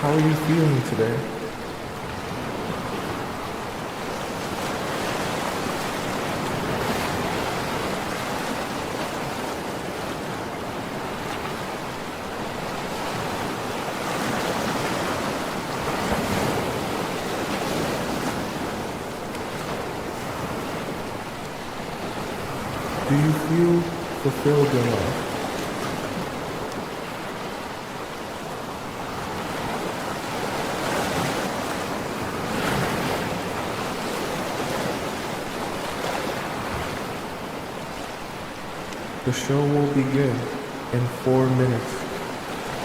How are you feeling today? Do you feel fulfilled in life? The show will begin in 4 minutes.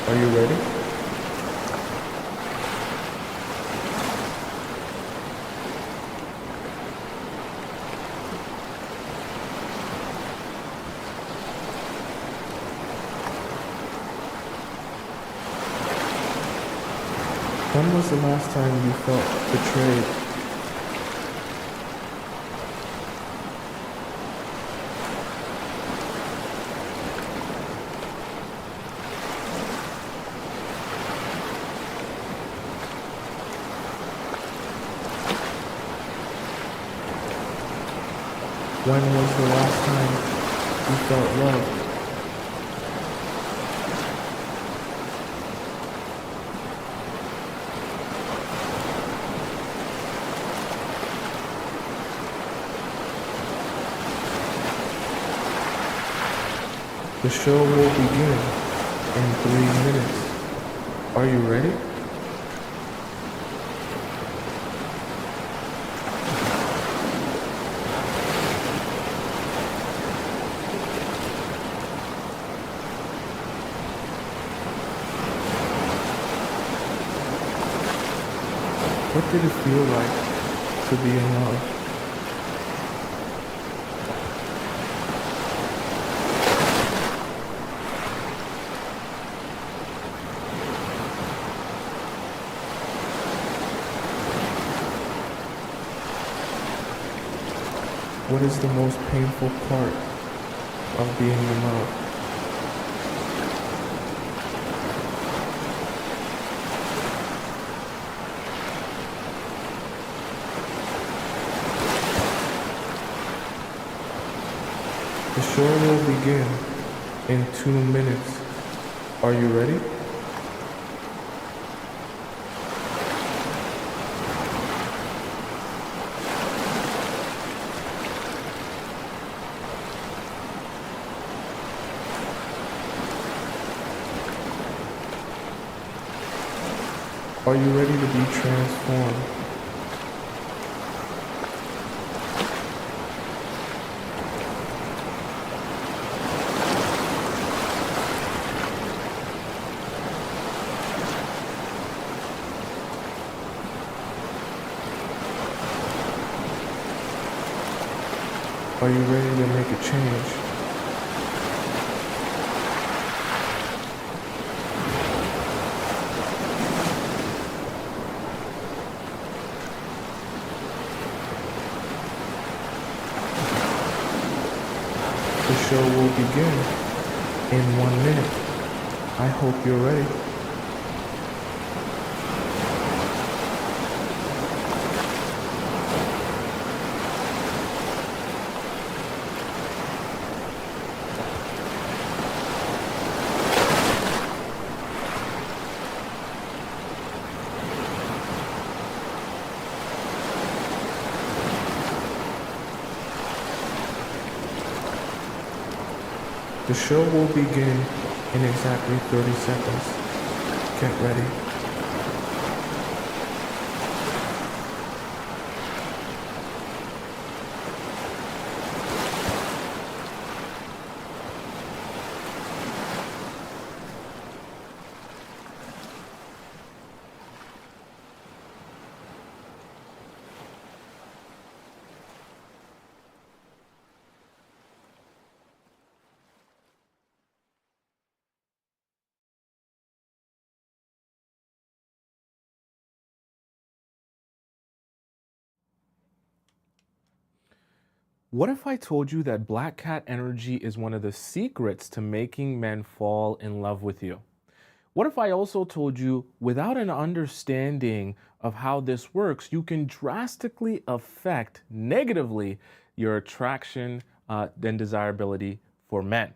Are you ready? When was the last time you felt betrayed? When was the last time you felt loved? The show will begin in 3 minutes. Are you ready? What did it feel like to be in love? What is the most painful part of being in love? The show will begin in 2 minutes. Are you ready? Are you ready to be transformed? Are you ready to make a change? The show will begin in 1 minute. I hope you're ready. The show will begin in exactly 30 seconds. Get ready. What if I told you that black cat energy is one of the secrets to making men fall in love with you? What if I also told you without an understanding of how this works, you can drastically affect negatively your attraction and desirability for men?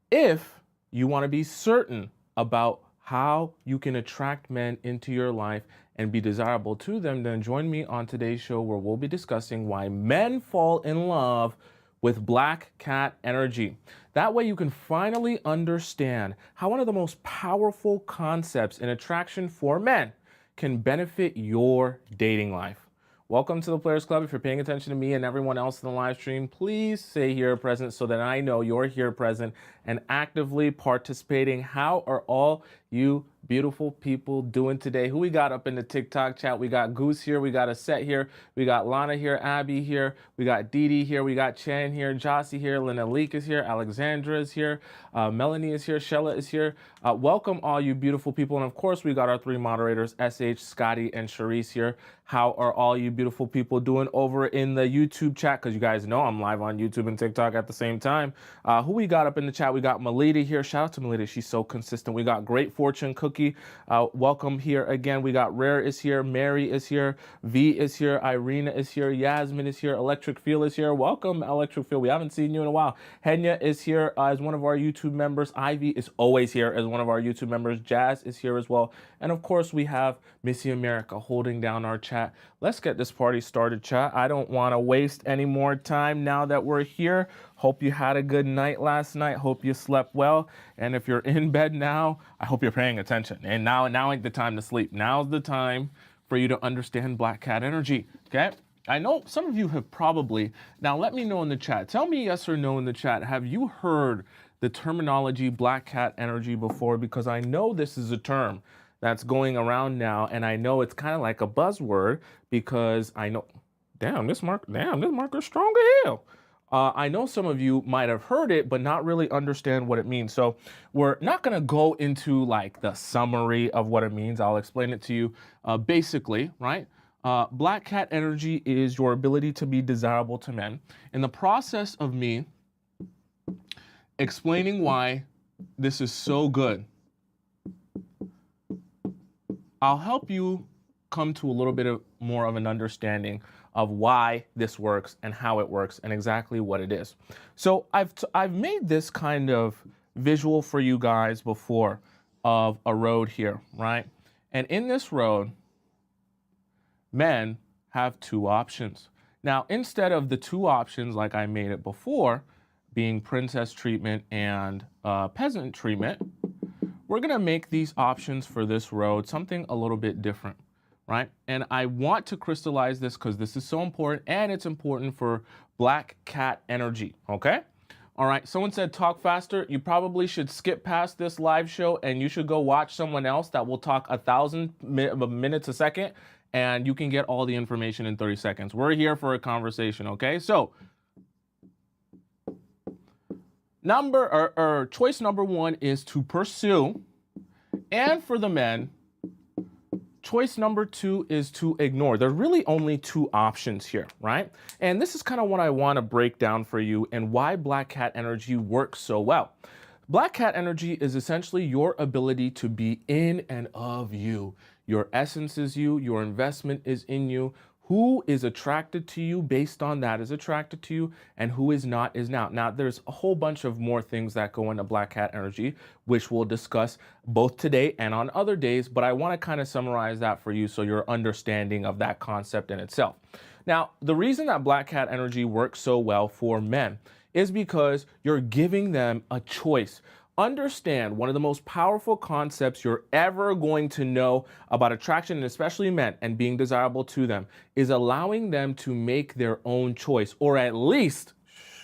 If you want to be certain about how you can attract men into your life and be desirable to them, then join me on today's show where we'll be discussing why men fall in love with black cat energy. That way you can finally understand how one of the most powerful concepts in attraction for men can benefit your dating life. Welcome to the Players Club. If you're paying attention to me and everyone else in the live stream, please say here present so that I know you're here present and actively participating. How are all you beautiful people doing today? Who we got up in the TikTok chat? We got Goose here. We got Aset here. We got Lana here. Abby here. We got Dee here. We got Chan here. Jossie here. Linalik is here. Alexandra is here. Melanie is here. Shella is here. Welcome all you beautiful people. And of course, we got our three moderators, SH, Scotty, and Sharice here. How are all you beautiful people doing over in the YouTube chat? Because you guys know I'm live on YouTube and TikTok at the same time. Who we got up in the chat? We got Melita here. Shout out to Melita. She's so consistent. We got Great Fortune Cookie. Welcome here again. We got Rare is here. Mary is here. V is here. Irina is here. Yasmin is here. Electric Feel is here. Welcome, Electric Feel. We haven't seen you in a while. Henya is here as one of our YouTube members. Ivy is always here as one of our YouTube members. Jazz is here as well. And of course, we have Missy America holding down our chat. Let's get this party started, chat. I don't want to waste any more time now that we're here. Hope you had a good night last night. Hope you slept well. And if you're in bed now, I hope you're paying attention. And now ain't the time to sleep. Now's the time for you to understand black cat energy, okay? I know some of you have probably, now let me know in the chat. Tell me yes or no in the chat. Have you heard the terminology black cat energy before? Because I know this is a term that's going around now, and I know it's kind of like a buzzword because I know, this marker's strong as hell. I know some of you might have heard it, but not really understand what it means. So we're not going to go into like the summary of what it means. I'll explain it to you basically, right? Black cat energy is your ability to be desirable to men. In the process of me explaining why this is so good, I'll help you come to a little bit more of an understanding of why this works and how it works and exactly what it is. So I've made this kind of visual for you guys before of a road here, right? And in this road, men have two options. Now, instead of the two options like I made it before, being princess treatment and peasant treatment, we're gonna make these options for this road something a little bit different, right? And I want to crystallize this because this is so important, and it's important for black cat energy, okay? All right, someone said talk faster. You probably should skip past this live show and you should go watch someone else that will talk 1,000 minutes a second, and you can get all the information in 30 seconds. We're here for a conversation, okay? So, choice number one is to pursue, and for the men, choice number two is to ignore. There are really only two options here, right? And this is kind of what I want to break down for you and why black cat energy works so well. Black cat energy is essentially your ability to be in and of you. Your essence is you, your investment is in you. Who is attracted to you based on that is attracted to you, and who is not is not. Now, there's a whole bunch of more things that go into black cat energy, which we'll discuss both today and on other days, but I want to kind of summarize that for you so your understanding of that concept in itself. Now, the reason that black cat energy works so well for men is because you're giving them a choice. Understand one of the most powerful concepts you're ever going to know about attraction, and especially men, and being desirable to them, is allowing them to make their own choice, or at least,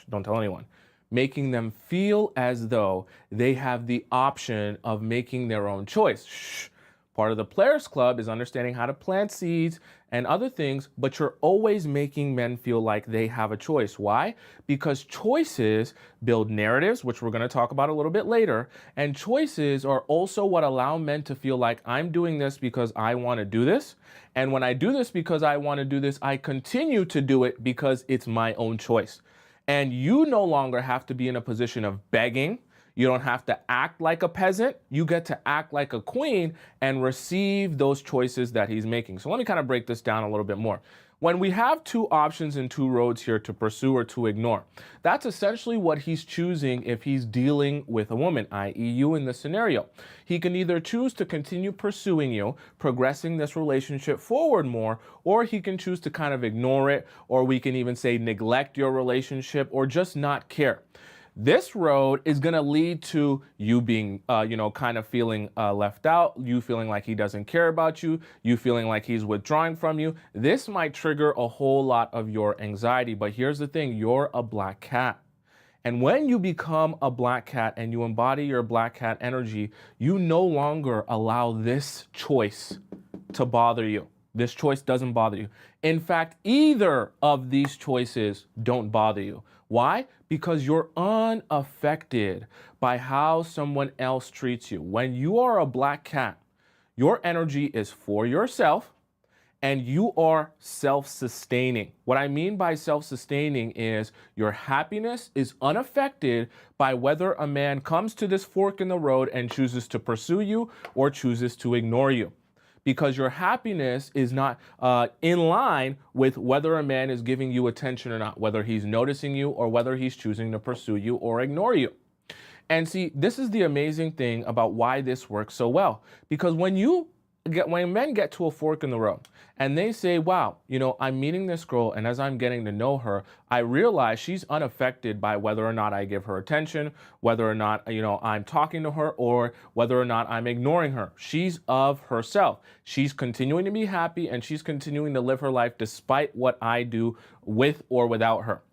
don't tell anyone, making them feel as though they have the option of making their own choice. Part of the Players Club is understanding how to plant seeds and other things, but you're always making men feel like they have a choice. Why? Because choices build narratives, which we're going to talk about a little bit later, and choices are also what allow men to feel like I'm doing this because I want to do this, and when I do this because I want to do this, I continue to do it because it's my own choice. And you no longer have to be in a position of begging. You don't have to act like a peasant. You get to act like a queen and receive those choices that he's making. So let me kind of break this down a little bit more. When we have two options and two roads here to pursue or to ignore, that's essentially what he's choosing if he's dealing with a woman, i.e. you in this scenario. He can either choose to continue pursuing you, progressing this relationship forward more, or he can choose to kind of ignore it, or we can even say neglect your relationship or just not care. This road is going to lead to you being, kind of feeling left out, you feeling like he doesn't care about you, you feeling like he's withdrawing from you. This might trigger a whole lot of your anxiety. But here's the thing, you're a black cat. And when you become a black cat and you embody your black cat energy, you no longer allow this choice to bother you. This choice doesn't bother you. In fact, either of these choices don't bother you. Why? Because you're unaffected by how someone else treats you. When you are a black cat, your energy is for yourself and you are self-sustaining. What I mean by self-sustaining is your happiness is unaffected by whether a man comes to this fork in the road and chooses to pursue you or chooses to ignore you. Because your happiness is not in line with whether a man is giving you attention or not, whether he's noticing you or whether he's choosing to pursue you or ignore you. And see, this is the amazing thing about why this works so well. Because when men get to a fork in the road and they say, wow, I'm meeting this girl, and as I'm getting to know her, I realize she's unaffected by whether or not I give her attention, whether or not, I'm talking to her, or whether or not I'm ignoring her. She's of herself. She's continuing to be happy and she's continuing to live her life despite what I do with or without her.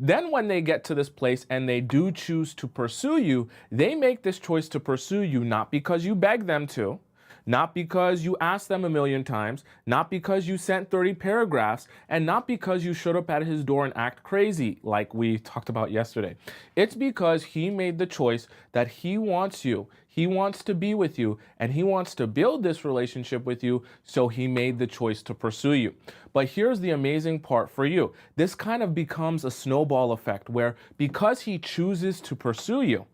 Then when they get to this place and they do choose to pursue you, they make this choice to pursue you not because you beg them to, not because you asked them a million times, not because you sent 30 paragraphs, and not because you showed up at his door and act crazy like we talked about yesterday. It's because he made the choice that he wants you. He wants to be with you, and he wants to build this relationship with you, so he made the choice to pursue you. But here's the amazing part for you. This kind of becomes a snowball effect where because he chooses to pursue you,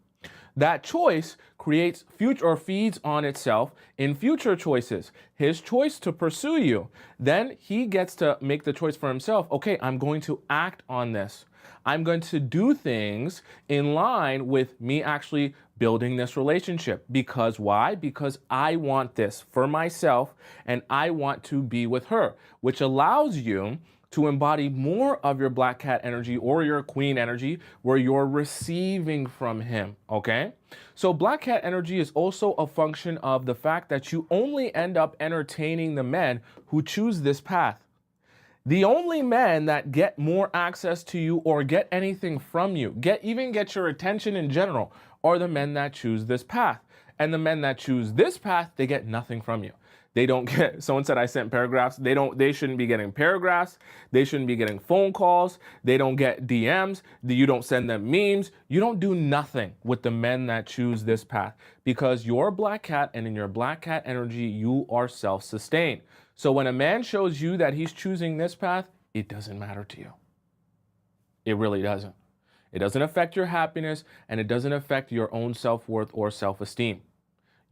that choice creates future or feeds on itself in future choices. His choice to pursue you, then he gets to make the choice for himself. Okay, I'm going to act on this. I'm going to do things in line with me actually building this relationship. Because why? Because I want this for myself and I want to be with her, which allows you to embody more of your black cat energy or your queen energy where you're receiving from him, okay? So black cat energy is also a function of the fact that you only end up entertaining the men who choose this path. The only men that get more access to you or get anything from you, even get your attention in general, are the men that choose this path. And the men that choose this path, they get nothing from you. They don't get, someone said I sent paragraphs. They shouldn't be getting paragraphs. They shouldn't be getting phone calls. They don't get DMs. You don't send them memes. You don't do nothing with the men that choose this path because you're a black cat, and in your black cat energy, you are self-sustained. So when a man shows you that he's choosing this path, it doesn't matter to you. It really doesn't. It doesn't affect your happiness, and it doesn't affect your own self-worth or self-esteem.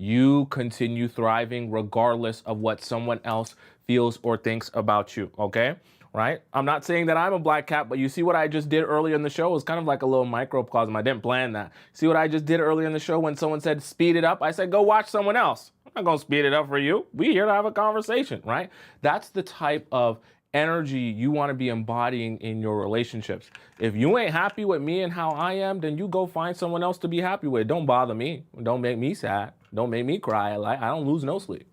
You continue thriving regardless of what someone else feels or thinks about you, okay? Right? I'm not saying that I'm a black cat, but you see what I just did earlier in the show? It was kind of like a little microcosm. I didn't plan that. See what I just did earlier in the show when someone said speed it up? I said go watch someone else. I'm not going to speed it up for you. We're here to have a conversation, right? That's the type of energy you want to be embodying in your relationships. If you ain't happy with me and how I am, then you go find someone else to be happy with. Don't bother me. Don't make me sad. Don't make me cry. I don't lose no sleep.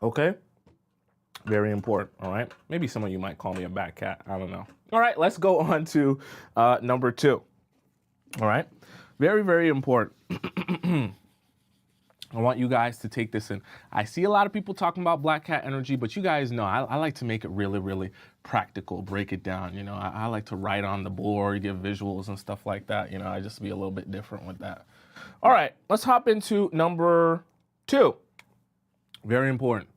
Okay? Very important, all right? Maybe some of you might call me a bad cat. I don't know. All right, let's go on to number 2. All right? Very, very important. I want you guys to take this in. I see a lot of people talking about black cat energy, but you guys know I like to make it really, really practical, break it down. I like to write on the board, give visuals and stuff like that. I just be a little bit different with that. All right, let's hop into number 2. Very important.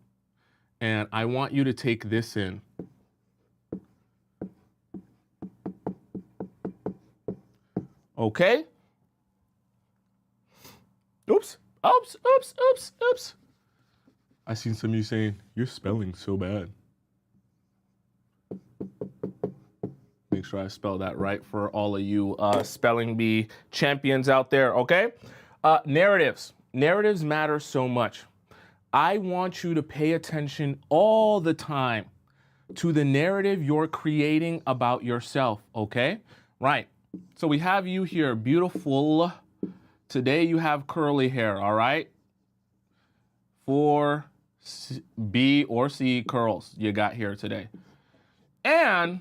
And I want you to take this in. Okay? Oops. Oops. Oops. Oops. Oops. I seen some of you saying, your spelling's so bad. Make sure I spell that right for all of you spelling bee champions out there, okay? Narratives. Narratives matter so much. I want you to pay attention all the time to the narrative you're creating about yourself, okay? Right. So we have you here, beautiful. Today you have curly hair, all right? 4 B or C curls you got here today. And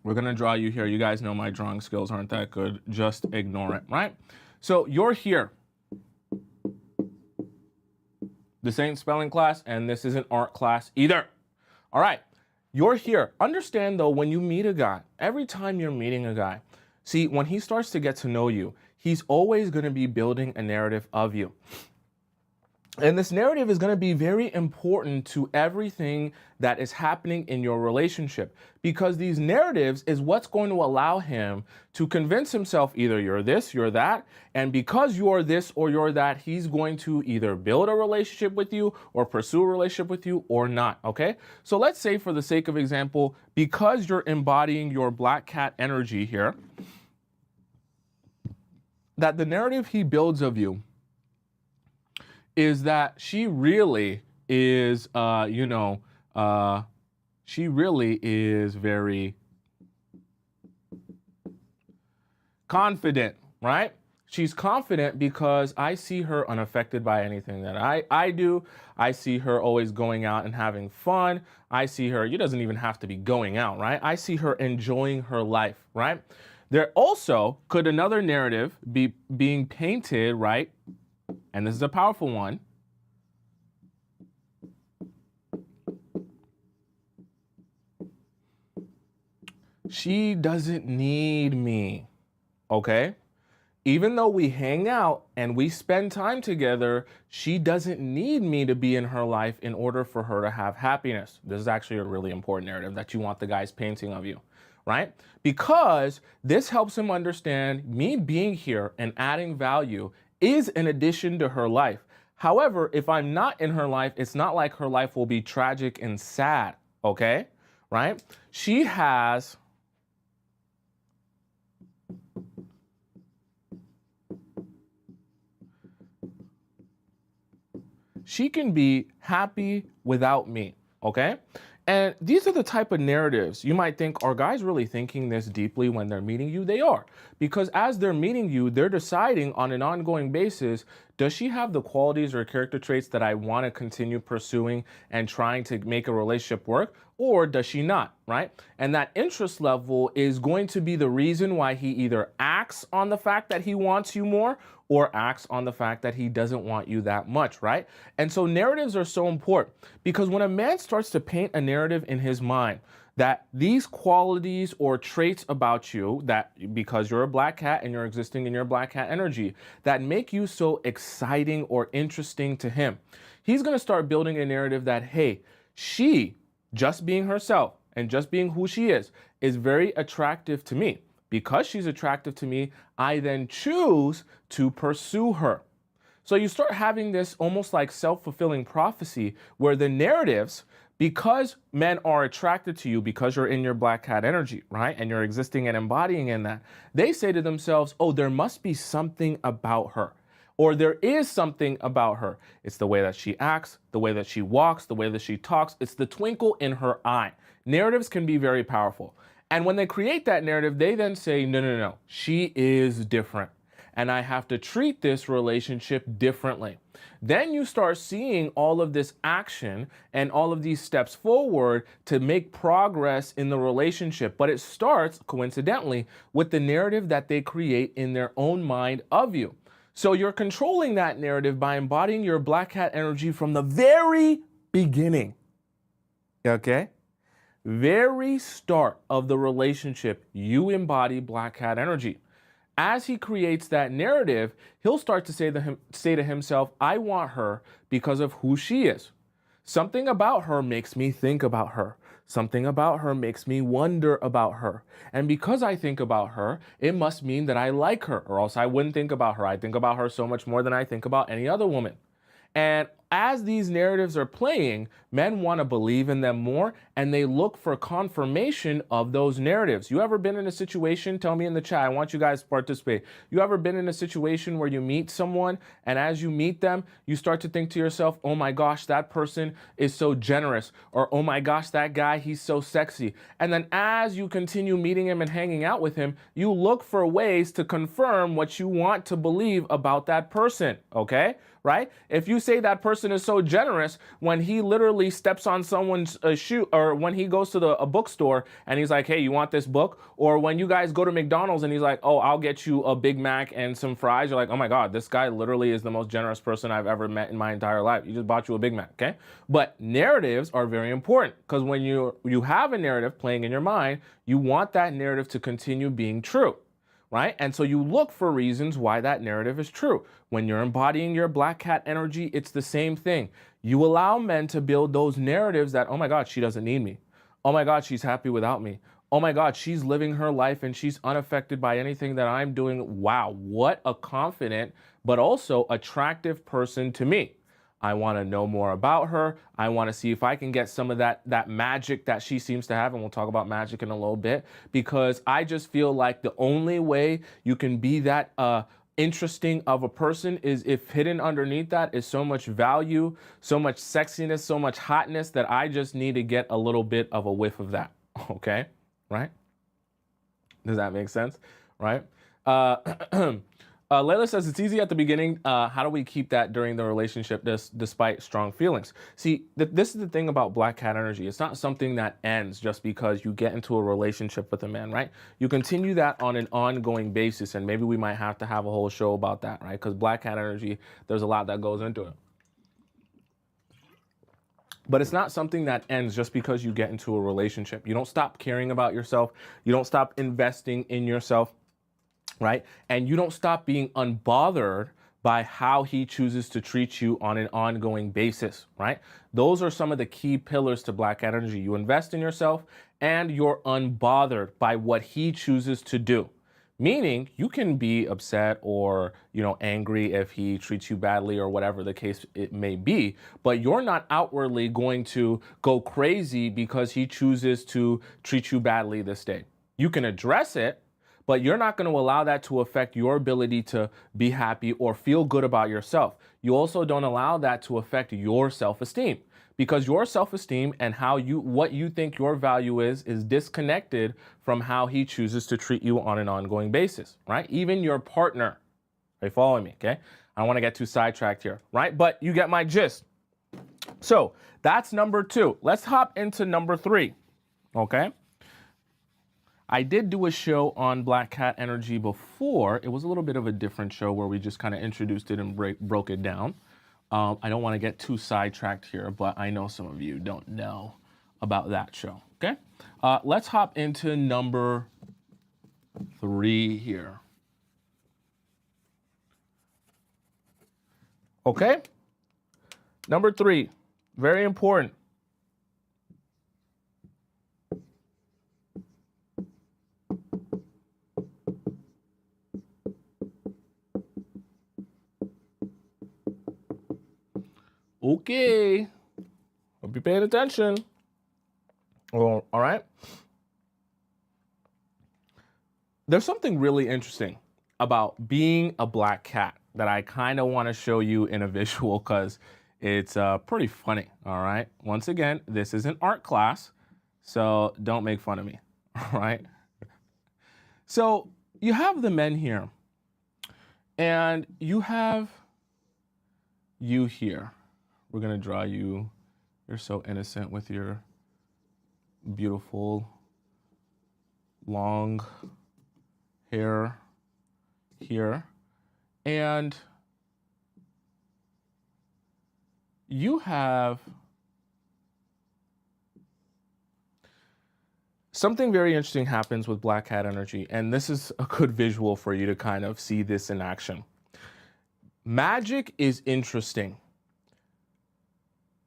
we're gonna draw you here. You guys know my drawing skills aren't that good. Just ignore it, right? So you're here. This ain't spelling class and this isn't art class either. All right, you're here. Understand though, when you meet a guy, every time you're meeting a guy, see, when he starts to get to know you, he's always gonna be building a narrative of you. And this narrative is going to be very important to everything that is happening in your relationship, because these narratives is what's going to allow him to convince himself either you're this, you're that, and because you're this or you're that, he's going to either build a relationship with you or pursue a relationship with you or not, okay? So let's say, for the sake of example, because you're embodying your black cat energy here, that the narrative he builds of you is that she really is, she really is very confident, right? She's confident because I see her unaffected by anything that I do. I see her always going out and having fun. I see her, it doesn't even have to be going out, right? I see her enjoying her life, right? There also could another narrative be being painted, right? And this is a powerful one. She doesn't need me, okay? Even though we hang out and we spend time together, she doesn't need me to be in her life in order for her to have happiness. This is actually a really important narrative that you want the guy's painting of you, right? Because this helps him understand me being here and adding value is an addition to her life. However, if I'm not in her life, it's not like her life will be tragic and sad, okay? Right? She can be happy without me, okay? And these are the type of narratives you might think, are guys really thinking this deeply when they're meeting you? They are, because as they're meeting you, they're deciding on an ongoing basis, does she have the qualities or character traits that I want to continue pursuing and trying to make a relationship work, or does she not, right? And that interest level is going to be the reason why he either acts on the fact that he wants you more or acts on the fact that he doesn't want you that much, right? And so narratives are so important, because when a man starts to paint a narrative in his mind that these qualities or traits about you, that because you're a black cat and you're existing in your black cat energy, that make you so exciting or interesting to him, he's going to start building a narrative that, hey, she, just being herself and just being who she is very attractive to me. Because she's attractive to me, I then choose to pursue her. So you start having this almost like self-fulfilling prophecy where the narratives, because men are attracted to you because you're in your black cat energy, right? And you're existing and embodying in that, they say to themselves, oh, there must be something about her. Or there is something about her. It's the way that she acts, the way that she walks, the way that she talks. It's the twinkle in her eye. Narratives can be very powerful. And when they create that narrative, they then say, no, no, no, she is different. And I have to treat this relationship differently. Then you start seeing all of this action and all of these steps forward to make progress in the relationship. But it starts, coincidentally, with the narrative that they create in their own mind of you. So you're controlling that narrative by embodying your black cat energy from the very beginning. Okay? Very start of the relationship, you embody black cat energy. As he creates that narrative, he'll start to say to himself, I want her because of who she is. Something about her makes me think about her. Something about her makes me wonder about her. And because I think about her, it must mean that I like her, or else I wouldn't think about her. I think about her so much more than I think about any other woman. And as these narratives are playing, men want to believe in them more and they look for confirmation of those narratives. You ever been in a situation? Tell me in the chat. I want you guys to participate. You ever been in a situation where you meet someone and as you meet them, you start to think to yourself, oh my gosh, that person is so generous, or oh my gosh, that guy, he's so sexy. And then as you continue meeting him and hanging out with him, you look for ways to confirm what you want to believe about that person, okay? Right? If you say that person is so generous when he literally steps on someone's shoe, or when he goes to a bookstore and he's like, hey, you want this book? Or when you guys go to McDonald's and he's like, oh, I'll get you a Big Mac and some fries. You're like, oh my God, this guy literally is the most generous person I've ever met in my entire life. He just bought you a Big Mac, okay? But narratives are very important because when you have a narrative playing in your mind, you want that narrative to continue being true. Right? And so you look for reasons why that narrative is true. When you're embodying your black cat energy, it's the same thing. You allow men to build those narratives that, oh my God, she doesn't need me. Oh my God, she's happy without me. Oh my God, she's living her life and she's unaffected by anything that I'm doing. Wow, what a confident, but also attractive person to me. I want to know more about her. I want to see if I can get some of that magic that she seems to have. And we'll talk about magic in a little bit, because I just feel like the only way you can be that interesting of a person is if hidden underneath that is so much value, so much sexiness, so much hotness that I just need to get a little bit of a whiff of that. Okay. Right. Does that make sense? Right. Layla says it's easy at the beginning. How do we keep that during the relationship despite strong feelings? See, this is the thing about black cat energy. It's not something that ends just because you get into a relationship with a man, right? You continue that on an ongoing basis, and maybe we might have to have a whole show about that, right? Because black cat energy, there's a lot that goes into it. But it's not something that ends just because you get into a relationship. You don't stop caring about yourself. You don't stop investing in yourself. Right? And you don't stop being unbothered by how he chooses to treat you on an ongoing basis, right? Those are some of the key pillars to black energy. You invest in yourself and you're unbothered by what he chooses to do. Meaning you can be upset or, angry if he treats you badly or whatever the case it may be, but you're not outwardly going to go crazy because he chooses to treat you badly this day. You can address it, but you're not going to allow that to affect your ability to be happy or feel good about yourself. You also don't allow that to affect your self-esteem, because your self-esteem and what you think your value is disconnected from how he chooses to treat you on an ongoing basis, right? Even your partner. Are you following me? Okay. I don't want to get too sidetracked here, right? But you get my gist. So that's number 2. Let's hop into number 3. Okay. I did do a show on black cat energy before. It was a little bit of a different show where we just kind of introduced it and broke it down. I don't want to get too sidetracked here, but I know some of you don't know about that show. Okay, let's hop into number 3 here. Okay, number 3, very important. Okay, hope you're paying attention. Well, all right. There's something really interesting about being a black cat that I kind of want to show you in a visual because it's pretty funny. All right. Once again, this is an art class, so don't make fun of me. All right. So you have the men here, and you have you here. We're going to draw you. You're so innocent with your beautiful long hair here. And you have something very interesting happens with black cat energy. And this is a good visual for you to kind of see this in action. Magic is interesting.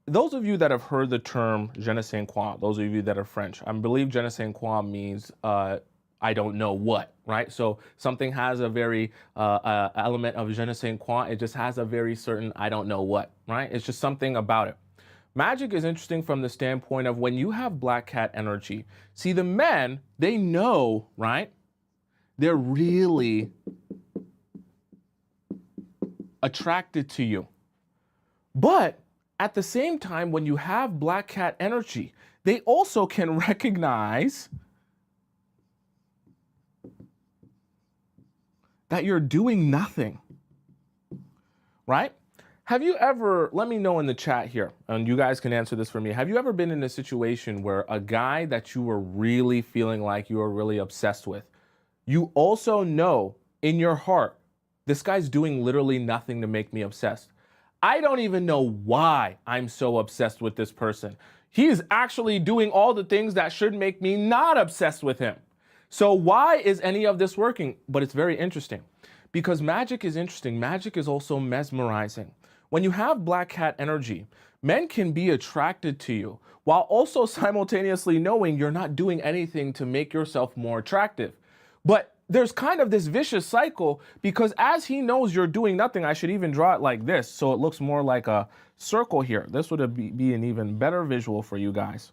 those of you that have heard the term je ne sais quoi, those of you that are French, I believe je ne sais quoi means I don't know what, right? So something has a very element of je ne sais quoi. It just has a very certain I don't know what, right? It's just something about it. Magic is interesting from the standpoint of when you have black cat energy. See, the men, they know, right? They're really attracted to you. But at the same time, when you have black cat energy, they also can recognize that you're doing nothing, right? Have you ever, let me know in the chat here, and you guys can answer this for me. Have you ever been in a situation where a guy that you were really feeling like you were really obsessed with, you also know in your heart, this guy's doing literally nothing to make me obsessed. I don't even know why I'm so obsessed with this person. He is actually doing all the things that should make me not obsessed with him. So why is any of this working? But it's very interesting because magic is interesting. Magic is also mesmerizing. When you have black cat energy, men can be attracted to you while also simultaneously knowing you're not doing anything to make yourself more attractive. But there's kind of this vicious cycle because as he knows you're doing nothing, I should even draw it like this so it looks more like a circle here. This would be an even better visual for you guys.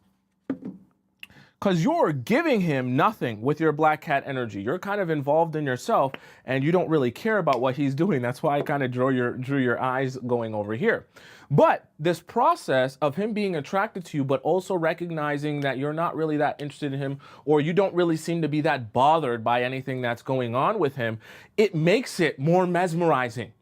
Because you're giving him nothing with your black cat energy. You're kind of involved in yourself and you don't really care about what he's doing. That's why I kind of drew your eyes going over here. But this process of him being attracted to you, but also recognizing that you're not really that interested in him, or you don't really seem to be that bothered by anything that's going on with him, it makes it more mesmerizing.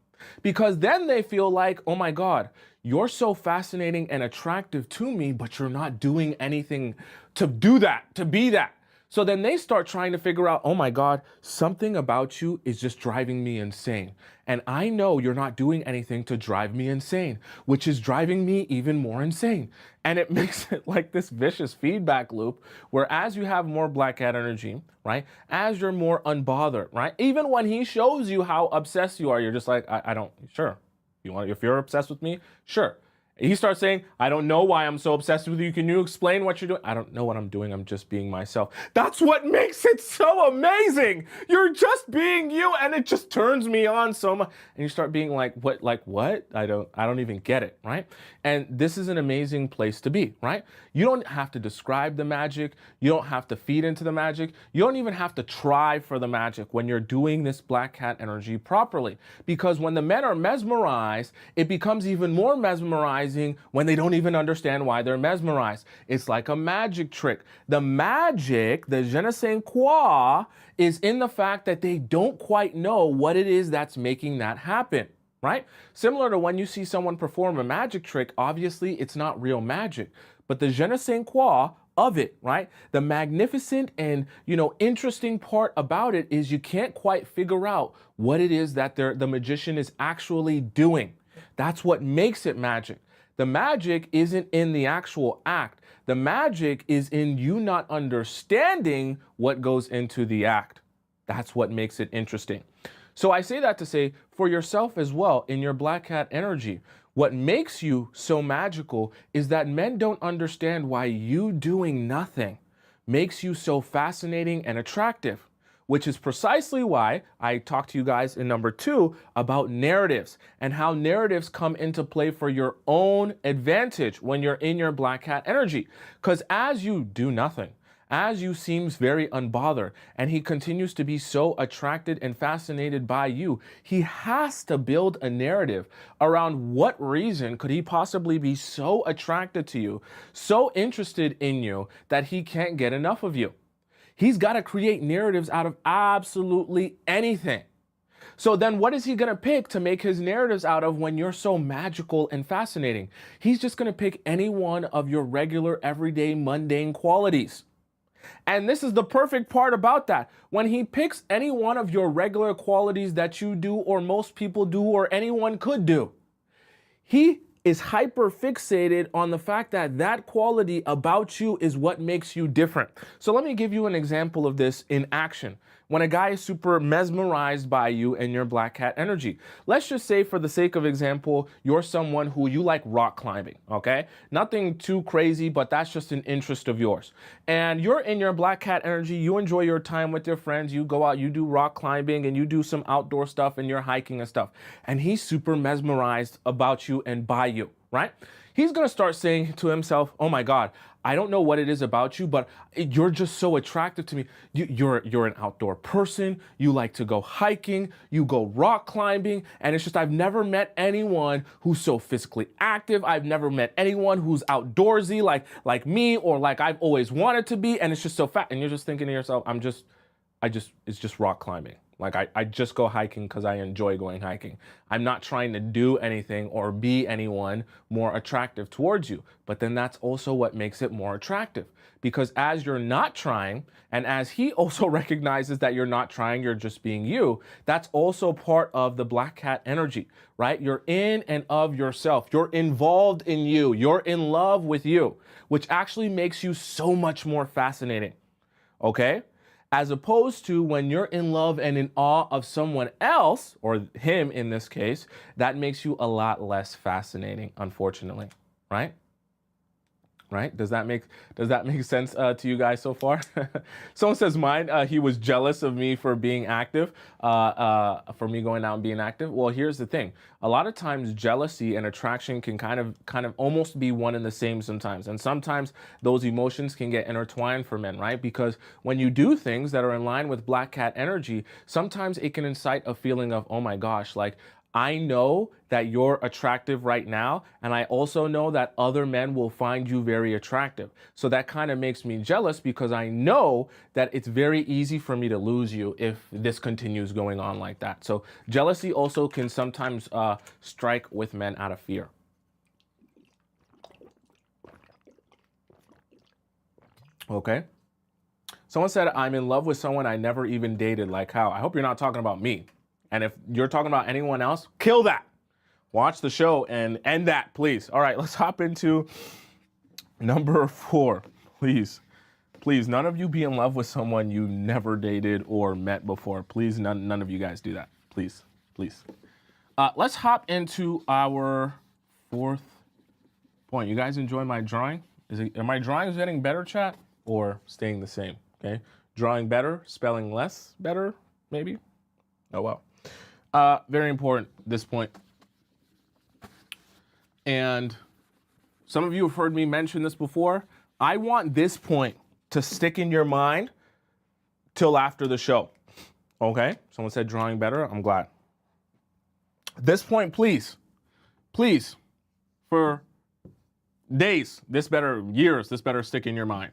Because then they feel like, oh my God, you're so fascinating and attractive to me, but you're not doing anything to do that, to be that. So then they start trying to figure out, oh my God, something about you is just driving me insane. And I know you're not doing anything to drive me insane, which is driving me even more insane. And it makes it like this vicious feedback loop where as you have more black cat energy, right? As you're more unbothered, right? Even when he shows you how obsessed you are, you're just like, I don't, sure. If you're obsessed with me, sure. He starts saying, I don't know why I'm so obsessed with you. Can you explain what you're doing? I don't know what I'm doing. I'm just being myself. That's what makes it so amazing. You're just being you and it just turns me on so much. And you start being like, what? I don't even get it, right? And this is an amazing place to be, right? You don't have to describe the magic. You don't have to feed into the magic. You don't even have to try for the magic when you're doing this black cat energy properly. Because when the men are mesmerized, it becomes even more mesmerizing when they don't even understand why they're mesmerized. It's like a magic trick. The magic, the je ne sais quoi, is in the fact that they don't quite know what it is that's making that happen, right? Similar to when you see someone perform a magic trick, obviously it's not real magic, but the je ne sais quoi of it, right? The magnificent and, interesting part about it is you can't quite figure out what it is that the magician is actually doing. That's what makes it magic. The magic isn't in the actual act. The magic is in you not understanding what goes into the act. That's what makes it interesting. So I say that to say, for yourself as well, in your black cat energy, what makes you so magical is that men don't understand why you doing nothing makes you so fascinating and attractive. Which is precisely why I talked to you guys in number 2 about narratives and how narratives come into play for your own advantage when you're in your black cat energy. Because as you do nothing, as you seems very unbothered, and he continues to be so attracted and fascinated by you, he has to build a narrative around what reason could he possibly be so attracted to you, so interested in you, that he can't get enough of you. He's got to create narratives out of absolutely anything. So then what is he going to pick to make his narratives out of when you're so magical and fascinating? He's just going to pick any one of your regular, everyday, mundane qualities. And this is the perfect part about that. When he picks any one of your regular qualities that you do or most people do or anyone could do, he is hyper fixated on the fact that that quality about you is what makes you different. So let me give you an example of this in action. when a guy is super mesmerized by you and your black cat energy. Let's just say, for the sake of example, you're someone who you like rock climbing, okay? Nothing too crazy, but that's just an interest of yours. And you're in your black cat energy, you enjoy your time with your friends, you go out, you do rock climbing, and you do some outdoor stuff, and you're hiking and stuff. And he's super mesmerized about you and by you, right? He's gonna start saying to himself, oh my God, I don't know what it is about you, but you're just so attractive to me. You're an outdoor person. You like to go hiking. You go rock climbing. And it's just, I've never met anyone who's so physically active. I've never met anyone who's outdoorsy like me, or like I've always wanted to be. And it's just so fat. And you're just thinking to yourself, it's just rock climbing. Like I just go hiking because I enjoy going hiking. I'm not trying to do anything or be anyone more attractive towards you. But then that's also what makes it more attractive, because as you're not trying, and as he also recognizes that you're not trying, you're just being you, that's also part of the black cat energy, right? You're in and of yourself. You're involved in you. You're in love with you, which actually makes you so much more fascinating, okay? As opposed to when you're in love and in awe of someone else, or him in this case, that makes you a lot less fascinating, unfortunately, right? Right? Does that make sense to you guys so far? Someone says mine, he was jealous of me for being active, for me going out and being active. Well, here's the thing. A lot of times jealousy and attraction can kind of almost be one and the same sometimes. And sometimes those emotions can get intertwined for men, right? Because when you do things that are in line with black cat energy, sometimes it can incite a feeling of, oh my gosh, like, I know that you're attractive right now, and I also know that other men will find you very attractive. So that kind of makes me jealous, because I know that it's very easy for me to lose you if this continues going on like that. So jealousy also can sometimes strike with men out of fear. Okay. Someone said, I'm in love with someone I never even dated. Like how? I hope you're not talking about me. And if you're talking about anyone else, kill that. Watch the show and end that, please. All right, let's hop into number 4. Please, none of you be in love with someone you never dated or met before. Please, none of you guys do that. Please. Let's hop into our 4th point. You guys enjoy my drawing? Are my drawings getting better, chat, or staying the same? Okay, drawing better, spelling less better, maybe? Oh, well. Very important, this point. And some of you have heard me mention this before. I want this point to stick in your mind till after the show. Okay? Someone said drawing better. I'm glad. This point, please, for days, years, this better stick in your mind.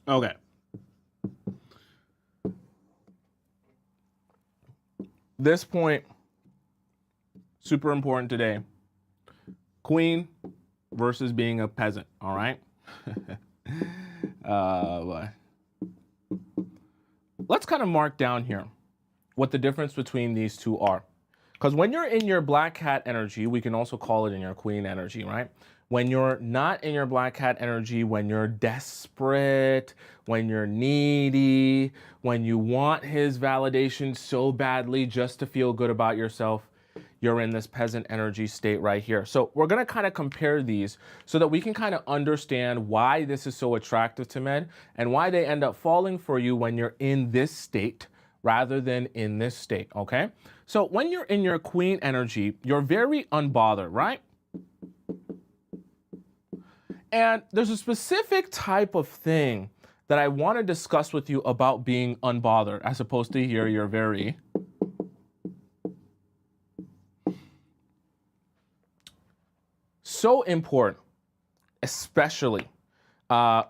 Okay. This point, super important today. Queen versus being a peasant, all right? Let's kind of mark down here what the difference between these two are. Because when you're in your black cat energy, we can also call it in your queen energy, right? When you're not in your black cat energy, when you're desperate, when you're needy, when you want his validation so badly just to feel good about yourself, you're in this peasant energy state right here. So we're going to kind of compare these so that we can kind of understand why this is so attractive to men and why they end up falling for you when you're in this state rather than in this state, okay? So when you're in your queen energy, you're very unbothered, right? And there's a specific type of thing that I want to discuss with you about being unbothered, as opposed to here, you're very. So important, especially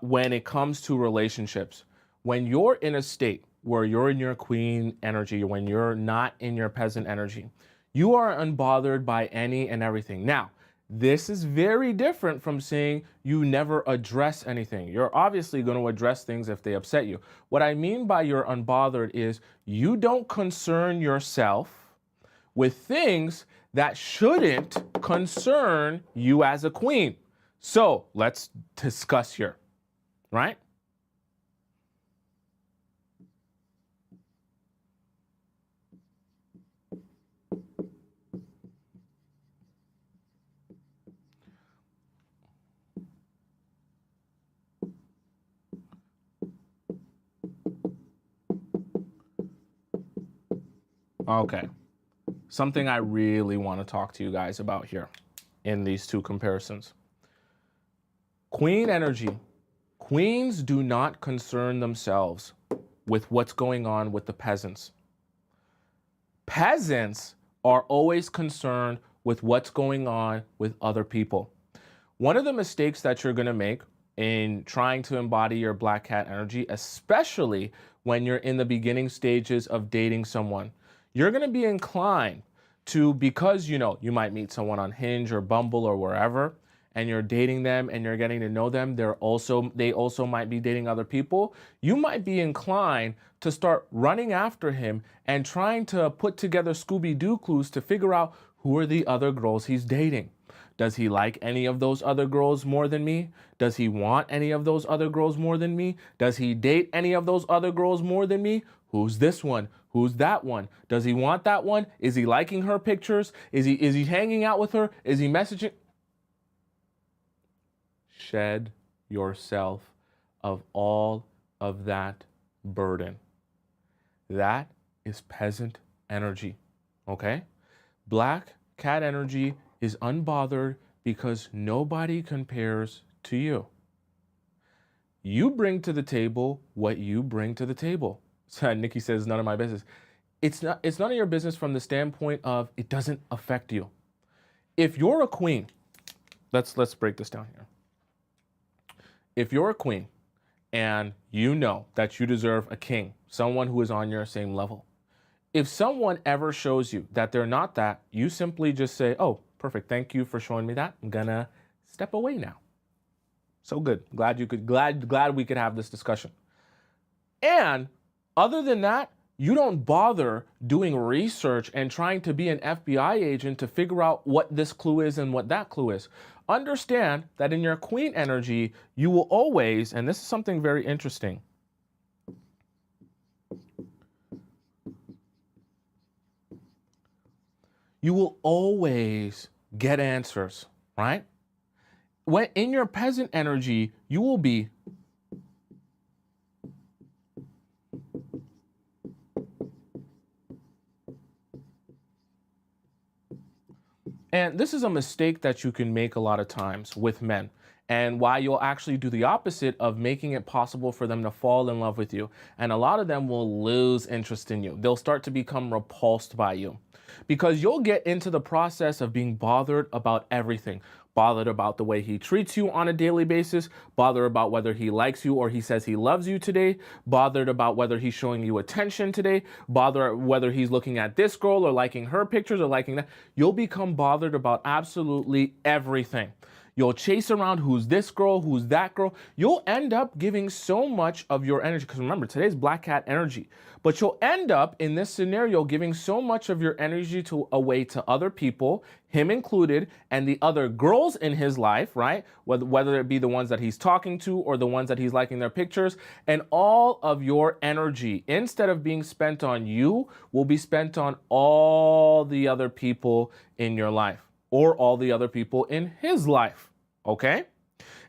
when it comes to relationships. When you're in a state where you're in your queen energy, when you're not in your peasant energy, you are unbothered by any and everything. Now, This is very different from saying you never address anything. You're obviously going to address things if they upset you. What I mean by you're unbothered is you don't concern yourself with things that shouldn't concern you as a queen. So let's discuss here, right? Okay. Something I really want to talk to you guys about here in these two comparisons. Queen energy. Queens do not concern themselves with what's going on with the peasants. Peasants are always concerned with what's going on with other people. One of the mistakes that you're going to make in trying to embody your black cat energy, especially when you're in the beginning stages of dating someone, you're going to be inclined to, because you might meet someone on Hinge or Bumble or wherever, and you're dating them and you're getting to know them, they also might be dating other people. You might be inclined to start running after him and trying to put together Scooby-Doo clues to figure out who are the other girls he's dating. Does he like any of those other girls more than me? Does he want any of those other girls more than me? Does he date any of those other girls more than me? Who's this one? Who's that one? Does he want that one? Is he liking her pictures? Is he hanging out with her? Is he messaging? Shed yourself of all of that burden. That is peasant energy, okay? Black cat energy is unbothered because nobody compares to you. You bring to the table what you bring to the table. So Nikki says, none of my business. It's none of your business from the standpoint of it doesn't affect you. If you're a queen, let's break this down here. If you're a queen and you know that you deserve a king, someone who is on your same level, if someone ever shows you that they're not that, you simply just say, oh, perfect. Thank you for showing me that. I'm gonna step away now. So good. Glad we could have this discussion. And other than that, you don't bother doing research and trying to be an FBI agent to figure out what this clue is and what that clue is. Understand that in your queen energy, you will always, and this is something very interesting, you will always get answers, right? When in your peasant energy, you will be and this is a mistake that you can make a lot of times with men, and why you'll actually do the opposite of making it possible for them to fall in love with you. And a lot of them will lose interest in you. They'll start to become repulsed by you because you'll get into the process of being bothered about everything. Bothered about the way he treats you on a daily basis, bothered about whether he likes you or he says he loves you today, bothered about whether he's showing you attention today, bothered whether he's looking at this girl or liking her pictures or liking that. You'll become bothered about absolutely everything. You'll chase around who's this girl, who's that girl. You'll end up giving so much of your energy, because remember, today's black cat energy, but you'll end up in this scenario giving so much of your energy away to other people, him included, and the other girls in his life, right? Whether it be the ones that he's talking to or the ones that he's liking their pictures, and all of your energy, instead of being spent on you, will be spent on all the other people in your life or all the other people in his life, okay?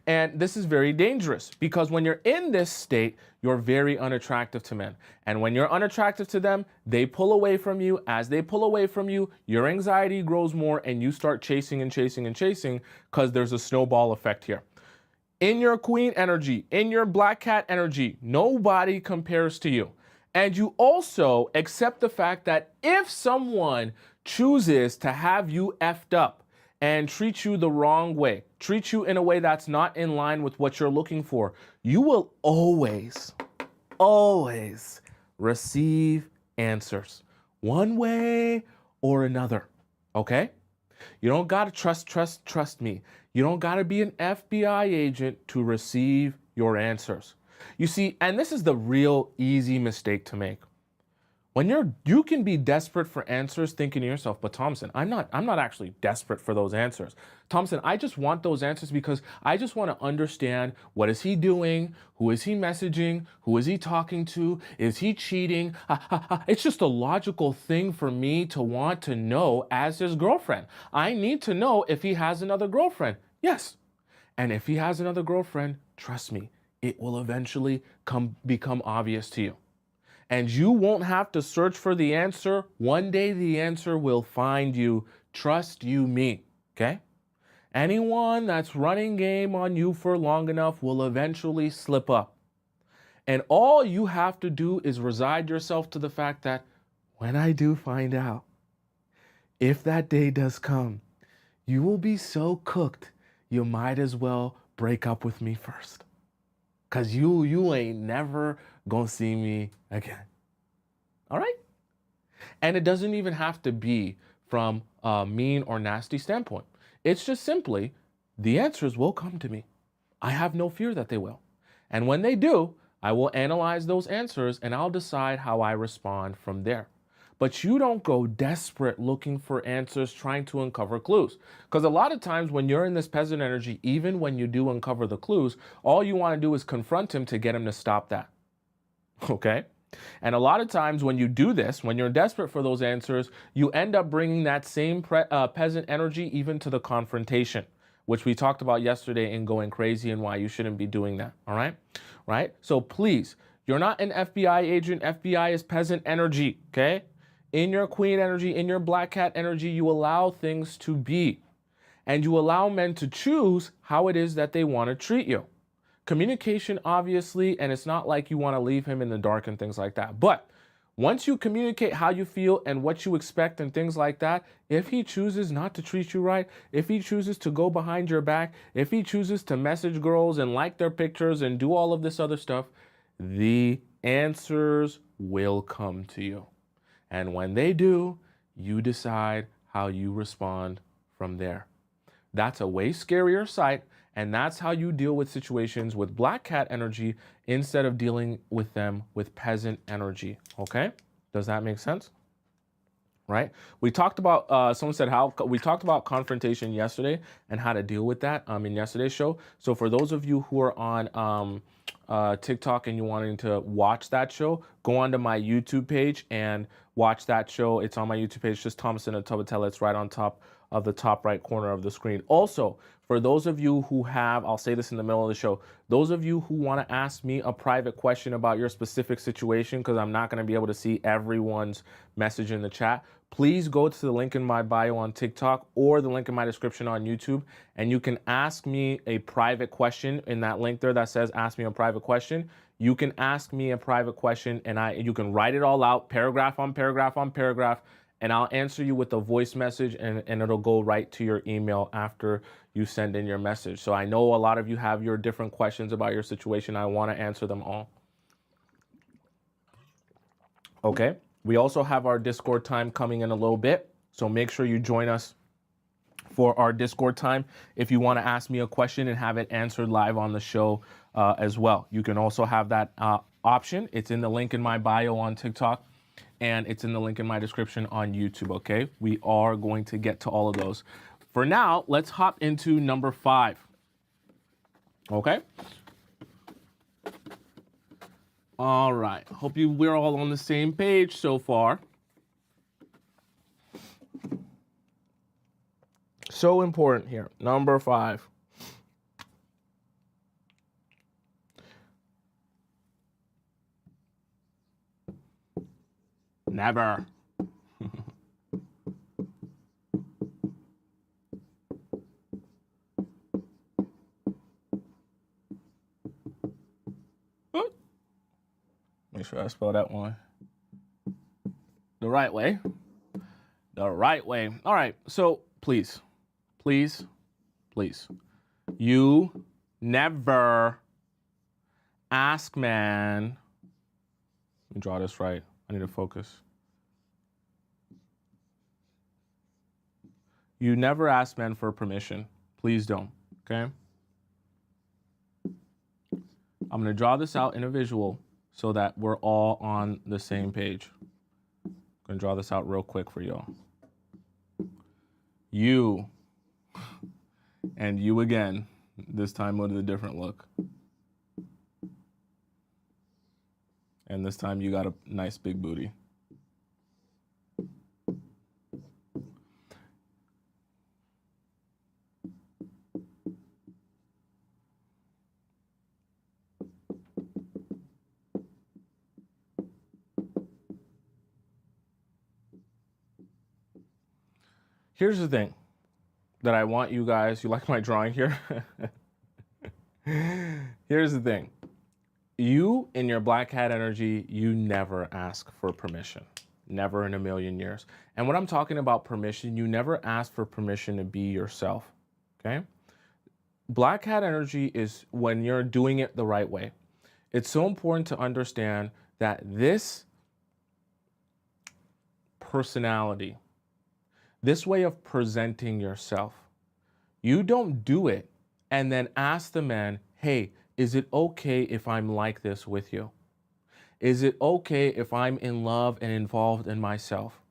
And this is very dangerous because when you're in this state, you're very unattractive to men. And when you're unattractive to them, they pull away from you. As they pull away from you, your anxiety grows more and you start chasing and chasing and chasing because there's a snowball effect here. In your queen energy, in your black cat energy, nobody compares to you. And you also accept the fact that if someone chooses to have you effed up and treat you the wrong way, treat you in a way that's not in line with what you're looking for, you will always, always receive answers one way or another, okay? You don't got to trust me. You don't got to be an FBI agent to receive your answers. You see, and this is the real easy mistake to make. When you can be desperate for answers thinking to yourself, but Thompson, I'm not actually desperate for those answers. Thompson, I just want those answers because I just want to understand, what is he doing? Who is he messaging? Who is he talking to? Is he cheating? It's just a logical thing for me to want to know as his girlfriend. I need to know if he has another girlfriend. Yes. And if he has another girlfriend, trust me, it will eventually become obvious to you. And you won't have to search for the answer. One day the answer will find you. Trust you me, okay? Anyone that's running game on you for long enough will eventually slip up. And all you have to do is resign yourself to the fact that when I do find out, if that day does come, you will be so cooked, you might as well break up with me first. Cause you ain't never gonna see me again. All right? And it doesn't even have to be from a mean or nasty standpoint. It's just simply, the answers will come to me. I have no fear that they will. And when they do, I will analyze those answers and I'll decide how I respond from there. But you don't go desperate looking for answers, trying to uncover clues. Because a lot of times when you're in this peasant energy, even when you do uncover the clues, all you want to do is confront him to get him to stop that. Okay? And a lot of times when you do this, when you're desperate for those answers, you end up bringing that same peasant energy even to the confrontation, which we talked about yesterday in Going Crazy and why you shouldn't be doing that. All right? Right? So please, you're not an FBI agent. FBI is peasant energy. Okay? In your queen energy, in your black cat energy, you allow things to be. And you allow men to choose how it is that they want to treat you. Communication, obviously, and it's not like you want to leave him in the dark and things like that. But once you communicate how you feel and what you expect and things like that, if he chooses not to treat you right, if he chooses to go behind your back, if he chooses to message girls and like their pictures and do all of this other stuff, the answers will come to you. And when they do, you decide how you respond from there. That's a way scarier sight, and that's how you deal with situations with black cat energy instead of dealing with them with peasant energy, okay? Does that make sense? Right? We talked about, someone said we talked about confrontation yesterday and how to deal with that in yesterday's show. So for those of you who are on TikTok and you wanting to watch that show, go onto my YouTube page and watch that show. It's on my YouTube page, just Tomisin Atobatele. It's right on top of the top right corner of the screen. Also, for those of you who have, I'll say this in the middle of the show, those of you who want to ask me a private question about your specific situation, because I'm not going to be able to see everyone's message in the chat, please go to the link in my bio on TikTok or the link in my description on YouTube, and you can ask me a private question in that link there that says ask me a private question. You can ask me a private question and you can write it all out, paragraph on paragraph on paragraph, and I'll answer you with a voice message and it'll go right to your email after you send in your message. So I know a lot of you have your different questions about your situation. I want to answer them all. Okay. We also have our Discord time coming in a little bit. So make sure you join us for our Discord time if you want to ask me a question and have it answered live on the show as well. You can also have that option. It's in the link in my bio on TikTok, and it's in the link in my description on YouTube, okay? We are going to get to all of those. For now, let's hop into number 5, okay? All right, hope we're all on the same page so far. So important here, number 5. Never. Make sure I spell that one the right way. The right way. All right, so please, please, please, you never ask man. Let me draw this right. I need to focus. You never ask men for permission. Please don't, okay? I'm going to draw this out in a visual so that we're all on the same page. I'm going to draw this out real quick for y'all. You and you again, this time with a different look. And this time you got a nice big booty. Here's the thing that I want you guys, you like my drawing here? Here's the thing. You, in your black cat energy, you never ask for permission. Never in a million years. And when I'm talking about permission, you never ask for permission to be yourself, okay? Black cat energy is when you're doing it the right way. It's so important to understand that this personality, this way of presenting yourself, you don't do it and then ask the man, hey, is it okay if I'm like this with you? Is it okay if I'm in love and involved in myself?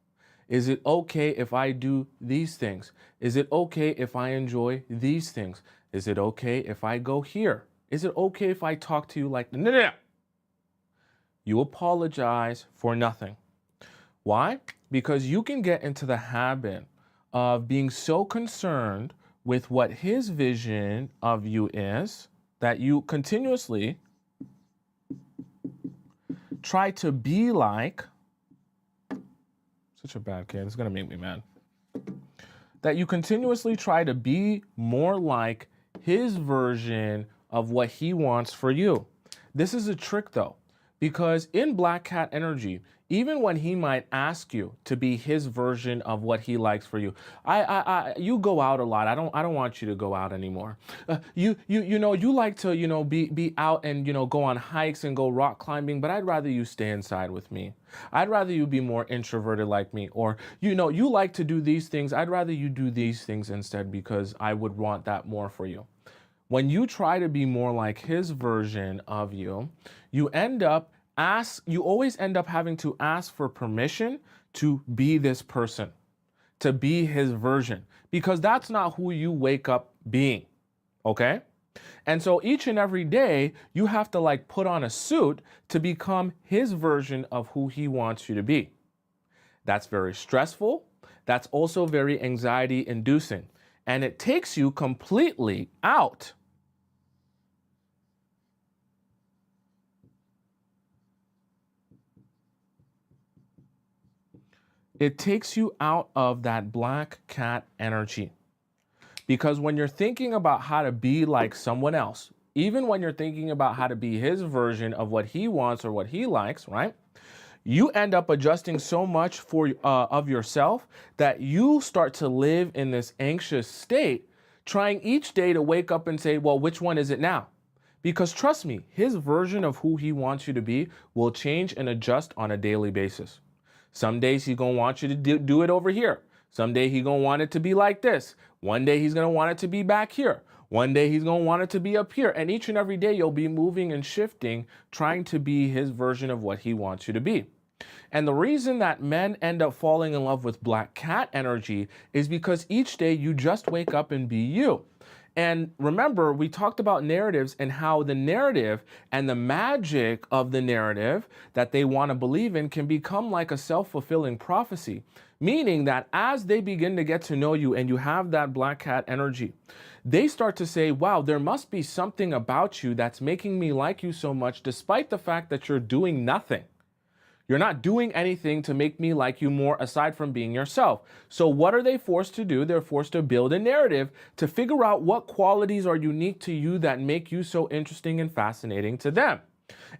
Is it okay if I do these things? Is it okay if I enjoy these things? Is it okay if I go here? Is it okay if I talk to you like, no. You apologize for nothing. Why? Because you can get into the habit of being so concerned with what his vision of you is that you continuously try to be like, such a bad kid, it's gonna make me mad, that you continuously try to be more like his version of what he wants for you. This is a trick though, because in black cat energy, even when he might ask you to be his version of what he likes for you, you go out a lot. I don't want you to go out anymore. You like to, be out and, go on hikes and go rock climbing, but I'd rather you stay inside with me. I'd rather you be more introverted like me, or, you like to do these things. I'd rather you do these things instead because I would want that more for you. When you try to be more like his version of you, you always end up having to ask for permission to be this person, to be his version, because that's not who you wake up being, okay? And so each and every day, you have to put on a suit to become his version of who he wants you to be. That's very stressful. That's also very anxiety inducing. And it takes you completely out of that black cat energy. Because when you're thinking about how to be like someone else, even when you're thinking about how to be his version of what he wants or what he likes, right? You end up adjusting so much of yourself that you start to live in this anxious state, trying each day to wake up and say, well, which one is it now? Because trust me, his version of who he wants you to be will change and adjust on a daily basis. Some days he's going to want you to do it over here. Some day he's going to want it to be like this. One day he's going to want it to be back here. One day he's going to want it to be up here. And each and every day you'll be moving and shifting, trying to be his version of what he wants you to be. And the reason that men end up falling in love with black cat energy is because each day you just wake up and be you. And remember, we talked about narratives and how the narrative and the magic of the narrative that they want to believe in can become like a self-fulfilling prophecy, meaning that as they begin to get to know you and you have that black cat energy, they start to say, wow, there must be something about you that's making me like you so much, despite the fact that you're doing nothing. You're not doing anything to make me like you more aside from being yourself. So what are they forced to do? They're forced to build a narrative to figure out what qualities are unique to you that make you so interesting and fascinating to them.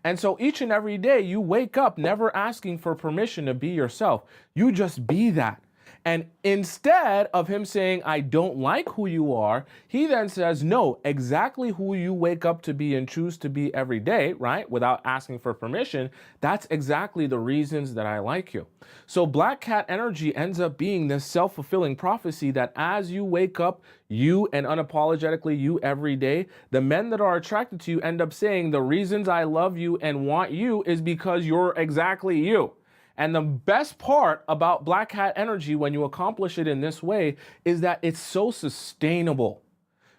And so each and every day you wake up never asking for permission to be yourself. You just be that. And instead of him saying, I don't like who you are, he then says, no, exactly who you wake up to be and choose to be every day, right? Without asking for permission. That's exactly the reasons that I like you. So black cat energy ends up being this self-fulfilling prophecy that as you wake up, you and unapologetically you every day, the men that are attracted to you end up saying, the reasons I love you and want you is because you're exactly you. And the best part about black hat energy when you accomplish it in this way is that it's so sustainable.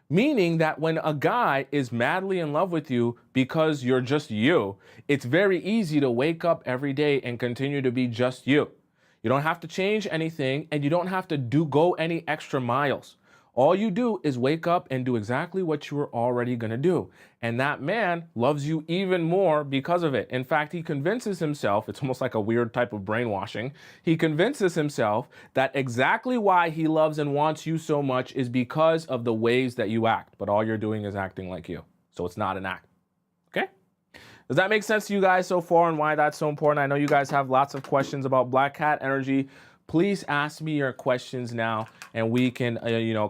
Meaning that when a guy is madly in love with you because you're just you, it's very easy to wake up every day and continue to be just you. You don't have to change anything and you don't have to go any extra miles. All you do is wake up and do exactly what you were already going to do. And that man loves you even more because of it. In fact, he convinces himself, it's almost like a weird type of brainwashing. He convinces himself that exactly why he loves and wants you so much is because of the ways that you act. But all you're doing is acting like you. So it's not an act. Okay? Does that make sense to you guys so far and why that's so important? I know you guys have lots of questions about black cat energy. Please ask me your questions now and we can,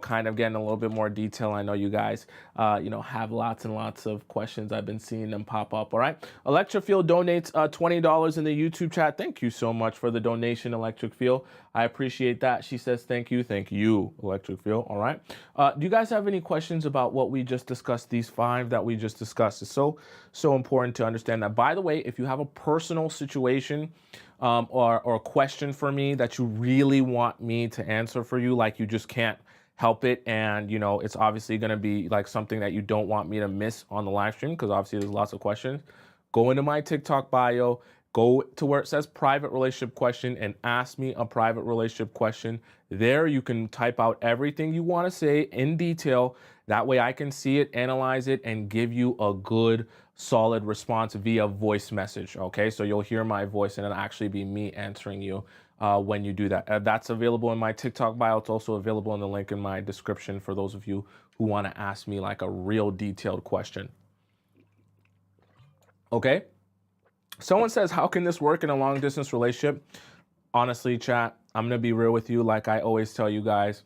kind of get in a little bit more detail. I know you guys, have lots and lots of questions. I've been seeing them pop up. All right. Electric Field donates $20 in the YouTube chat. Thank you so much for the donation, Electric Field. I appreciate that. She says, thank you, Electric Field. All right. Do you guys have any questions about what we just discussed? These 5 that we just discussed. It's so important to understand that. By the way, if you have a personal situation, or a question for me that you really want me to answer for you, like you just can't help it, and it's obviously going to be like something that you don't want me to miss on the live stream, because obviously there's lots of questions, go into my TikTok bio, go to where it says private relationship question and ask me a private relationship question. There you can type out everything you want to say in detail. That way I can see it, analyze it, and give you a good solid response via voice message. Okay, so you'll hear my voice and it'll actually be me answering you when you do that. That's available in my TikTok bio. It's also available in the link in my description for those of you who want to ask me like a real detailed question. Okay, someone says, how can this work in a long distance relationship? Honestly, chat, I'm gonna be real with you. Like I always tell you guys,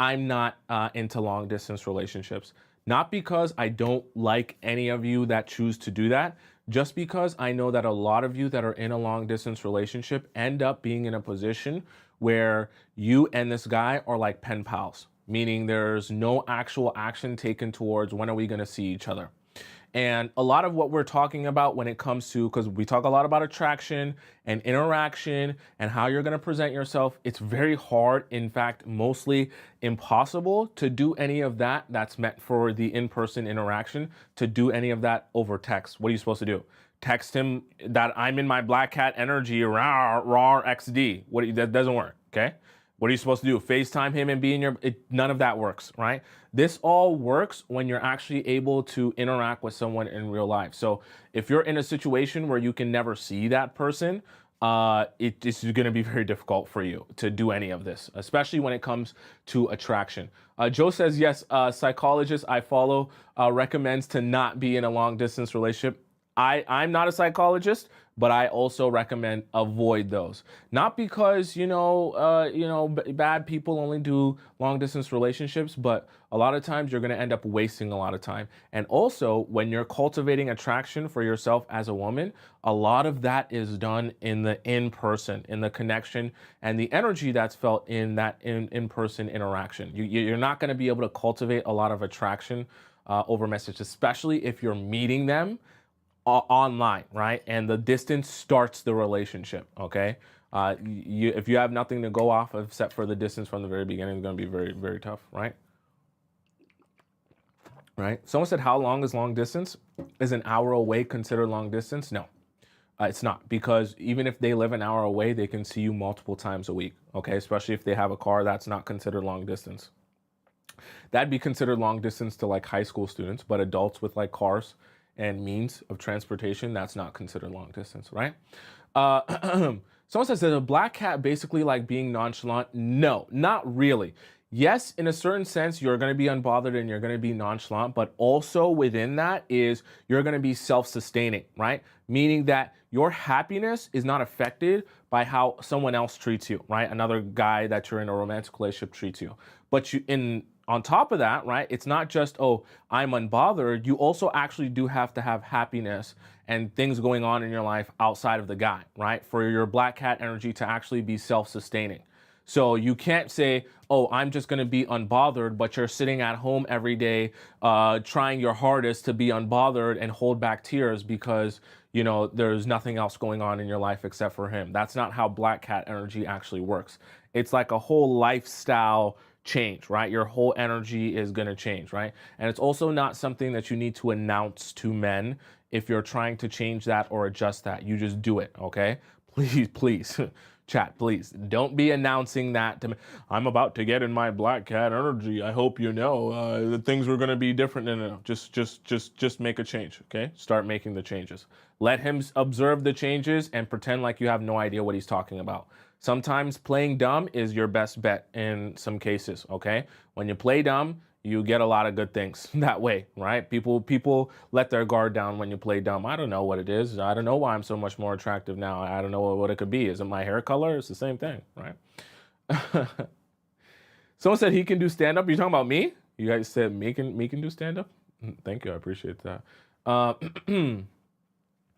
I'm not into long distance relationships. Not because I don't like any of you that choose to do that, just because I know that a lot of you that are in a long distance relationship end up being in a position where you and this guy are like pen pals, meaning there's no actual action taken towards when are we gonna see each other. And a lot of what we're talking about when it comes to, because we talk a lot about attraction and interaction and how you're going to present yourself, it's very hard, in fact, mostly impossible to do any of that that's meant for the in-person interaction, to do any of that over text. What are you supposed to do? Text him that I'm in my black cat energy, raw XD. That doesn't work, okay? What are you supposed to do? FaceTime him and be in none of that works, right? This all works when you're actually able to interact with someone in real life. So if you're in a situation where you can never see that person, it is going to be very difficult for you to do any of this, especially when it comes to attraction. Joe says, yes, psychologist I follow recommends to not be in a long distance relationship. I'm not a psychologist, but I also recommend avoid those. Not because, bad people only do long distance relationships, but a lot of times you're going to end up wasting a lot of time. And also when you're cultivating attraction for yourself as a woman, a lot of that is done in the in-person, in the connection and the energy that's felt in that in-person interaction. You're not going to be able to cultivate a lot of attraction over message, especially if you're meeting them online, right? And the distance starts the relationship, okay? If you have nothing to go off of except for the distance from the very beginning, it's going to be very, very tough, right? Right? Someone said, how long is long distance? Is an hour away considered long distance? No, it's not, because even if they live an hour away, they can see you multiple times a week, okay? Especially if they have a car, that's not considered long distance. That'd be considered long distance to like high school students, but adults with like cars and means of transportation, that's not considered long distance, right? Someone says, that a black cat basically like being nonchalant? No, not really. Yes, in a certain sense, you're going to be unbothered and you're going to be nonchalant, but also within that is you're going to be self-sustaining, right? Meaning that your happiness is not affected by how someone else treats you, right? Another guy that you're in a romantic relationship treats you. But on top of that, right, it's not just, oh, I'm unbothered. You also actually do have to have happiness and things going on in your life outside of the guy, right? For your black cat energy to actually be self-sustaining. So you can't say, oh, I'm just going to be unbothered, but you're sitting at home every day trying your hardest to be unbothered and hold back tears because, you know, there's nothing else going on in your life except for him. That's not how black cat energy actually works. It's like a whole lifestyle change, right? Your whole energy is going to change, right? And it's also not something that you need to announce to men if you're trying to change that or adjust that. You just do it, okay? Please. Chat, please don't be announcing that to me. I'm about to get in my black cat energy. I hope you know that things were going to be different. No. Just make a change. Okay, start making the changes. Let him observe the changes and pretend like you have no idea what he's talking about. Sometimes playing dumb is your best bet in some cases. Okay, when you play dumb, you get a lot of good things that way, right? People let their guard down when you play dumb. I don't know what it is. I don't know why I'm so much more attractive now. I don't know what it could be. Is it my hair color? It's the same thing, right? Someone said he can do stand-up. You talking about me? You guys said me can do stand-up? Thank you. I appreciate that.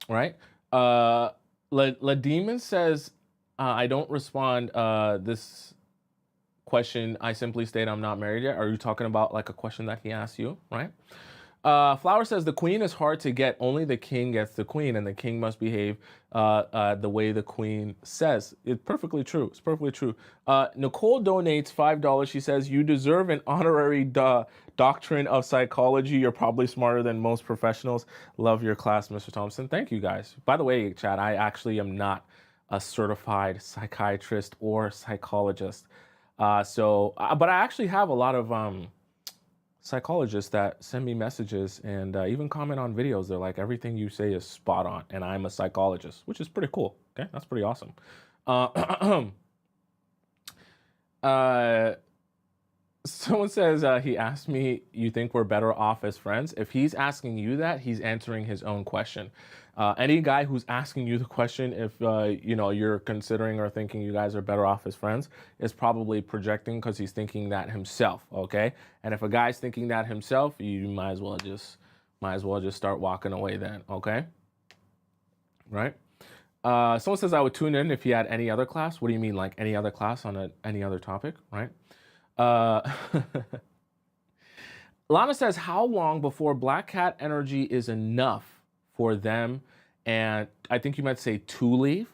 Right? La Demon says, I don't respond this question. I simply state I'm not married yet. Are you talking about like a question that he asked you, right? Flower says the queen is hard to get. Only the king gets the queen, and the king must behave the way the queen says. It's perfectly true. It's perfectly true. Nicole donates $5. She says you deserve an honorary doctrine of psychology. You're probably smarter than most professionals. Love your class, Mr. Thompson. Thank you, guys. By the way, Chad, I actually am not a certified psychiatrist or psychologist. But I actually have a lot of psychologists that send me messages and even comment on videos. They're like, everything you say is spot on, and I'm a psychologist, which is pretty cool. Okay, that's pretty awesome. Someone says he asked me, you think we're better off as friends? If he's asking you that, he's answering his own question. Any guy who's asking you the question, if you know, you're considering or thinking you guys are better off as friends, is probably projecting because he's thinking that himself. Okay, and if a guy's thinking that himself, you might as well just start walking away then. Okay, right? Someone says I would tune in if he had any other class. What do you mean, like any other class on any other topic, right? Lana says, how long before black cat energy is enough for them? And I think you might say to leave.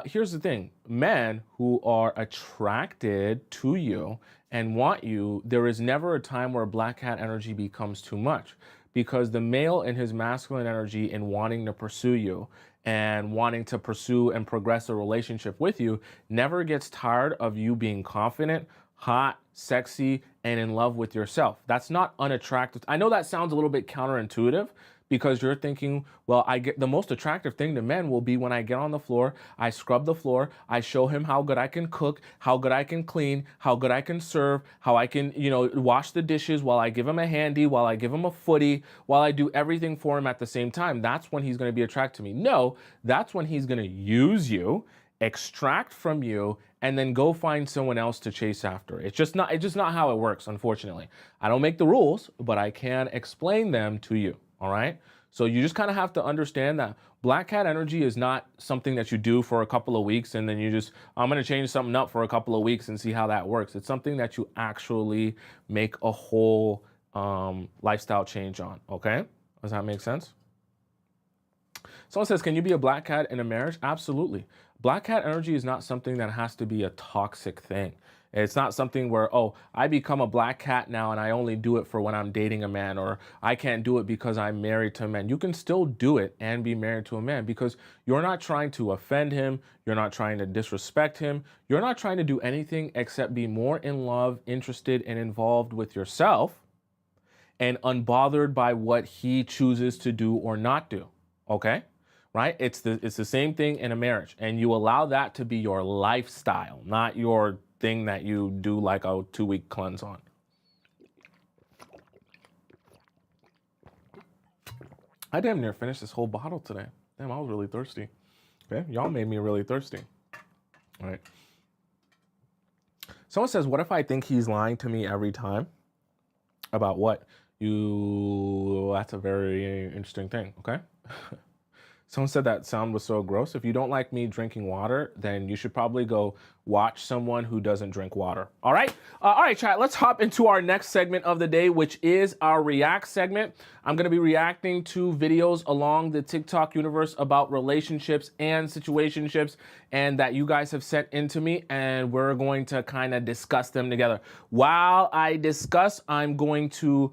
Here's the thing. Men who are attracted to you and want you, there is never a time where black cat energy becomes too much, because the male in his masculine energy in wanting to pursue you and wanting to pursue and progress a relationship with you never gets tired of you being confident, hot, sexy, and in love with yourself. That's not unattractive. I know that sounds a little bit counterintuitive because you're thinking, well, I get the most attractive thing to men will be when I get on the floor, I scrub the floor, I show him how good I can cook, how good I can clean, how good I can serve, how I can, you know, wash the dishes while I give him a handy, while I give him a footy, while I do everything for him at the same time. That's when he's going to be attracted to me. No, that's when he's going to use you, extract from you, and then go find someone else to chase after. It's just not how it works, unfortunately. I don't make the rules, but I can explain them to you. All right. So you just kind of have to understand that black cat energy is not something that you do for a couple of weeks and then you just, I'm going to change something up for a couple of weeks and see how that works. It's something that you actually make a whole lifestyle change on. Okay. Does that make sense? Someone says, can you be a black cat in a marriage? Absolutely. Black cat energy is not something that has to be a toxic thing. It's not something where, oh, I become a black cat now and I only do it for when I'm dating a man, or I can't do it because I'm married to a man. You can still do it and be married to a man because you're not trying to offend him. You're not trying to disrespect him. You're not trying to do anything except be more in love, interested, and involved with yourself and unbothered by what he chooses to do or not do. Okay? Right? It's the same thing in a marriage, and you allow that to be your lifestyle, not your thing that you do like a 2-week cleanse on. I damn near finished this whole bottle today. Damn, I was really thirsty. Okay, y'all made me really thirsty. All right. Someone says, what if I think he's lying to me every time? About what? That's a very interesting thing, okay? Someone said that sound was so gross. If you don't like me drinking water, then you should probably go watch someone who doesn't drink water. All right? All right, chat, let's hop into our next segment of the day, which is our React segment. I'm going to be reacting to videos along the TikTok universe about relationships and situationships and that you guys have sent into me, and we're going to kind of discuss them together. While I discuss, I'm going to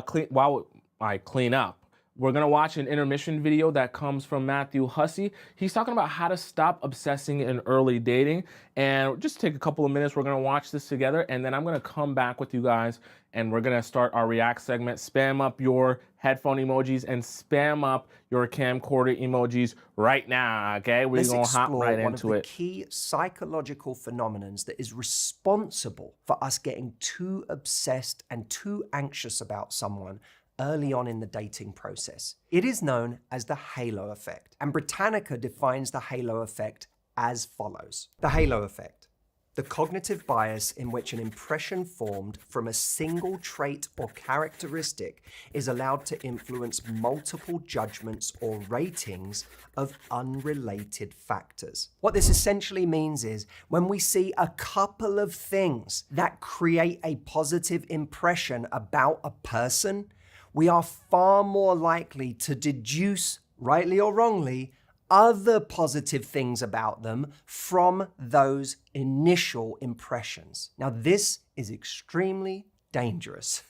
clean up. We're gonna watch an intermission video that comes from Matthew Hussey. He's talking about how to stop obsessing in early dating. And just take a couple of minutes, we're gonna watch this together, and then I'm gonna come back with you guys and we're gonna start our React segment. Spam up your headphone emojis and spam up your camcorder emojis right now, okay? We're gonna hop right into it. One of the key psychological phenomena that is responsible for us getting too obsessed and too anxious about someone early on in the dating process. It is known as the halo effect, and Britannica defines the halo effect as follows. The halo effect: the cognitive bias in which an impression formed from a single trait or characteristic is allowed to influence multiple judgments or ratings of unrelated factors. What this essentially means is when we see a couple of things that create a positive impression about a person, we are far more likely to deduce, rightly or wrongly, other positive things about them from those initial impressions. Now, this is extremely dangerous.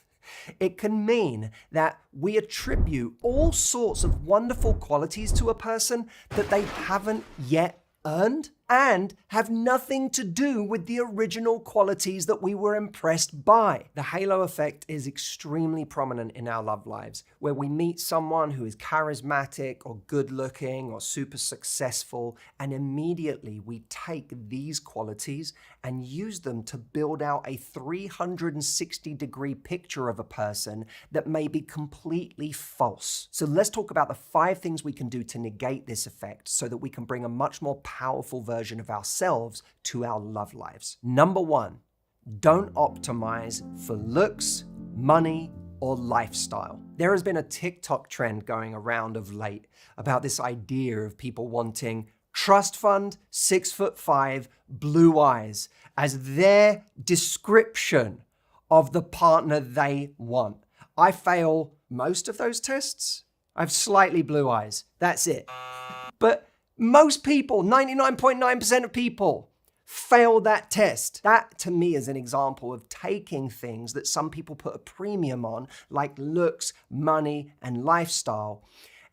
It can mean that we attribute all sorts of wonderful qualities to a person that they haven't yet earned and have nothing to do with the original qualities that we were impressed by. The halo effect is extremely prominent in our love lives, where we meet someone who is charismatic or good looking or super successful, and immediately we take these qualities and use them to build out a 360-degree picture of a person that may be completely false. So let's talk about the 5 things we can do to negate this effect so that we can bring a much more powerful version of ourselves to our love lives. Number 1, don't optimize for looks, money, or lifestyle. There has been a TikTok trend going around of late about this idea of people wanting trust fund, 6'5", blue eyes as their description of the partner they want. I fail most of those tests. I have slightly blue eyes. That's it. But most people, 99.9% of people, fail that test. That, to me, is an example of taking things that some people put a premium on, like looks, money, and lifestyle,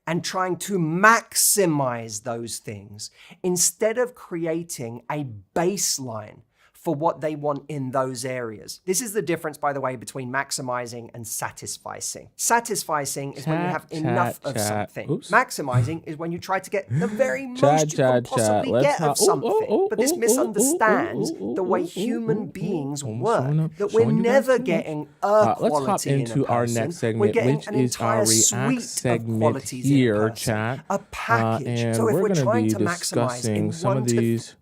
and trying to maximize those things instead of creating a baseline for what they want in those areas. This is the difference, by the way, between maximizing and satisficing. Satisficing is when you have enough of something. Oops. Maximizing is when you try to get the very most you can possibly get of something. But this misunderstands the way human beings work, that we're never getting a quality let's hop into our next segment, which is our React segment here, chat. A package. And so if we're we're going trying to be to maximize discussing some of these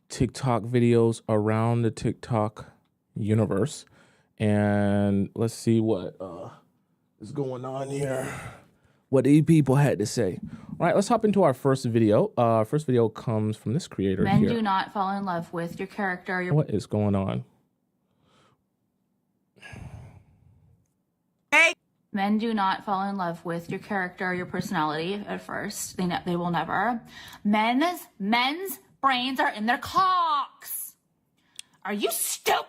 TikTok videos around the TikTok universe, and let's see what is going on here, what these people had to say. All right, let's hop into our first video. First video comes from this creator here. Men do not fall in love with your character. What is going on? Hey. Men do not fall in love with your character, your personality at first. They will never. Men's brains are in their cocks. Are you stupid?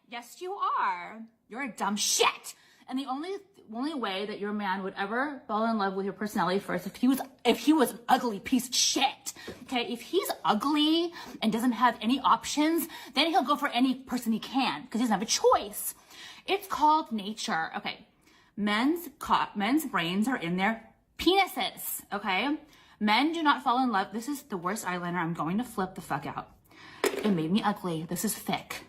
Yes, you are. You're a dumb shit. And the only way that your man would ever fall in love with your personality first, if he was an ugly piece of shit. Okay, if he's ugly and doesn't have any options, then he'll go for any person he can because he doesn't have a choice. It's called nature. Okay, men's brains are in their penises. Okay. Men do not fall in love. This is the worst eyeliner. I'm going to flip the fuck out. It made me ugly. This is thick.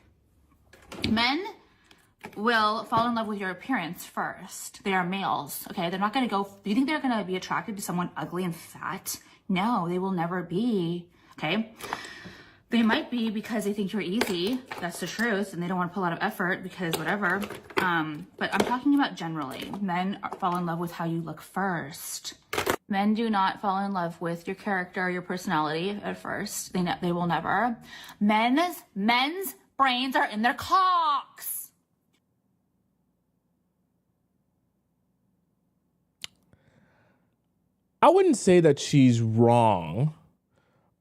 Men will fall in love with your appearance first. They are males, okay? They're not going to go... Do you think they're going to be attracted to someone ugly and fat? No, they will never be. Okay. They might be because they think you're easy. That's the truth. And they don't want to put a lot of effort because whatever. But I'm talking about generally. Men fall in love with how you look first. Men do not fall in love with your character, your personality at first. They will never. Men's brains are in their cocks. I wouldn't say that she's wrong.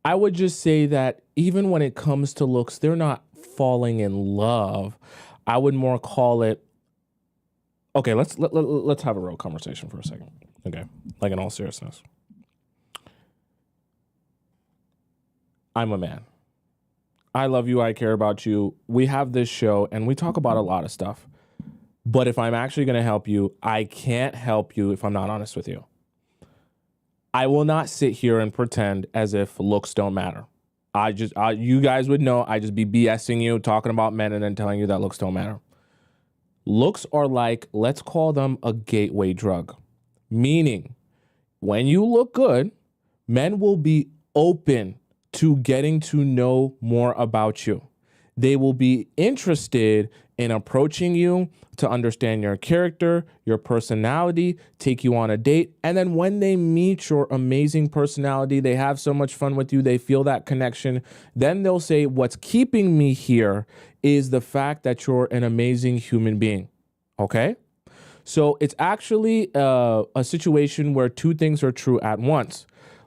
I would just say that even when it comes to looks, they're not falling in love. I would more call it, okay, let's have a real conversation for a second. Okay, like in all seriousness. I'm a man. I love you. I care about you. We have this show and we talk about a lot of stuff. But if I'm actually going to help you, I can't help you if I'm not honest with you. I will not sit here and pretend as if looks don't matter. You guys would know I just be BSing you, talking about men and then telling you that looks don't matter. Looks are like, let's call them a gateway drug. Meaning, when you look good, men will be open to getting to know more about you. They will be interested in approaching you to understand your character, your personality, take you on a date. And then when they meet your amazing personality, they have so much fun with you, they feel that connection, then they'll say, what's keeping me here is the fact that you're an amazing human being. Okay? So it's actually a situation where two things are true at once.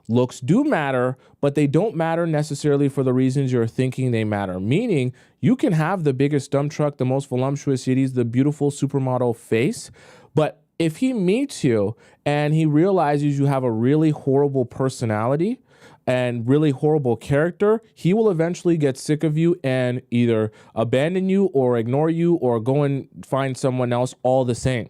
Looks do matter, but they don't matter necessarily for the reasons you're thinking they matter. Meaning, you can have the biggest dump truck, the most voluptuous cities, the beautiful supermodel face, but if he meets you and he realizes you have a really horrible personality and really horrible character, he will eventually get sick of you and either abandon you or ignore you or go and find someone else, all the same.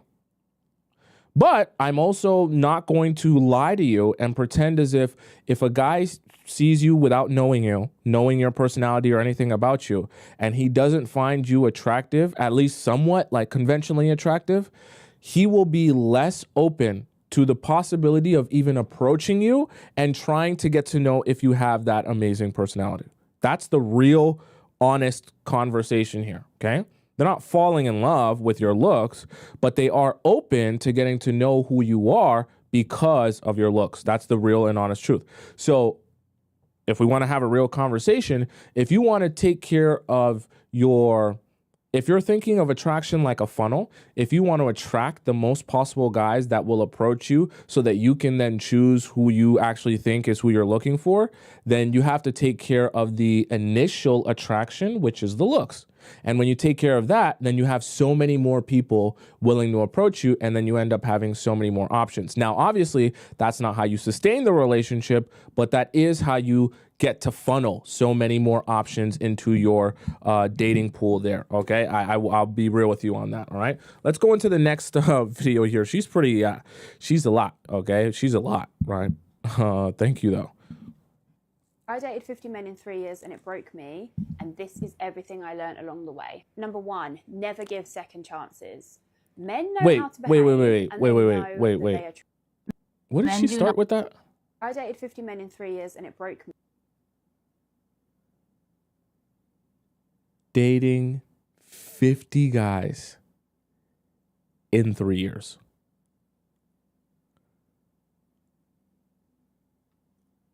But I'm also not going to lie to you and pretend as if a guy sees you without knowing you, knowing your personality or anything about you, and he doesn't find you attractive, at least somewhat like conventionally attractive, he will be less open to the possibility of even approaching you and trying to get to know if you have that amazing personality. That's the real honest conversation here, okay? They're not falling in love with your looks, but they are open to getting to know who you are because of your looks. That's the real and honest truth. So if we want to have a real conversation, if you want to take care of if you're thinking of attraction like a funnel, if you want to attract the most possible guys that will approach you so that you can then choose who you actually think is who you're looking for, then you have to take care of the initial attraction, which is the looks. And when you take care of that, then you have so many more people willing to approach you, and then you end up having so many more options. Now, obviously, that's not how you sustain the relationship, but that is how you get to funnel so many more options into your dating pool there, okay? I'll be real with you on that, all right? Let's go into the next video here. She's pretty, she's a lot, okay? She's a lot, right? Thank you, though. I dated 50 men in 3 years and it broke me, and this is everything I learned along the way. Number one, never give second chances. Men know how to behave. Wait. What did she start with that? I dated 50 men in 3 years and it broke me. Dating 50 guys in 3 years.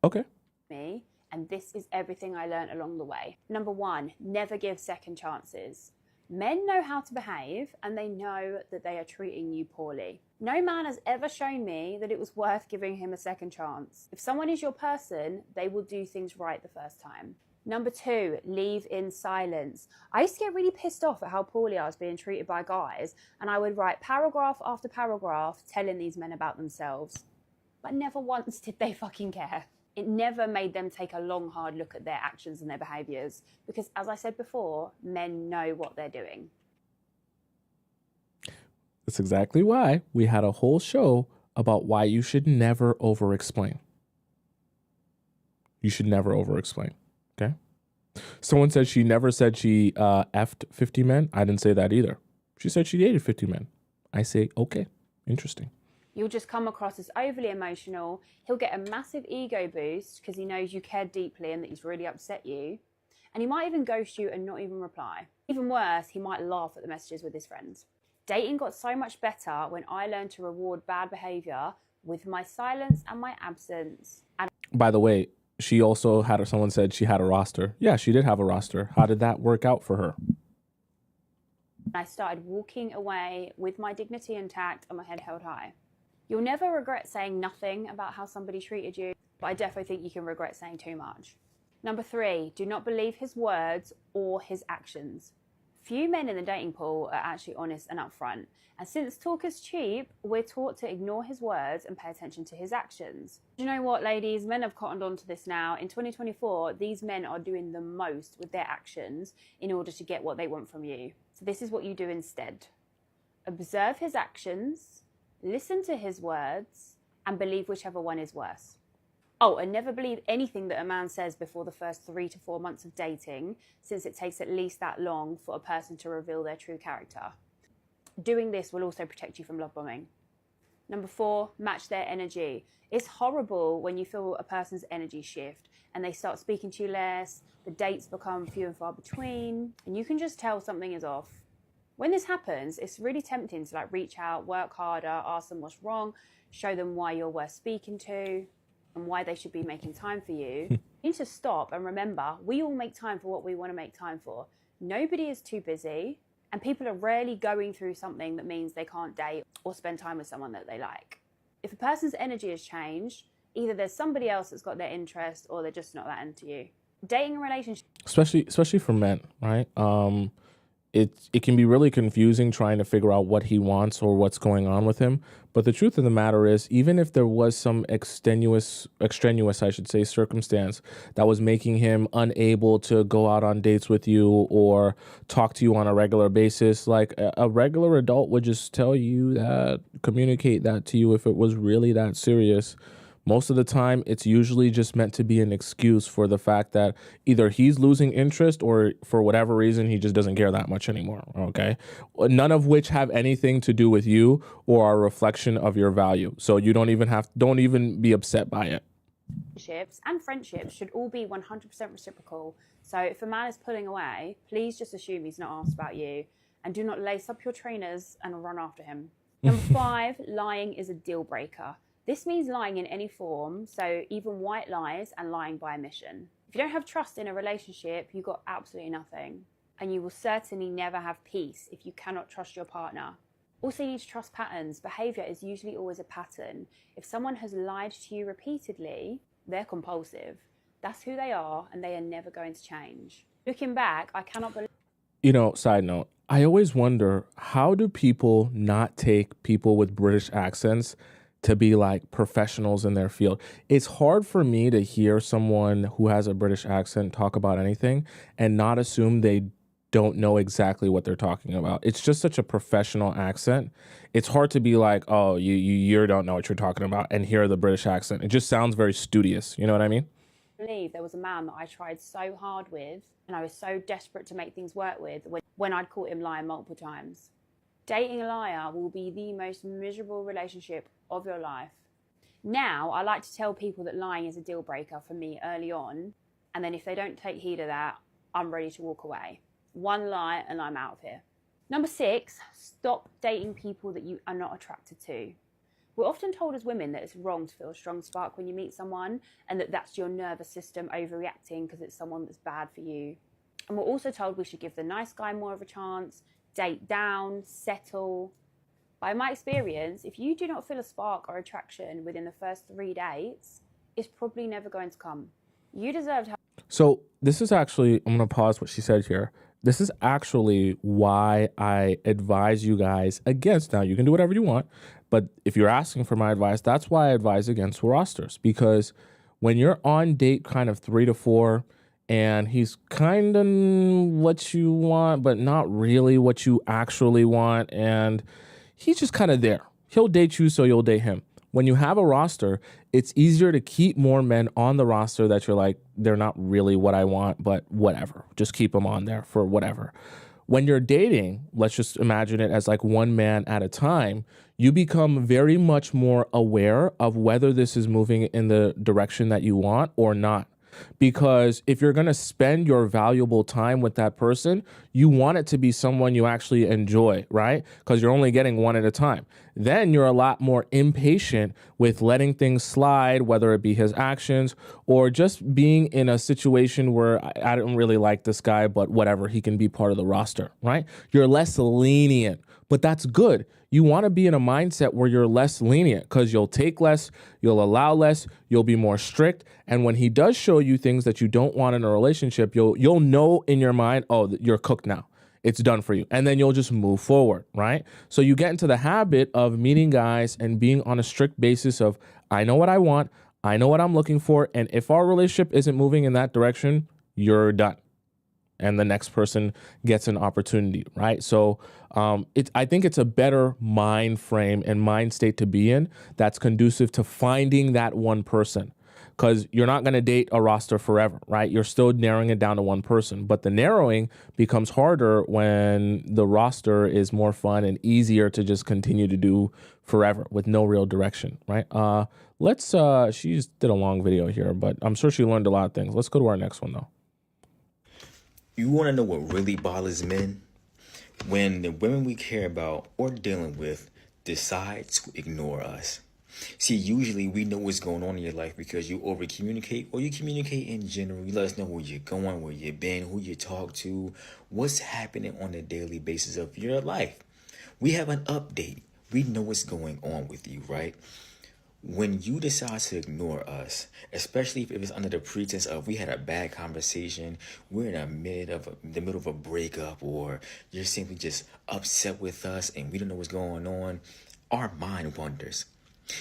Okay. Me. And this is everything I learned along the way. Number one, never give second chances. Men know how to behave and they know that they are treating you poorly. No man has ever shown me that it was worth giving him a second chance. If someone is your person, they will do things right the first time. Number two, leave in silence. I used to get really pissed off at how poorly I was being treated by guys, and I would write paragraph after paragraph telling these men about themselves. But never once did they fucking care. It never made them take a long, hard look at their actions and their behaviours. Because, as I said before, men know what they're doing. That's exactly why we had a whole show about why you should never over-explain. You should never over-explain, okay? Someone said she never said she effed 50 men. I didn't say that either. She said she dated 50 men. I say, okay, interesting. You'll just come across as overly emotional. He'll get a massive ego boost because he knows you care deeply and that he's really upset you. And he might even ghost you and not even reply. Even worse, he might laugh at the messages with his friends. Dating got so much better when I learned to reward bad behavior with my silence and my absence. And By the way, she also had, someone said she had a roster. Yeah, she did have a roster. How did that work out for her? I started walking away with my dignity intact and my head held high. You'll never regret saying nothing about how somebody treated you, but I definitely think you can regret saying too much. Number 3, do not believe his words or his actions. Few men in the dating pool are actually honest and upfront. And since talk is cheap, we're taught to ignore his words and pay attention to his actions. Do you know what, ladies? Men have cottoned on to this now. In 2024, these men are doing the most with their actions in order to get what they want from you. So this is what you do instead. Observe his actions, listen to his words, and believe whichever one is worse. Oh, and never believe anything that a man says before the first 3 to 4 months of dating, since it takes at least that long for a person to reveal their true character. Doing this will also protect you from love bombing. Number 4, match their energy. It's horrible when you feel a person's energy shift and they start speaking to you less, the dates become few and far between, and you can just tell something is off. When this happens, it's really tempting to reach out, work harder, ask them what's wrong, show them why you're worth speaking to, and why they should be making time for you. You need to stop and remember, we all make time for what we want to make time for. Nobody is too busy, and people are rarely going through something that means they can't date or spend time with someone that they like. If a person's energy has changed, either there's somebody else that's got their interest or they're just not that into you. Dating a relationship, Especially for men, right? It can be really confusing trying to figure out what he wants or what's going on with him. But the truth of the matter is, even if there was some extraneous, I should say, circumstance that was making him unable to go out on dates with you or talk to you on a regular basis, like a regular adult would just tell you that, communicate that to you if it was really that serious. Most of the time, it's usually just meant to be an excuse for the fact that either he's losing interest or for whatever reason, he just doesn't care that much anymore, okay? None of which have anything to do with you or are a reflection of your value. So you don't even be upset by it. relationships and friendships should all be 100% reciprocal. So if a man is pulling away, please just assume he's not asked about you and do not lace up your trainers and run after him. Number 5, lying is a deal breaker. This means lying in any form, so even white lies and lying by omission. If you don't have trust in a relationship, you've got absolutely nothing. And you will certainly never have peace if you cannot trust your partner. Also, you need to trust patterns. Behaviour is usually always a pattern. If someone has lied to you repeatedly, they're compulsive. That's who they are, and they are never going to change. Looking back, I cannot believe... Side note, I always wonder, how do people not take people with British accents to be like professionals in their field? It's hard for me to hear someone who has a British accent talk about anything and not assume they don't know exactly what they're talking about. It's just such a professional accent. It's hard to be like, oh, you don't know what you're talking about and hear the British accent. It just sounds very studious. You know what I mean? Believe there was a man that I tried so hard with and I was so desperate to make things work with when I'd caught him lying multiple times. Dating a liar will be the most miserable relationship of your life. Now, I like to tell people that lying is a deal breaker for me early on, and then if they don't take heed of that, I'm ready to walk away. One lie and I'm out of here. Number 6, stop dating people that you are not attracted to. We're often told as women that it's wrong to feel a strong spark when you meet someone and that that's your nervous system overreacting because it's someone that's bad for you. And we're also told we should give the nice guy more of a chance, date down, settle. By my experience, if you do not feel a spark or attraction within the first 3 dates, it's probably never going to come. You deserve to... So this is actually, I'm going to pause what she said here. This is actually why I advise you guys against, now you can do whatever you want, but if you're asking for my advice, that's why I advise against rosters. Because when you're on date kind of 3 to 4 and he's kind of what you want, but not really what you actually want, and he's just kind of there. He'll date you, so you'll date him. When you have a roster, it's easier to keep more men on the roster that you're like, they're not really what I want, but whatever. Just keep them on there for whatever. when you're dating, let's just imagine it as like one man at a time, you become very much more aware of whether this is moving in the direction that you want or not. Because if you're going to spend your valuable time with that person, you want it to be someone you actually enjoy, right? Because you're only getting one at a time. Then you're a lot more impatient with letting things slide, whether it be his actions or just being in a situation where I don't really like this guy, but whatever, he can be part of the roster, right? You're less lenient, but that's good. You want to be in a mindset where you're less lenient because you'll take less, you'll allow less, you'll be more strict. And when he does show you things that you don't want in a relationship, you'll know in your mind, oh, you're cooked now. It's done for you. And then you'll just move forward, right? So you get into the habit of meeting guys and being on a strict basis of, I know what I want, I know what I'm looking for. And if our relationship isn't moving in that direction, you're done. And the next person gets an opportunity, right? So I think it's a better mind frame and mind state to be in that's conducive to finding that one person, because you're not going to date a roster forever, right? You're still narrowing it down to one person, but the narrowing becomes harder when the roster is more fun and easier to just continue to do forever with no real direction, right? She just did a long video here, but I'm sure she learned a lot of things. Let's go to our next one though. You want to know what really bothers men? When the women we care about or dealing with decide to ignore us. See, usually we know what's going on in your life because you over communicate or you communicate in general. You let us know where you're going, where you've been, who you talk to, what's happening on a daily basis of your life. We have an update. We know what's going on with you, right? When you decide to ignore us, especially if it's under the pretense of we had a bad conversation, we're in the middle of a breakup, or you're simply just upset with us and we don't know what's going on, our mind wanders.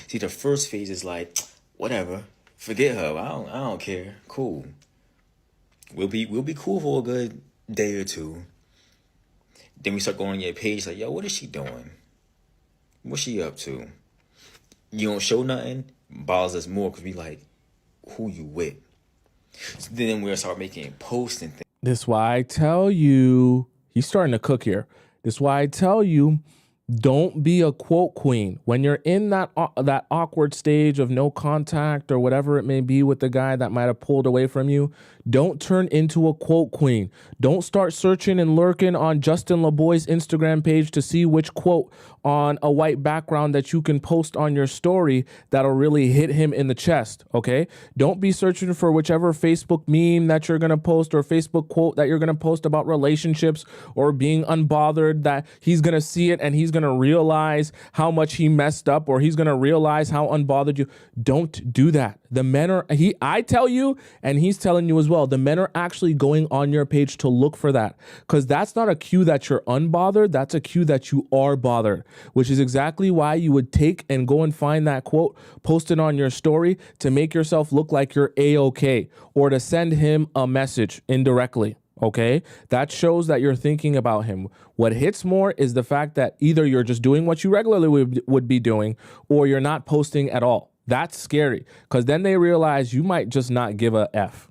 See, the first phase is like, whatever, forget her. I don't care. Cool. We'll be cool for a good day or two. Then we start going on your page like, yo, what is she doing? What's she up to? You don't show nothing, bothers us more because we like, who you with? So then we'll start making posts and things. This is why I tell you, he's starting to cook here. This is why I tell you, don't be a quote queen. When you're in that awkward stage of no contact or whatever it may be with the guy that might have pulled away from you, don't turn into a quote queen. Don't start searching and lurking on Justin LeBoy's Instagram page to see which quote on a white background that you can post on your story that'll really hit him in the chest, okay? Don't be searching for whichever Facebook meme that you're going to post or Facebook quote that you're going to post about relationships or being unbothered that he's going to see it and he's going to realize how much he messed up, or he's going to realize how unbothered you. Don't do that. The men are, I tell you, and he's telling you as well, the men are actually going on your page to look for that, because that's not a cue that you're unbothered. That's a cue that you are bothered, which is exactly why you would take and go and find that quote, post it on your story to make yourself look like you're A-okay, or to send him a message indirectly. Okay, that shows that you're thinking about him. What hits more is the fact that either you're just doing what you regularly would be doing, or you're not posting at all. That's scary, because then they realize you might just not give a F.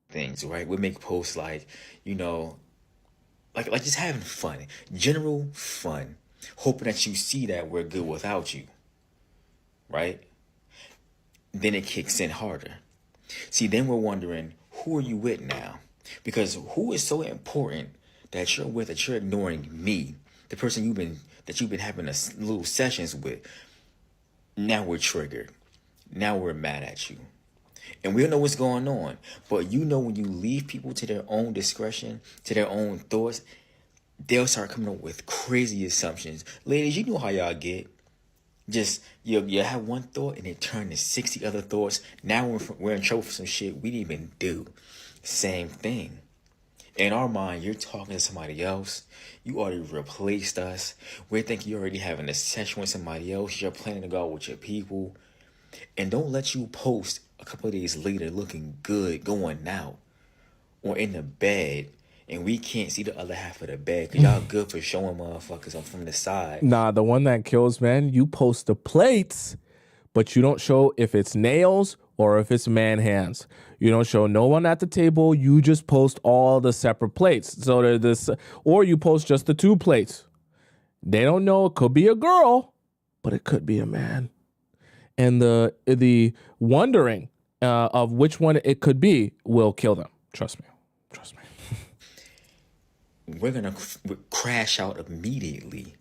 Things, right? We make posts like, like just having fun, general fun, hoping that you see that we're good without you, right? Then it kicks in harder. See, then we're wondering, who are you with now? Because who is so important that you're with, that you're ignoring me, the person you've been having little sessions with? Now we're triggered. Now we're mad at you. And we don't know what's going on. But when you leave people to their own discretion, to their own thoughts, they'll start coming up with crazy assumptions. Ladies, you know how y'all get. Just, you have one thought and it turns to 60 other thoughts. Now we're in trouble for some shit we didn't even do. Same thing. In our mind, you're talking to somebody else. You already replaced us. We're thinking you're already having a session with somebody else. You're planning to go out with your people. And don't let you post a couple of days later looking good, going out, or in the bed, and we can't see the other half of the bed because y'all good for showing motherfuckers from the side. Nah, the one that kills, man, you post the plates, but you don't show if it's nails or if it's man hands. You don't show no one at the table. You just post all the separate plates. So there's this, or you post just the 2 plates. They don't know. It could be a girl, but it could be a man. And the wondering of which one it could be will kill them. Trust me. Trust me. We're going to crash out immediately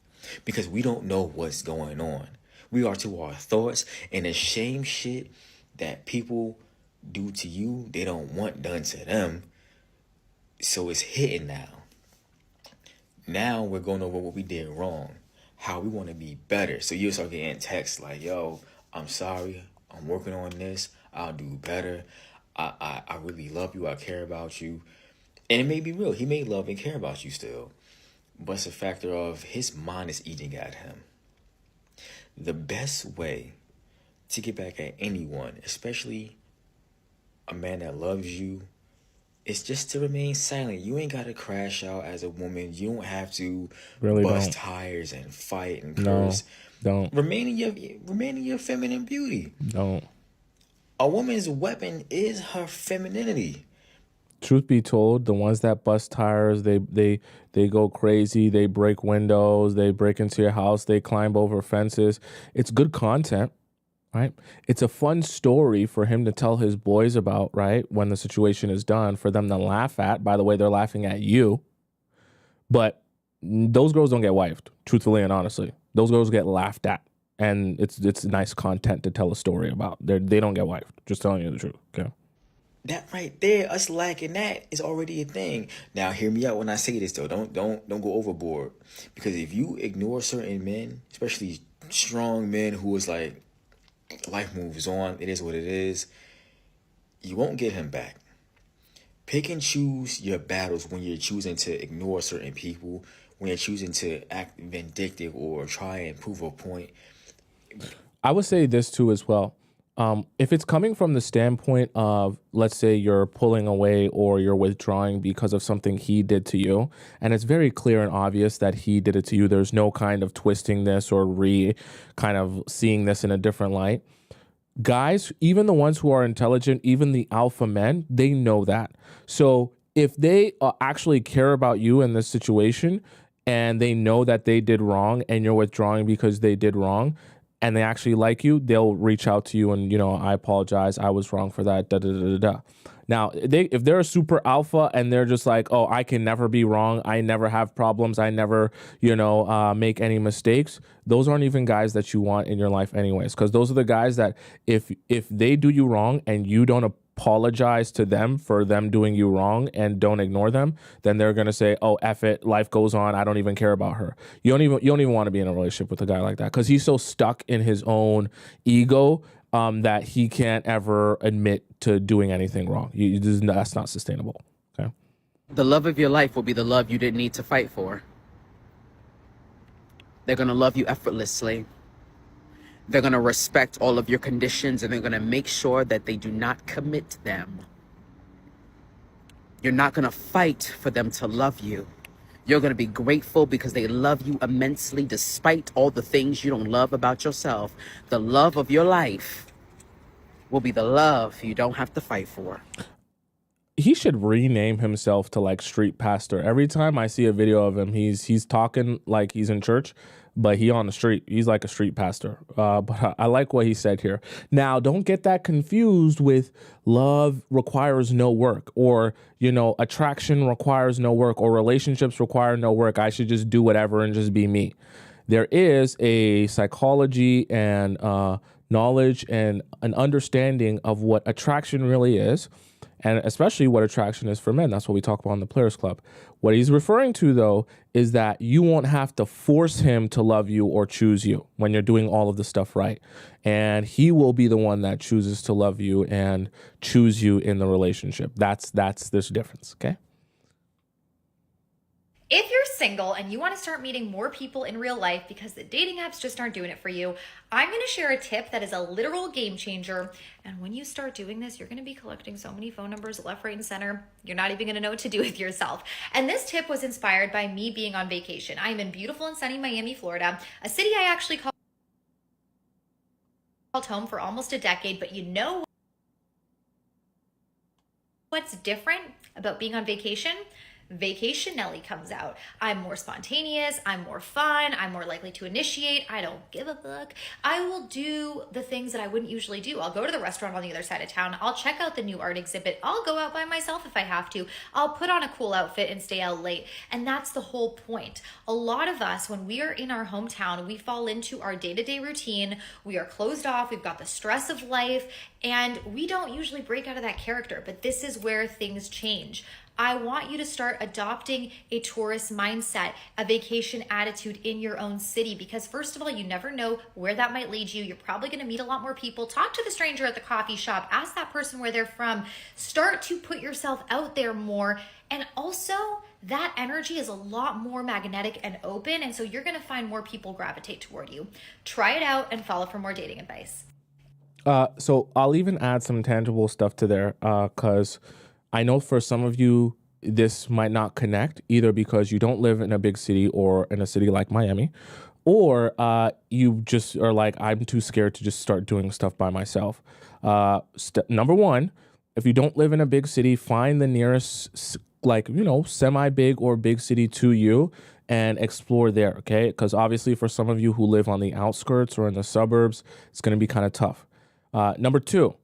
because we don't know what's going on. We are to our thoughts, and the shame shit that people do to you, they don't want done to them. So it's hitting now. Now we're going over what we did wrong, how we want to be better. So you start getting texts like, yo, I'm sorry, I'm working on this, I'll do better. I really love you, I care about you. And it may be real. He may love and care about you still. But it's a factor of his mind is eating at him. The best way to get back at anyone, especially a man that loves you, is just to remain silent. You ain't got to crash out as a woman. You don't have to Really bust don't. tires and fight and No, curse. don't. Remain in your feminine beauty. Don't. A woman's weapon is her femininity. Truth be told, the ones that bust tires, they go crazy, they break windows, they break into your house, they climb over fences. It's good content, right? It's a fun story for him to tell his boys about, right? When the situation is done, for them to laugh at. By the way, they're laughing at you. But those girls don't get wifed, truthfully and honestly. Those girls get laughed at. And it's nice content to tell a story about. They don't get wifed. Just telling you the truth, okay? That right there, us lacking that is already a thing. Now, hear me out when I say this though. Don't go overboard, because if you ignore certain men, especially strong men who is like, life moves on, it is what it is, you won't get him back. Pick and choose your battles when you're choosing to ignore certain people, when you're choosing to act vindictive or try and prove a point. I would say this too as well. If it's coming from the standpoint of, let's say you're pulling away or you're withdrawing because of something he did to you, and it's very clear and obvious that he did it to you, there's no kind of twisting this or kind of seeing this in a different light. Guys, even the ones who are intelligent, even the alpha men, they know that. So if they actually care about you in this situation and they know that they did wrong and you're withdrawing because they did wrong, and they actually like you, they'll reach out to you and, I apologize, I was wrong for that, da-da-da-da-da. Now, if they're a super alpha and they're just like, oh, I can never be wrong, I never have problems, I never, make any mistakes, those aren't even guys that you want in your life anyways, because those are the guys that if they do you wrong and you don't apologize to them for them doing you wrong and don't ignore them, then they're going to say, oh, F it, life goes on, I don't even care about her. You don't even want to be in a relationship with a guy like that, because he's so stuck in his own ego that he can't ever admit to doing anything wrong. That's not sustainable. Okay. The love of your life will be the love you didn't need to fight for. They're going to love you effortlessly. They're going to respect all of your conditions, and they're going to make sure that they do not commit them. You're not going to fight for them to love you. You're going to be grateful because they love you immensely despite all the things you don't love about yourself. The love of your life will be the love you don't have to fight for. He should rename himself to like street pastor. Every time I see a video of him, he's talking like he's in church, but he on the street. He's like a street pastor. But I like what he said here. Now, don't get that confused with love requires no work, or, attraction requires no work, or relationships require no work. I should just do whatever and just be me. There is a psychology and knowledge and an understanding of what attraction really is, and especially what attraction is for men. That's what we talk about in the Players Club. What he's referring to, though, is that you won't have to force him to love you or choose you when you're doing all of the stuff right. And he will be the one that chooses to love you and choose you in the relationship. That's this difference, okay? If you're single and you want to start meeting more people in real life because the dating apps just aren't doing it for you, I'm going to share a tip that is a literal game changer. And when you start doing this, you're going to be collecting so many phone numbers left, right, and center. You're not even going to know what to do with yourself. And this tip was inspired by me being on vacation. I am in beautiful and sunny Miami, Florida, a city I actually called home for almost a decade. But you know What's different about being on vacation? Vacation Nelly comes out. I'm more spontaneous, I'm more fun, I'm more likely to initiate, I don't give a fuck. I will do the things that I wouldn't usually do. I'll go to the restaurant on the other side of town, I'll check out the new art exhibit, I'll go out by myself if I have to, I'll put on a cool outfit and stay out late. And that's the whole point. A lot of us, when we are in our hometown, we fall into our day-to-day routine, we are closed off, we've got the stress of life, and we don't usually break out of that character, but this is where things change. I want you to start adopting a tourist mindset, a vacation attitude in your own city, because first of all, you never know where that might lead you. You're probably going to meet a lot more people. Talk to the stranger at the coffee shop. Ask that person where they're from. Start to put yourself out there more. And also, that energy is a lot more magnetic and open, and so you're going to find more people gravitate toward you. Try it out and follow for more dating advice. So I'll even add some tangible stuff to there, because I know for some of you, this might not connect either because you don't live in a big city or in a city like Miami, or you just are like, I'm too scared to just start doing stuff by myself. Number one, if you don't live in a big city, find the nearest, semi-big or big city to you and explore there, okay? Because obviously for some of you who live on the outskirts or in the suburbs, it's going to be kind of tough. Number two,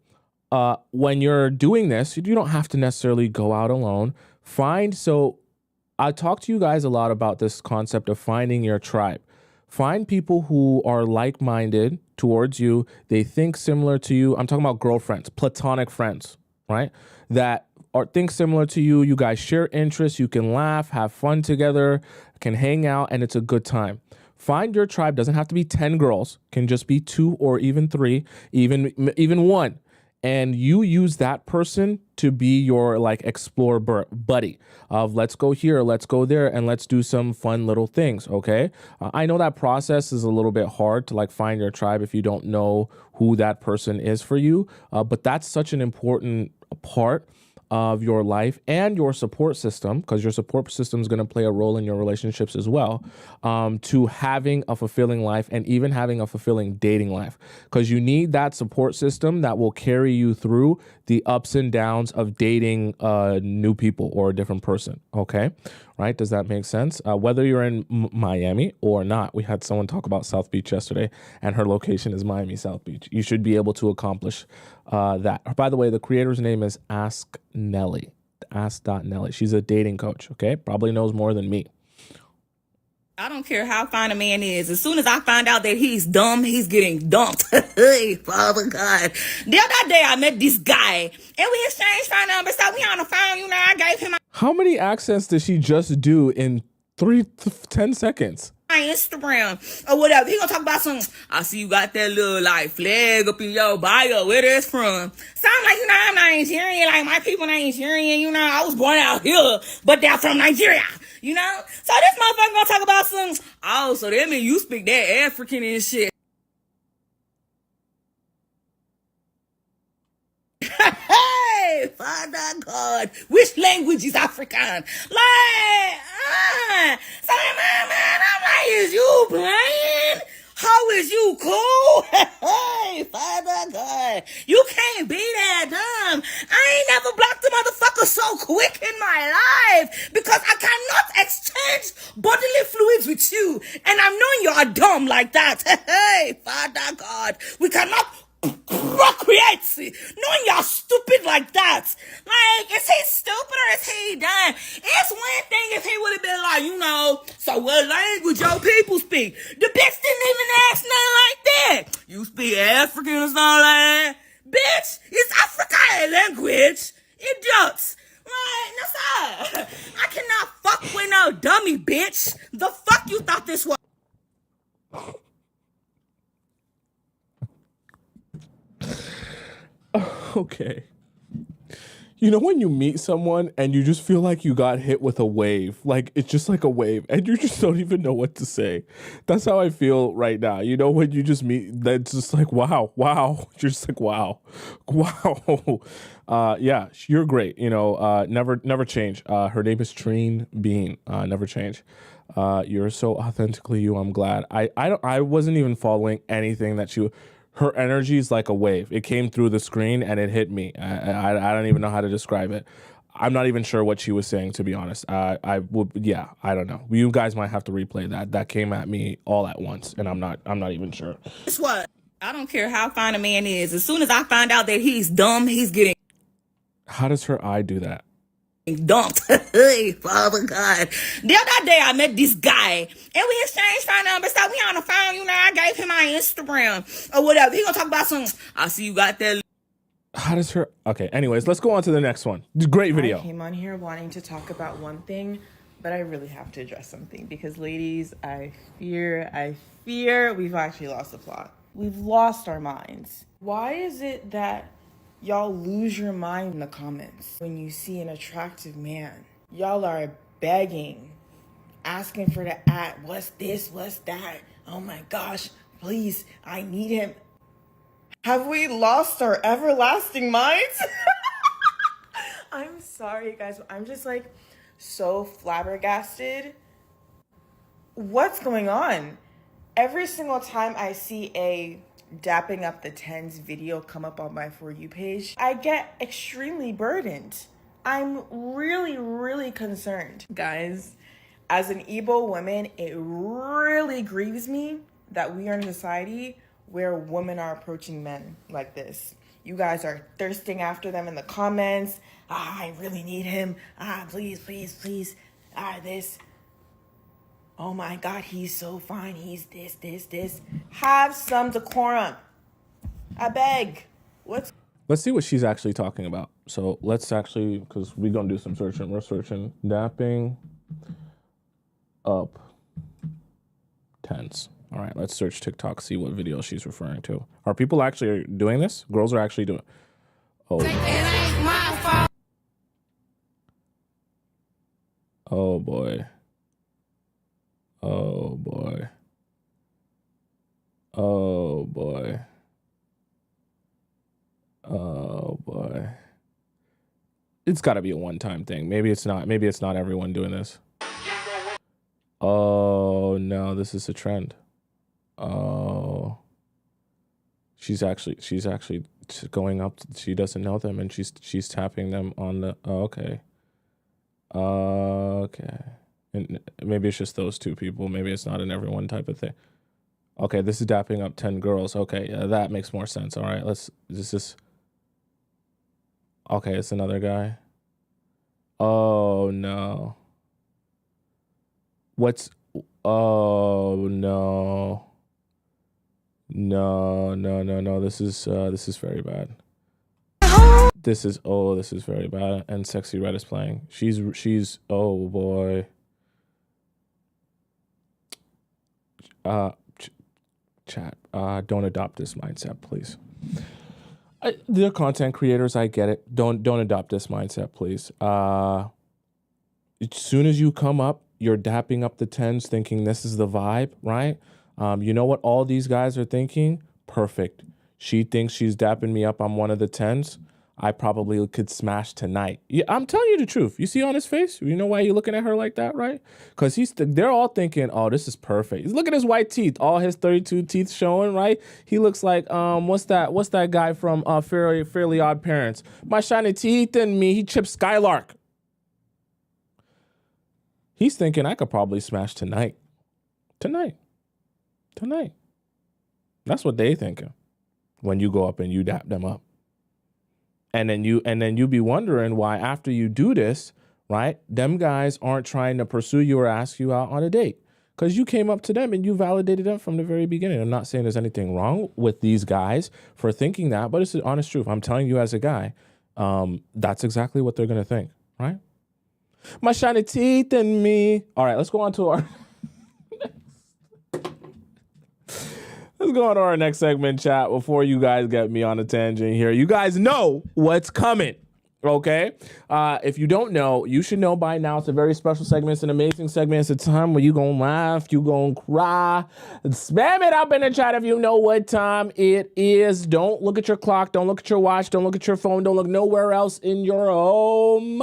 when you're doing this, you don't have to necessarily go out alone. I talk to you guys a lot about this concept of finding your tribe. Find people who are like-minded towards you. They think similar to you. I'm talking about girlfriends, platonic friends, right? That think similar to you. You guys share interests. You can laugh, have fun together, can hang out, and it's a good time. Find your tribe. Doesn't have to be 10 girls. Can just be 2 or even 3, even 1. And you use that person to be your explore buddy of let's go here, let's go there, and let's do some fun little things, okay? I know that process is a little bit hard to find your tribe if you don't know who that person is for you, but that's such an important part of your life and your support system, because your support system is going to play a role in your relationships as well, to having a fulfilling life and even having a fulfilling dating life, because you need that support system that will carry you through the ups and downs of dating new people or a different person. Okay, right? Does that make sense? Whether you're in Miami or not, we had someone talk about South Beach yesterday, and her location is Miami South Beach. You should be able to accomplish that. By the way, the creator's name is Ask Nelly. Ask.Nelly. She's a dating coach. Okay, probably knows more than me. I don't care how fine a man is. As soon as I find out that he's dumb, he's getting dumped. Hey, Father God. The other day I met this guy, and we exchanged phone numbers. So we on the phone, I gave him How many accents did she just do in 10 seconds? my Instagram or whatever. He gonna talk about some, I see you got that little flag up in your bio. Where that's from? So I'm like, I'm Nigerian. My people Nigerian, I was born out here, but they're from Nigeria. So this motherfucker gonna talk about some, oh, so that mean you speak that African and shit. Hey, Father God, which language is African? So man, I'm like, is you playing? How is you cool? Hey, Father God, you can't be that dumb. I ain't never blocked a motherfucker so quick in my life because I cannot exchange bodily fluids with you. And I'm knowing you are dumb like that. Hey, Father God, we cannot procreate, knowing y'all stupid like that. Is he stupid or is he dumb? It's one thing if he would have been so what language your people speak? The bitch didn't even ask nothing like that. You speak African or something like that? Bitch, it's African language. Idiots. That's all. I cannot fuck with no dummy, bitch. The fuck you thought this was? Okay. When you meet someone and you just feel like you got hit with a wave, it's just like a wave and you just don't even know what to say. That's how I feel right now. When you just meet, that's just like, wow. You're just like, wow. Yeah, you're great. Never change. Her name is Trine Bean. Never change. You're so authentically you. I'm glad. I wasn't even following anything that her energy is like a wave. It came through the screen and it hit me. I don't even know how to describe it. I'm not even sure what she was saying, to be honest. I don't know. You guys might have to replay that. That came at me all at once, and I'm not even sure. Guess what? I don't care how fine a man is. As soon as I find out that he's dumb, he's getting How does her eye do that? dumped. Hey, Father God. The other day I met this guy and we exchanged phone numbers. So we on the phone, you know, I gave him my Instagram or whatever. He gonna talk about some, I see you got that. How does her... Okay, anyways, let's go on to the next one. Great video. I came on here wanting to talk about one thing, but I really have to address something because, ladies, I fear we've actually lost the plot. We've lost our minds. Why is it that y'all lose your mind in the comments when you see an attractive man? Y'all are begging, asking for the what's this, what's that? Oh my gosh, please, I need him. Have we lost our everlasting minds? I'm sorry, guys. I'm just like so flabbergasted. What's going on? Every single time I see a dapping up the tens video come up on my For You page, I get extremely burdened. I'm really, really concerned. Guys, as an Igbo woman, it really grieves me that we are in a society where women are approaching men like this. You guys are thirsting after them in the comments. I really need him. Please, please, please. This. Oh my God, he's so fine. He's this. Have some decorum. I beg. Let's see what she's actually talking about. So let's actually, because we're going to do some searching. We're searching dapping up tens. All right, let's search TikTok, see what video she's referring to. Are people actually doing this? Girls are actually doing... Oh. Oh, boy. Oh, boy. Oh, boy. Oh, boy. It's got to be a one-time thing. Maybe it's not. Maybe it's not everyone doing this. Oh, no, this is a trend. Oh, she's actually going up. She doesn't know them, and she's tapping them on the. Oh, okay. Okay. And maybe it's just those two people. Maybe it's not an everyone type of thing. Okay, this is dapping up 10 girls. Okay, yeah, that makes more sense. All right, this is. Okay, it's another guy. Oh no. Oh no. No. This is very bad. This is very bad. And Sexy Red is playing. She's oh boy. Chat. Don't adopt this mindset, please. They're content creators. I get it. Don't adopt this mindset, please. As soon as you come up, you're dapping up the tens, thinking this is the vibe, right? You know what all these guys are thinking? Perfect. She thinks she's dapping me up. I'm one of the tens. I probably could smash tonight. Yeah, I'm telling you the truth. You see on his face? You know why you're looking at her like that, right? Because they're all thinking, oh, this is perfect. Look at his white teeth. All his 32 teeth showing, right? He looks like, what's that guy from Fairly Odd Parents? My shiny teeth and me. He chipped Skylark. He's thinking I could probably smash tonight. Tonight. That's what they thinking when you go up and you dap them up. And then you be wondering why after you do this, right, them guys aren't trying to pursue you or ask you out on a date. Because you came up to them and you validated them from the very beginning. I'm not saying there's anything wrong with these guys for thinking that, but it's the honest truth. I'm telling you as a guy, that's exactly what they're going to think, right? My shiny teeth and me. All right, let's go on to our... Let's go on to our next segment, chat, before you guys get me on a tangent here. You guys know what's coming, okay? If you don't know, you should know by now. It's a very special segment. It's an amazing segment. It's a time where you gonna laugh, you gonna cry. Spam it up in the chat if you know what time it is. Don't look at your clock. Don't look at your watch. Don't look at your phone. Don't look nowhere else in your home.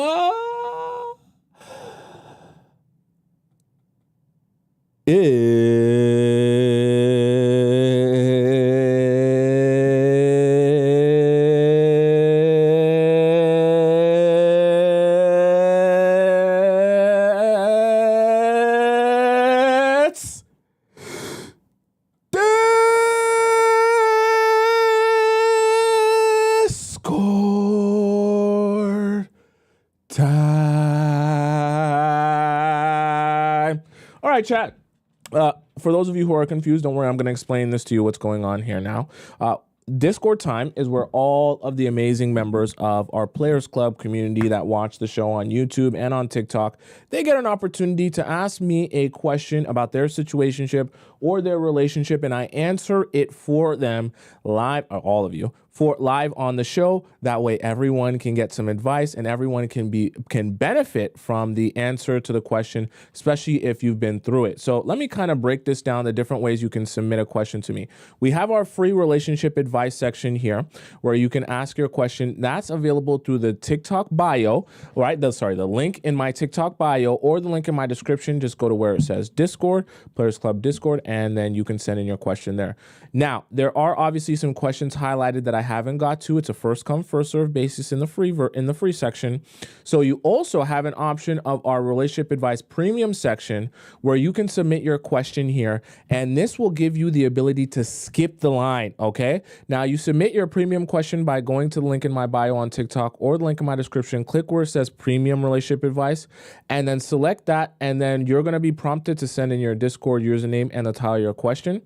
right, chat. For those of you who are confused, don't worry. I'm going to explain this to you, what's going on here now. Discord time is where all of the amazing members of our Players Club community that watch the show on YouTube and on TikTok, they get an opportunity to ask me a question about their situationship or their relationship, and I answer it for them live, all of you, for live on the show. That way everyone can get some advice and everyone can benefit from the answer to the question, especially if you've been through it. So let me kind of break this down, the different ways you can submit a question to me. We have our free relationship advice section here where you can ask your question. That's available through the TikTok bio, right? The link in my TikTok bio or the link in my description. Just go to where it says Discord, Players Club Discord, and then you can send in your question there. Now, there are obviously some questions highlighted that I haven't got to. It's a first come, first serve basis in the free section. So you also have an option of our relationship advice premium section where you can submit your question here, and this will give you the ability to skip the line, okay? Now, you submit your premium question by going to the link in my bio on TikTok or the link in my description, click where it says premium relationship advice, and then select that, and then you're gonna be prompted to send in your Discord username and the title of your question.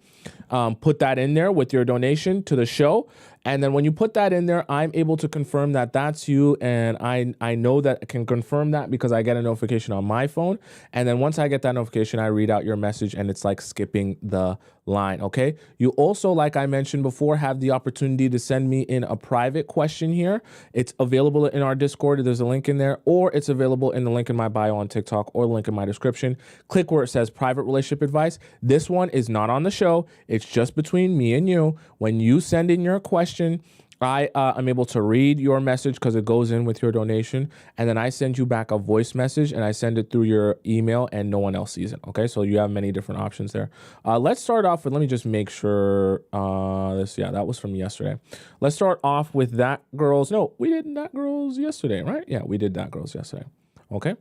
Put that in there with your donation to the show. And then when you put that in there, I'm able to confirm that that's you. And I know that I can confirm that because I get a notification on my phone. And then once I get that notification, I read out your message and it's like skipping the line, okay? You also, like I mentioned before, have the opportunity to send me in a private question here. It's available in our Discord. There's a link in there, or it's available in the link in my bio on TikTok or the link in my description. Click where it says private relationship advice. This one is not on the show. It's just between me and you. When you send in your question, I'm able to read your message because it goes in with your donation, and then I send you back a voice message and I send it through your email and no one else sees it, okay? So you have many different options there. Let's start off with, let me just make sure, that was from yesterday. Let's start off with That Girls, no, we did That Girls yesterday, right? Yeah, we did That Girls yesterday, okay?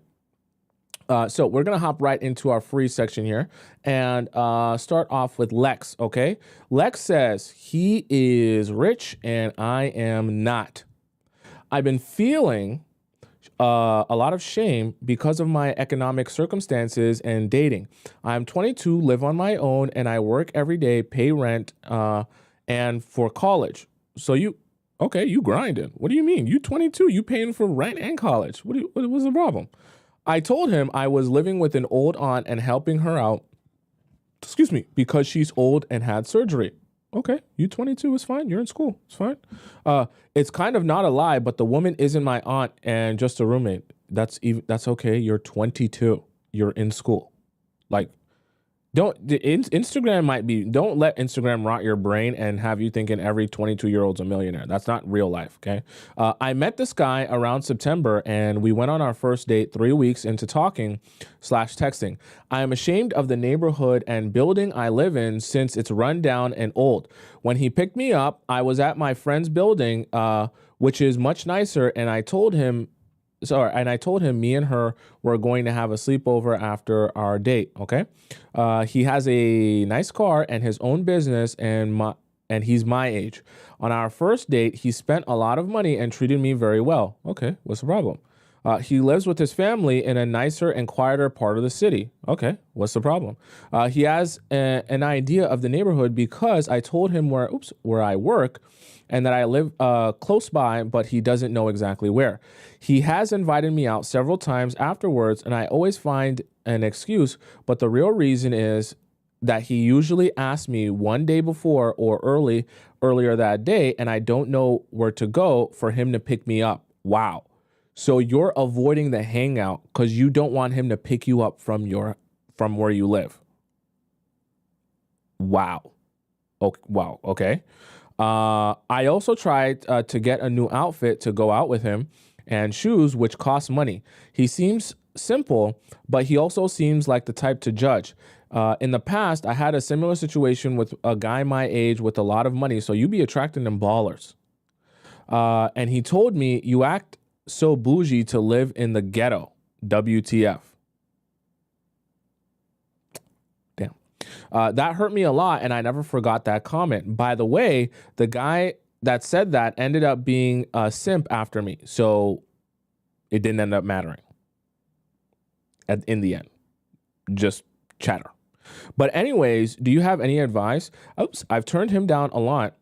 So we're going to hop right into our free section here and start off with Lex, okay? Lex says, he is rich and I am not. I've been feeling a lot of shame because of my economic circumstances and dating. I'm 22, live on my own, and I work every day, pay rent, and for college. So you grinding. What do you mean? You 22, you paying for rent and college. What's the problem? I told him I was living with an old aunt and helping her out, because she's old and had surgery. Okay, you 22 is fine. You're in school. It's fine. It's kind of not a lie, but the woman isn't my aunt and just a roommate. That's okay. You're 22. You're in school. Like, don't let Instagram rot your brain and have you thinking every 22-year-old's a millionaire. That's not real life, okay? I met this guy around September and we went on our first date 3 weeks into talking/texting. I am ashamed of the neighborhood and building I live in since it's run down and old. When he picked me up, I was at my friend's building, which is much nicer, and I told him me and her were going to have a sleepover after our date, okay? He has a nice car and his own business, and he's my age. On our first date, he spent a lot of money and treated me very well. Okay, what's the problem? He lives with his family in a nicer and quieter part of the city. Okay, what's the problem? He has an idea of the neighborhood because I told him where I work and that I live close by, but he doesn't know exactly where. He has invited me out several times afterwards, and I always find an excuse, but the real reason is that he usually asks me one day before or earlier that day, and I don't know where to go for him to pick me up. Wow. So you're avoiding the hangout because you don't want him to pick you up from where you live. Wow. Okay. I also tried to get a new outfit to go out with him and shoes, which cost money. He seems simple, but he also seems like the type to judge. In the past, I had a similar situation with a guy my age with a lot of money, so you be attracting them ballers. And he told me, you act so bougie to live in the ghetto. WTF. Damn. That hurt me a lot, and I never forgot that comment. By the way, the guy that said that ended up being a simp after me, so it didn't end up mattering in the end. Just chatter. But anyways, do you have any advice? Oops, I've turned him down a lot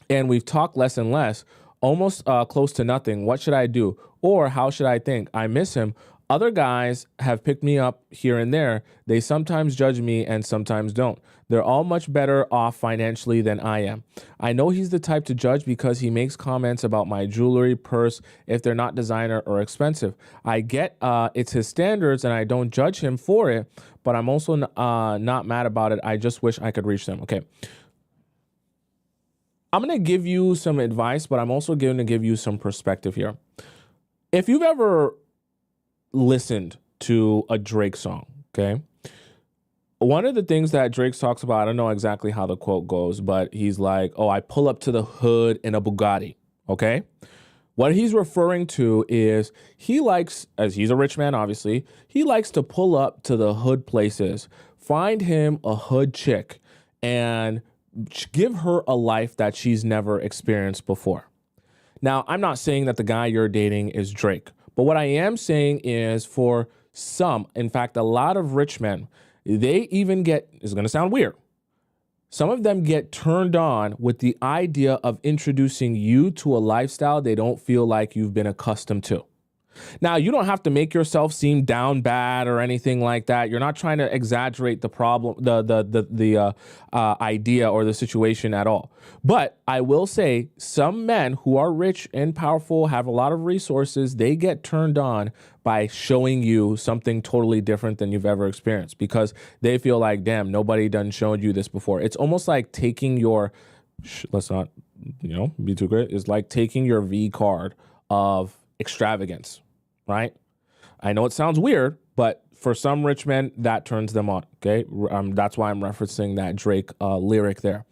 and we've talked less and less, almost close to nothing. What should I do? Or how should I think? I miss him. Other guys have picked me up here and there. They sometimes judge me and sometimes don't. They're all much better off financially than I am. I know he's the type to judge because he makes comments about my jewelry, purse, if they're not designer or expensive. I get it's his standards and I don't judge him for it, but I'm also not mad about it. I just wish I could reach them. Okay. I'm going to give you some advice, but I'm also going to give you some perspective here. If you've ever listened to a Drake song, okay? One of the things that Drake talks about, I don't know exactly how the quote goes, but he's like, oh, I pull up to the hood in a Bugatti, okay? What he's referring to is he likes, as he's a rich man, obviously, he likes to pull up to the hood places, find him a hood chick, and give her a life that she's never experienced before. Now, I'm not saying that the guy you're dating is Drake, but what I am saying is for some, in fact, a lot of rich men, they even get, it's going to sound weird, some of them get turned on with the idea of introducing you to a lifestyle they don't feel like you've been accustomed to. Now, you don't have to make yourself seem down bad or anything like that. You're not trying to exaggerate the problem, the idea or the situation at all. But I will say some men who are rich and powerful, have a lot of resources, they get turned on by showing you something totally different than you've ever experienced because they feel like, damn, nobody done showed you this before. It's almost like taking your, let's not, be too great. It's like taking your V card of extravagance. Right? I know it sounds weird, but for some rich men, that turns them on. Okay. That's why I'm referencing that Drake lyric there.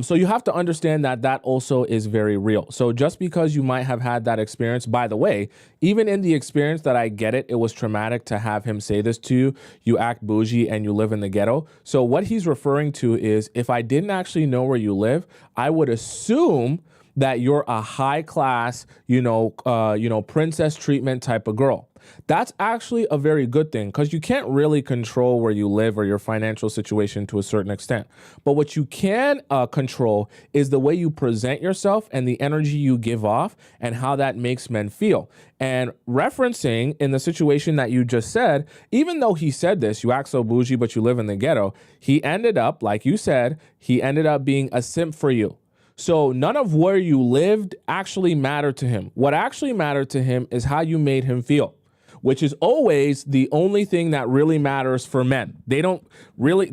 So you have to understand that that also is very real. So just because you might have had that experience, by the way, even in the experience that I get it, it was traumatic to have him say this to you. You act bougie and you live in the ghetto. So what he's referring to is if I didn't actually know where you live, I would assume that you're a high class, princess treatment type of girl. That's actually a very good thing because you can't really control where you live or your financial situation to a certain extent. But what you can control is the way you present yourself and the energy you give off and how that makes men feel. And referencing in the situation that you just said, even though he said this, you act so bougie, but you live in the ghetto, he ended up, like you said, he ended up being a simp for you. So none of where you lived actually mattered to him. What actually mattered to him is how you made him feel, which is always the only thing that really matters for men. They don't really,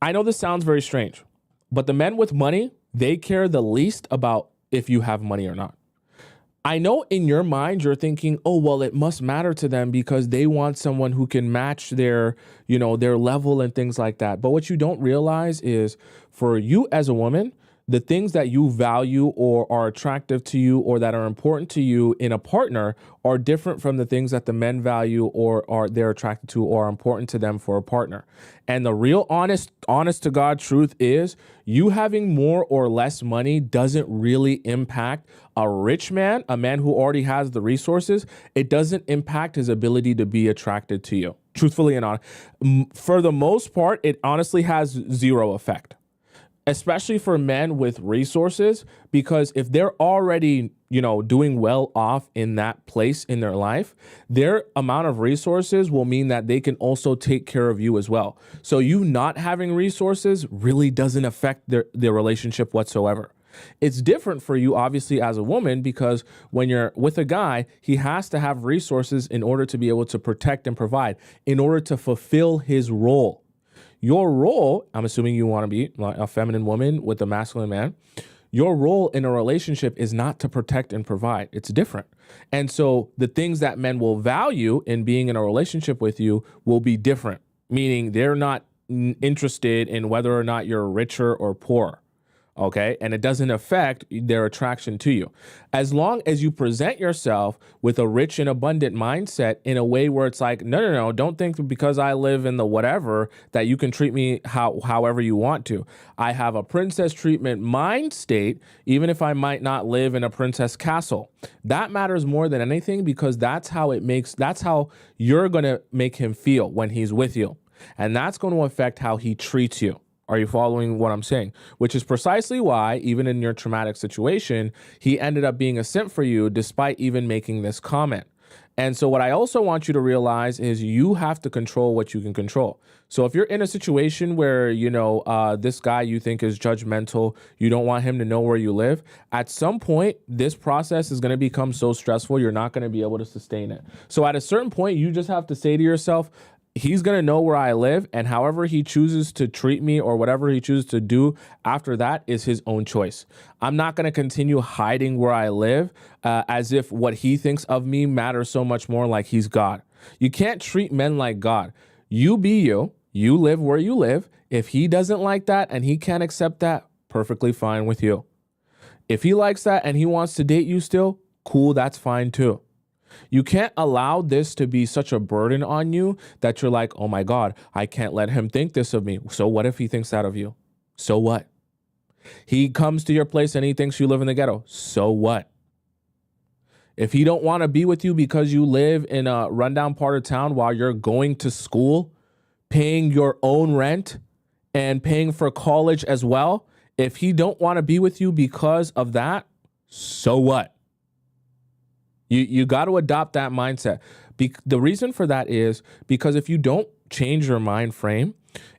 I know this sounds very strange, but the men with money, they care the least about if you have money or not. I know in your mind, you're thinking, oh, well, it must matter to them because they want someone who can match their, their level and things like that. But what you don't realize is for you as a woman, the things that you value or are attractive to you or that are important to you in a partner are different from the things that the men value or are they're attracted to or are important to them for a partner. And the real honest to God truth is you having more or less money doesn't really impact a rich man, a man who already has the resources. It doesn't impact his ability to be attracted to you. Truthfully and honest, for the most part, it honestly has zero effect. Especially for men with resources, because if they're already, doing well off in that place in their life, their amount of resources will mean that they can also take care of you as well. So you not having resources really doesn't affect their relationship whatsoever. It's different for you, obviously, as a woman, because when you're with a guy, he has to have resources in order to be able to protect and provide, in order to fulfill his role. Your role, I'm assuming you want to be a feminine woman with a masculine man, your role in a relationship is not to protect and provide. It's different. And so the things that men will value in being in a relationship with you will be different, meaning they're not interested in whether or not you're richer or poor. Okay. And it doesn't affect their attraction to you. As long as you present yourself with a rich and abundant mindset in a way where it's like, no, don't think because I live in the whatever that you can treat me however you want to. I have a princess treatment mind state, even if I might not live in a princess castle. That matters more than anything, because that's how you're going to make him feel when he's with you. And that's going to affect how he treats you. Are you following what I'm saying? Which is precisely why, even in your traumatic situation, he ended up being a simp for you despite even making this comment. And so what I also want you to realize is you have to control what you can control. So if you're in a situation where, this guy you think is judgmental, you don't want him to know where you live, at some point, this process is going to become so stressful, you're not going to be able to sustain it. So at a certain point, you just have to say to yourself, he's going to know where I live, and however he chooses to treat me or whatever he chooses to do after that is his own choice. I'm not going to continue hiding where I live as if what he thinks of me matters so much more, like he's God. You can't treat men like God. You be you. You live where you live. If he doesn't like that and he can't accept that, perfectly fine with you. If he likes that and he wants to date you still, cool, that's fine too. You can't allow this to be such a burden on you that you're like, oh my God, I can't let him think this of me. So what if he thinks that of you? So what? He comes to your place and he thinks you live in the ghetto. So what? If he don't want to be with you because you live in a rundown part of town while you're going to school, paying your own rent and paying for college as well, if he don't want to be with you because of that, so what? You got to adopt that mindset. The reason for that is because if you don't change your mind frame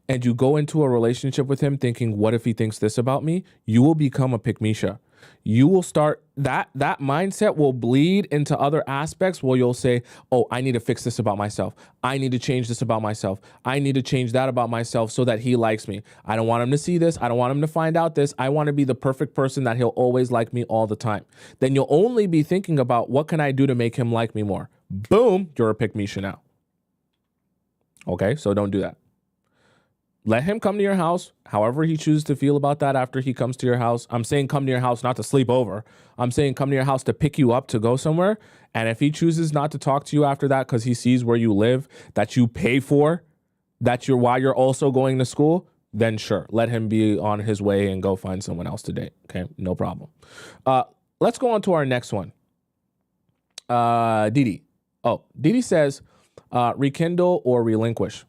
and you go into a relationship with him thinking, what if he thinks this about me? You will become a pick-me-sha. You will start, that mindset will bleed into other aspects where you'll say, oh, I need to fix this about myself. I need to change this about myself. I need to change that about myself so that he likes me. I don't want him to see this. I don't want him to find out this. I want to be the perfect person that he'll always like me all the time. Then you'll only be thinking about what can I do to make him like me more? Boom, you're a pick-me-sha now. Okay, so don't do that. Let him come to your house, however he chooses to feel about that after he comes to your house. I'm saying come to your house not to sleep over. I'm saying come to your house to pick you up to go somewhere. And if he chooses not to talk to you after that because he sees where you live, that you pay for, while you're also going to school, then sure, let him be on his way and go find someone else to date. Okay, no problem. Let's go on to our next one. Didi. Oh, Didi says, rekindle or relinquish.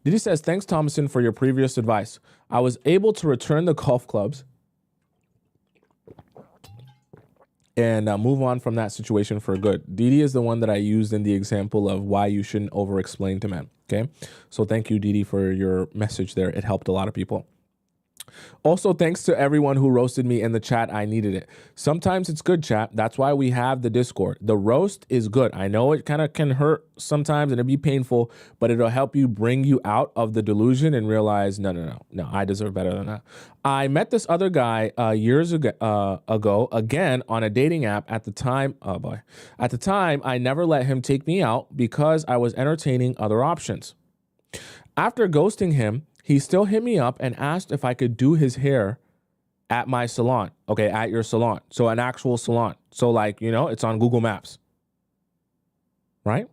Didi says, thanks, Tomisin, for your previous advice. I was able to return the golf clubs and move on from that situation for good. Didi is the one that I used in the example of why you shouldn't over-explain to men, okay? So thank you, Didi, for your message there. It helped a lot of people. Also, thanks to everyone who roasted me in the chat. I needed it. Sometimes it's good, chat. That's why we have the Discord. The roast is good. I know it kind of can hurt sometimes and it'll be painful, but it'll help you bring you out of the delusion and realize, no, I deserve better than that. I met this other guy years ago, again, on a dating app. At the time, I never let him take me out because I was entertaining other options. After ghosting him, he still hit me up and asked if I could do his hair at my salon. Okay, at your salon. So an actual salon. So like, it's on Google Maps. Right?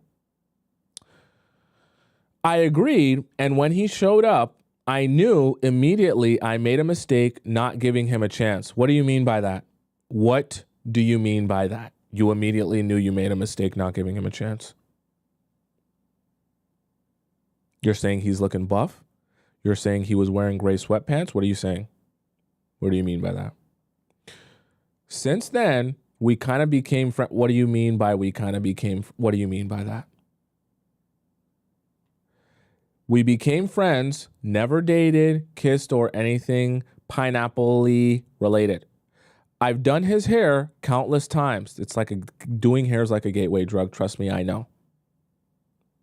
I agreed, and when he showed up, I knew immediately I made a mistake not giving him a chance. What do you mean by that? What do you mean by that? You immediately knew you made a mistake not giving him a chance. You're saying he's looking buff? You're saying he was wearing gray sweatpants? What are you saying? What do you mean by that? Since then, we kind of became friends. What do you mean by what do you mean by that? We became friends, never dated, kissed, or anything pineapple-y related. I've done his hair countless times. It's like doing hair is like a gateway drug. Trust me, I know.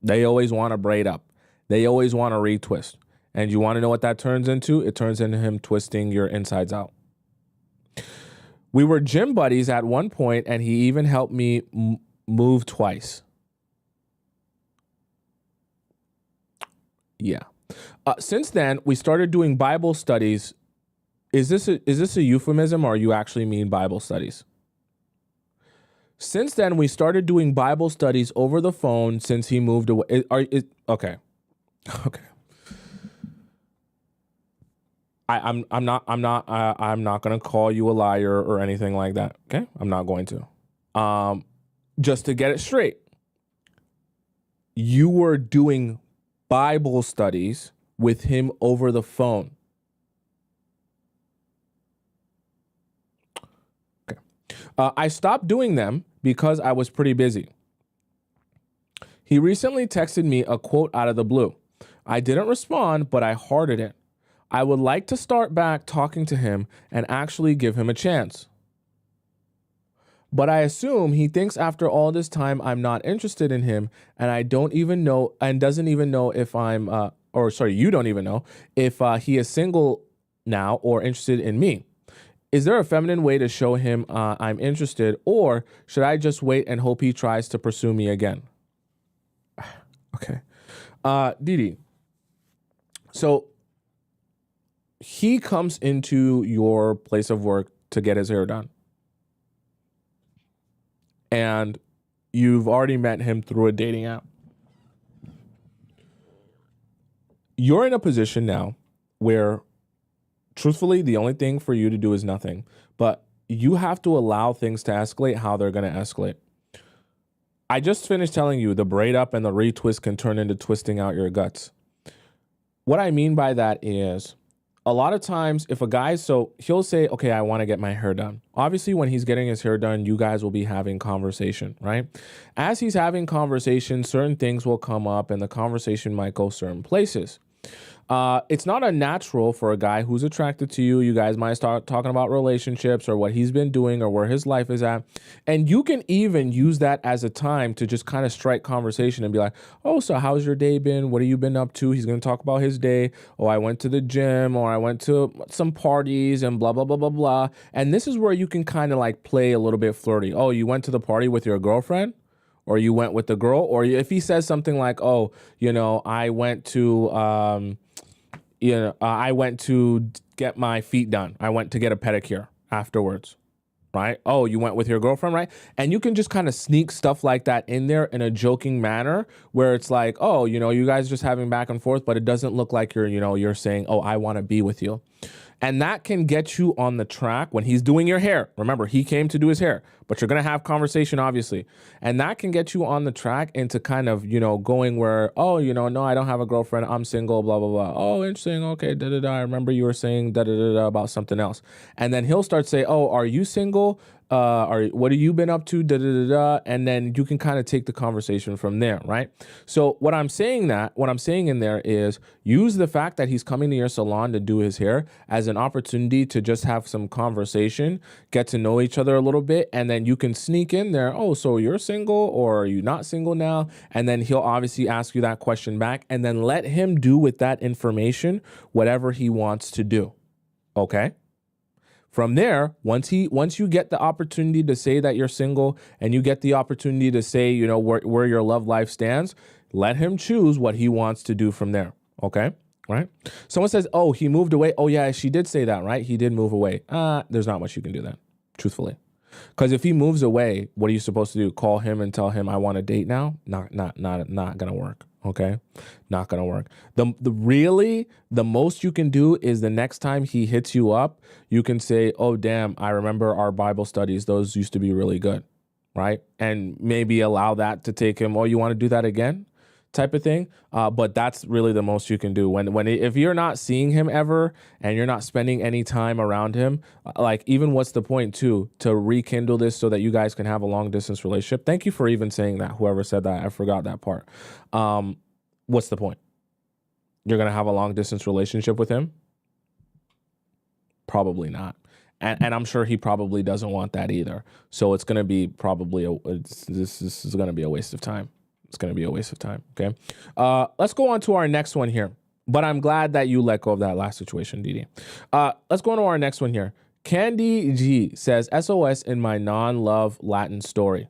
They always want to braid up. They always want to retwist. And you want to know what that turns into? It turns into him twisting your insides out. We were gym buddies at one point, and he even helped me move twice. Yeah. Since then, we started doing Bible studies Is this a euphemism, or you actually mean Bible studies? Since then, we started doing Bible studies over the phone since he moved away. Okay. Okay. I'm not gonna call you a liar or anything like that. Okay, I'm not going to. Just to get it straight, you were doing Bible studies with him over the phone. Okay. I stopped doing them because I was pretty busy. He recently texted me a quote out of the blue. I didn't respond, but I hearted it. I would like to start back talking to him and actually give him a chance. But I assume he thinks after all this time I'm not interested in him, and I don't even know, and doesn't even know if I'm, you don't even know if he is single now or interested in me. Is there a feminine way to show him I'm interested, or should I just wait and hope he tries to pursue me again? Okay. Didi. So he comes into your place of work to get his hair done. And you've already met him through a dating app. You're in a position now where, truthfully, the only thing for you to do is nothing. But you have to allow things to escalate how they're going to escalate. I just finished telling you the braid up and the retwist can turn into twisting out your guts. What I mean by that is, a lot of times if a guy, so he'll say, okay, I want to get my hair done. Obviously, when he's getting his hair done, you guys will be having conversation, right? As he's having conversation, certain things will come up and the conversation might go certain places. It's not unnatural for a guy who's attracted to you. You guys might start talking about relationships or what he's been doing or where his life is at. And you can even use that as a time to just kind of strike conversation and be like, oh, so how's your day been? What have you been up to? He's going to talk about his day. Oh, I went to the gym, or I went to some parties and blah, blah, blah, blah, blah. And this is where you can kind of like play a little bit flirty. Oh, you went to the party with your girlfriend? Or you went with the girl? Or if he says something like, oh, I went to... I went to get my feet done. I went to get a pedicure afterwards, right? Oh, you went with your girlfriend, right? And you can just kind of sneak stuff like that in there in a joking manner where it's like, oh, you guys just having back and forth, but it doesn't look like you're saying, oh, I want to be with you. And that can get you on the track when he's doing your hair. Remember, he came to do his hair, but you're going to have conversation, obviously. And that can get you on the track into kind of, going where, oh, no, I don't have a girlfriend. I'm single, blah, blah, blah. Oh, interesting. Okay, da-da-da. I remember you were saying da-da-da-da about something else. And then he'll start say, oh, are you single? What have you been up to? Da, da, da, da. And then you can kind of take the conversation from there, right? So what I'm saying in there is use the fact that he's coming to your salon to do his hair as an opportunity to just have some conversation, get to know each other a little bit, and then you can sneak in there, oh, so you're single or are you not single now? And then he'll obviously ask you that question back, and then let him do with that information whatever he wants to do, okay? From there, once you get the opportunity to say that you're single and you get the opportunity to say, where your love life stands, let him choose what he wants to do from there. Okay? Right? Someone says, oh, he moved away. Oh, yeah, she did say that, right? He did move away. There's not much you can do then, truthfully. Because if he moves away, what are you supposed to do? Call him and tell him I want a date now? Not gonna work. Okay, not gonna work. The most you can do is the next time he hits you up, you can say, "Oh damn, I remember our Bible studies; those used to be really good," right? And maybe allow that to take him. Oh, you want to do that again? Type of thing. But that's really the most you can do. If you're not seeing him ever and you're not spending any time around him, like even what's the point to rekindle this so that you guys can have a long distance relationship? Thank you for even saying that. Whoever said that, I forgot that part. What's the point? You're going to have a long distance relationship with him? Probably not. And I'm sure he probably doesn't want that either. So it's going to be this is going to be a waste of time. It's going to be a waste of time. Okay. Let's go on to our next one here. But I'm glad that you let go of that last situation, Didi. Let's go on to our next one here. Candy G says, SOS in my non-love Latin story.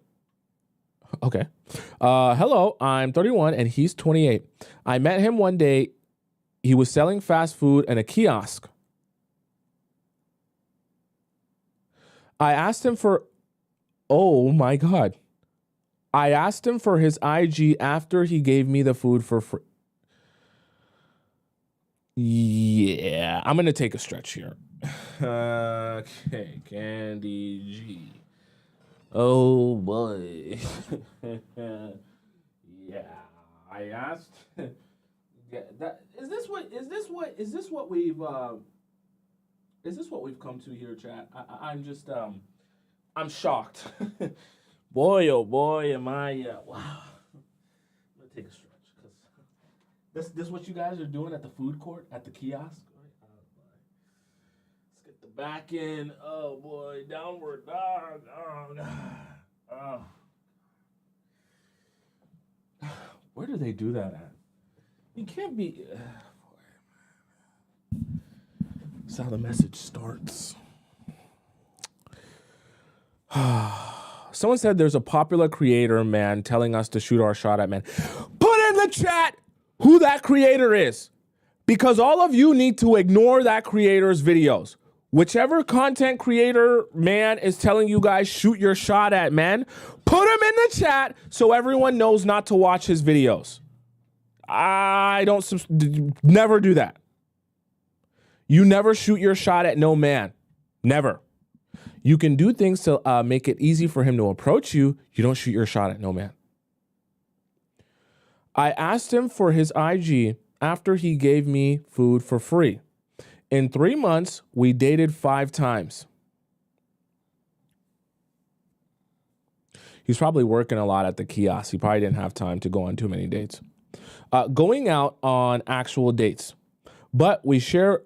Okay. Hello, I'm 31 and he's 28. I met him one day. He was selling fast food in a kiosk. I asked him for, oh my God. I asked him for his IG after he gave me the food for free. Yeah, I'm going to take a stretch here. Okay, Candy G. Oh boy. Yeah, I asked. Yeah, is this what we've come to here, chat? I'm just I'm shocked. Boy, oh boy, am I wow. I'm gonna take a stretch because this what you guys are doing at the food court at the kiosk. Let's get the back end. Oh boy, downward dog. Oh God. Oh. Where do they do that at? You can't be. That's how the message starts. Someone said there's a popular creator, man, telling us to shoot our shot at men. Put in the chat who that creator is, because all of you need to ignore that creator's videos. Whichever content creator, man, is telling you guys shoot your shot at men, put him in the chat so everyone knows not to watch his videos. I don't never do that. You never shoot your shot at no man. Never. You can do things to make it easy for him to approach you. You don't shoot your shot at no man. I asked him for his IG after he gave me food for free. In 3 months, we dated 5 times. He's probably working a lot at the kiosk. He probably didn't have time to go on too many dates. Going out on actual dates. But we share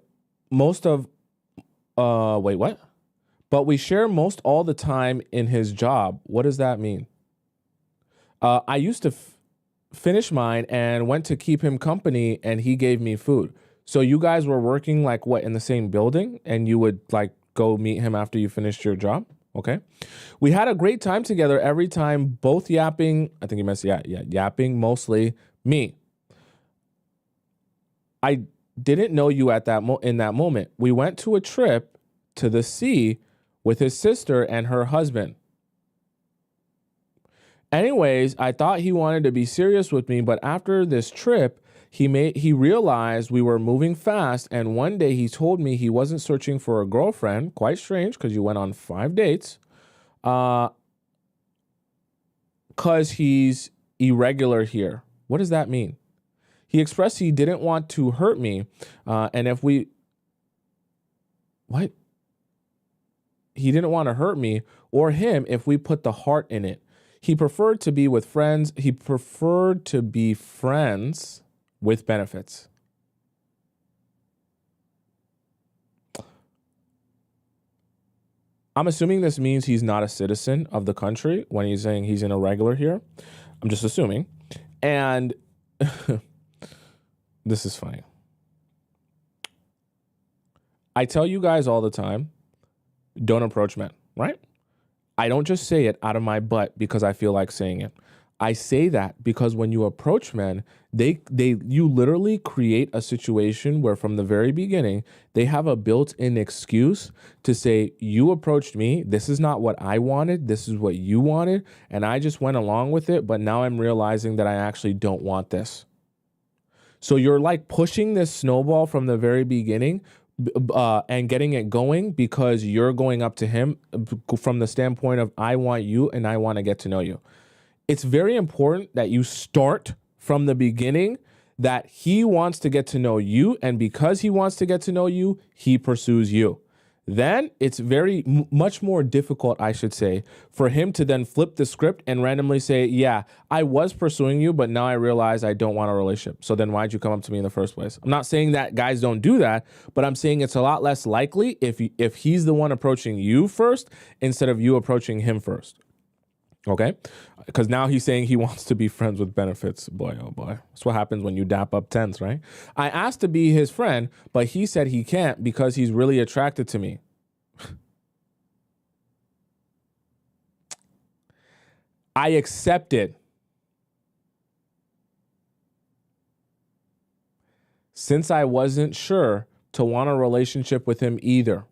most of, But we share most all the time in his job. What does that mean? I used to finish mine and went to keep him company, and he gave me food. So you guys were working like what, in the same building, and you would like go meet him after you finished your job? Okay. We had a great time together every time, both yapping. I think he meant yapping, mostly me. I didn't know you at that in that moment. We went to a trip to the sea with his sister and her husband. Anyways, I thought he wanted to be serious with me, but after this trip, he realized we were moving fast, and one day he told me he wasn't searching for a girlfriend. Quite strange, because you went on 5 dates. Because he's irregular here. What does that mean? He expressed he didn't want to hurt me, and if we... What? He didn't want to hurt me or him if we put the heart in it. He preferred to be with friends. He preferred to be friends with benefits. I'm assuming this means he's not a citizen of the country when he's saying he's an irregular here. I'm just assuming. And this is funny. I tell you guys all the time, don't approach men, right? I don't just say it out of my butt because I feel like saying it. I say that because when you approach men, you literally create a situation where from the very beginning, they have a built-in excuse to say, you approached me, this is not what I wanted, this is what you wanted, and I just went along with it, but now I'm realizing that I actually don't want this. So you're like pushing this snowball from the very beginning and getting it going because you're going up to him from the standpoint of, I want you and I want to get to know you. It's very important that you start from the beginning that he wants to get to know you, and because he wants to get to know you, he pursues you. Then it's very much more difficult, I should say, for him to then flip the script and randomly say, yeah, I was pursuing you, but now I realize I don't want a relationship. So then why'd you come up to me in the first place? I'm not saying that guys don't do that, but I'm saying it's a lot less likely if he's the one approaching you first instead of you approaching him first. Okay? Because now he's saying he wants to be friends with benefits. Boy, oh boy. That's what happens when you dap up tens, right? I asked to be his friend, but he said he can't because he's really attracted to me. I accepted. Since I wasn't sure to want a relationship with him either.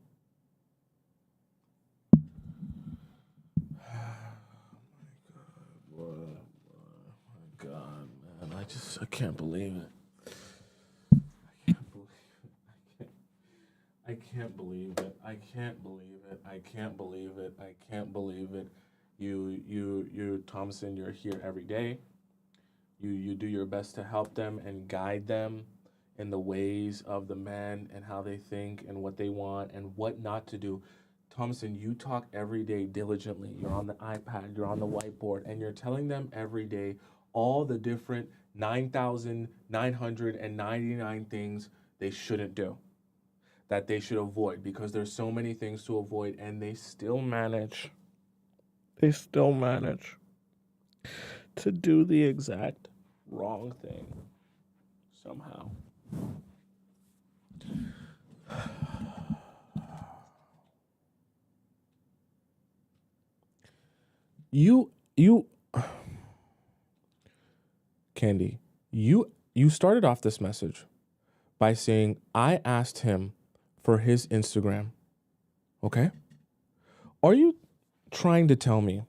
this. I can't believe it. I can't believe it. I can't believe it. I can't believe it. I can't believe it. You, Tomisin, you're here every day. You do your best to help them and guide them in the ways of the men and how they think and what they want and what not to do. Tomisin, you talk every day diligently. You're on the iPad, you're on the whiteboard, and you're telling them every day all the different 9,999 things they shouldn't do, that they should avoid, because there's so many things to avoid, and they still manage to do the exact wrong thing somehow. You Candy, you started off this message by saying I asked him for his Instagram. Okay? Are you trying to tell me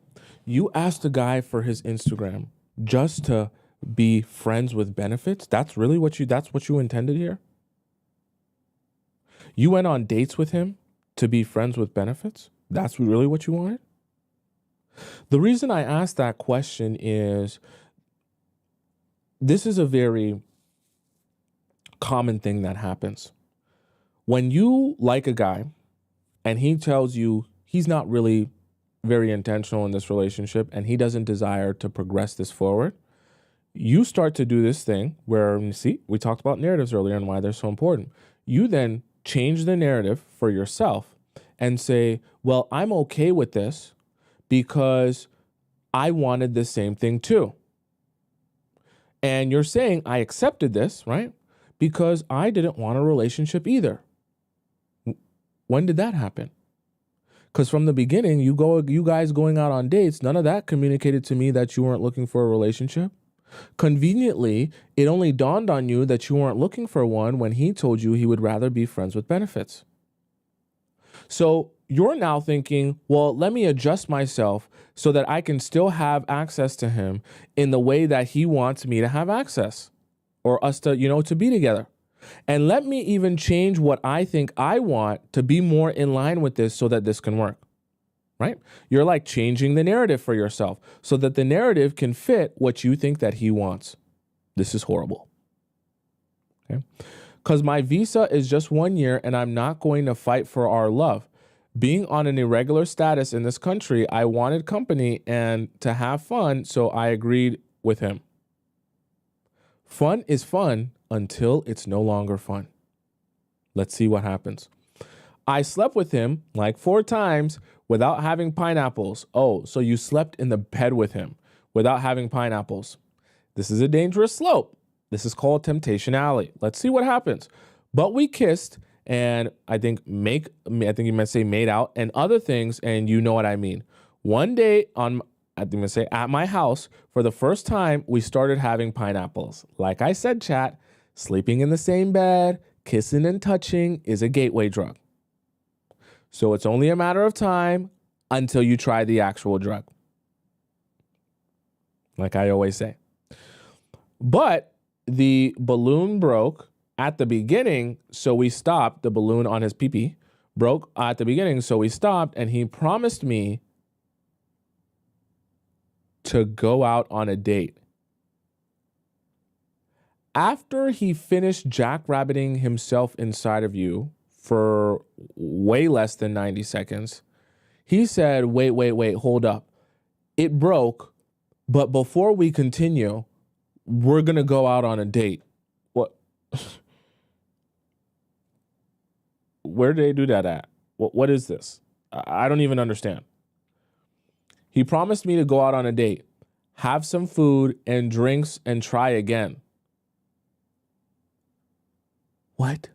you asked a guy for his Instagram just to be friends with benefits? That's what you intended here? You went on dates with him to be friends with benefits? That's really what you wanted? The reason I asked that question is this is a very common thing that happens. When you like a guy and he tells you he's not really very intentional in this relationship and he doesn't desire to progress this forward, you start to do this thing where, you see, we talked about narratives earlier and why they're so important. You then change the narrative for yourself and say, well, I'm okay with this because I wanted the same thing too. And you're saying I accepted this, right? Because I didn't want a relationship either. When did that happen? Because from the beginning, you guys going out on dates, none of that communicated to me that you weren't looking for a relationship. Conveniently, it only dawned on you that you weren't looking for one when he told you he would rather be friends with benefits. So you're now thinking, well, let me adjust myself so that I can still have access to him in the way that he wants me to have access, or us to, to be together. And let me even change what I think I want to be more in line with this so that this can work, right? You're like changing the narrative for yourself so that the narrative can fit what you think that he wants. This is horrible. Okay? Because my visa is just 1 year and I'm not going to fight for our love. Being on an irregular status in this country, I wanted company and to have fun, so I agreed with him. Fun is fun until it's no longer fun. Let's see what happens. I slept with him like 4 times without having pineapples. Oh, so you slept in the bed with him without having pineapples. This is a dangerous slope. This is called Temptation Alley. Let's see what happens. But we kissed, and I think you might say made out and other things, and you know what I mean. One day at my house, for the first time, we started having pineapples. Like I said, chat, sleeping in the same bed, kissing and touching is a gateway drug. So it's only a matter of time until you try the actual drug. Like I always say. But the balloon broke at the beginning, so we stopped. The balloon on his pee-pee broke at the beginning, so we stopped, and he promised me to go out on a date. After he finished jackrabbiting himself inside of you for way less than 90 seconds, he said, wait, hold up. It broke, but before we continue, we're going to go out on a date. What? Where did they do that at? What is this? I don't even understand. He promised me to go out on a date, have some food and drinks, and try again. What?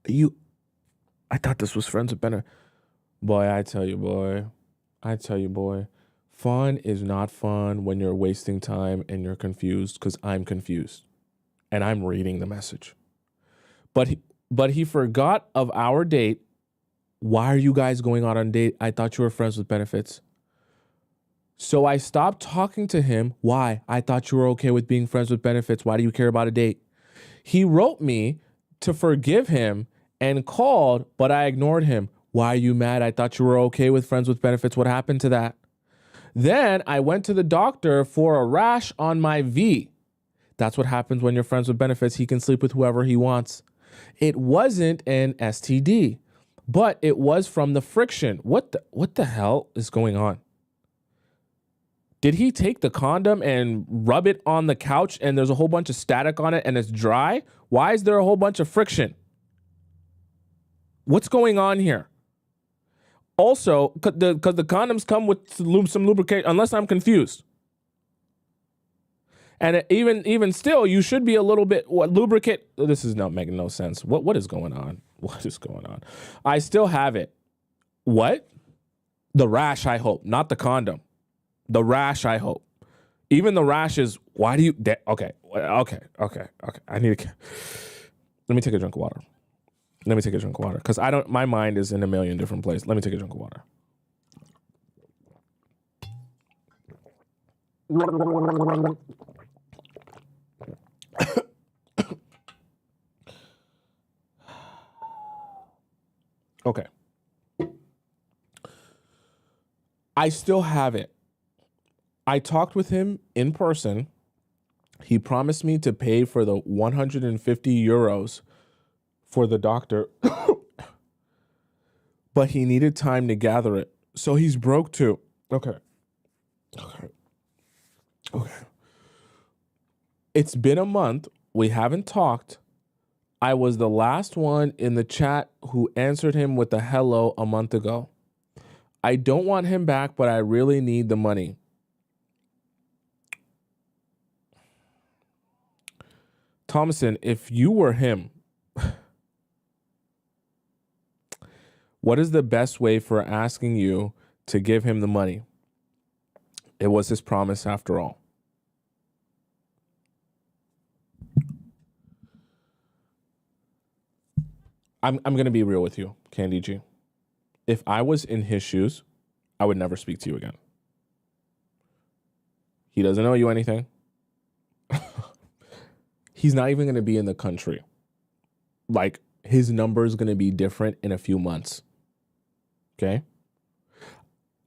I thought this was friends with benefits. Boy, I tell you, boy. Fun is not fun when you're wasting time and you're confused, because I'm confused and I'm reading the message. But he forgot of our date. Why are you guys going out on a date? I thought you were friends with benefits. So I stopped talking to him. Why? I thought you were okay with being friends with benefits. Why do you care about a date? He wrote me to forgive him and called, but I ignored him. Why are you mad? I thought you were okay with friends with benefits. What happened to that? Then I went to the doctor for a rash on my V. That's what happens when you're friends with benefits. He can sleep with whoever he wants. It wasn't an STD, but it was from the friction. What the hell is going on? Did he take the condom and rub it on the couch and there's a whole bunch of static on it and it's dry? Why is there a whole bunch of friction? What's going on here? Also, because the condoms come with some lubrication, unless I'm confused. And even still, you should be a little bit lubricate. This is not making no sense. What is going on? What is going on? I still have it. What? The rash, I hope, not the condom. The rash, I hope. Even the rash is, why do you... Okay. I need to... Let me take a drink of water. Because my mind is in a million different places. Let me take a drink of water. Okay. I still have it. I talked with him in person. He promised me to pay for the 150 euros for the doctor, but he needed time to gather it. So he's broke too. Okay. It's been a month. We haven't talked. I was the last one in the chat who answered him with a hello a month ago. I don't want him back, but I really need the money. Tomisin, if you were him, what is the best way for asking you to give him the money? It was his promise after all. I'm going to be real with you, Candy G. If I was in his shoes, I would never speak to you again. He doesn't owe you anything. He's not even going to be in the country. Like, his number is going to be different in a few months. Okay?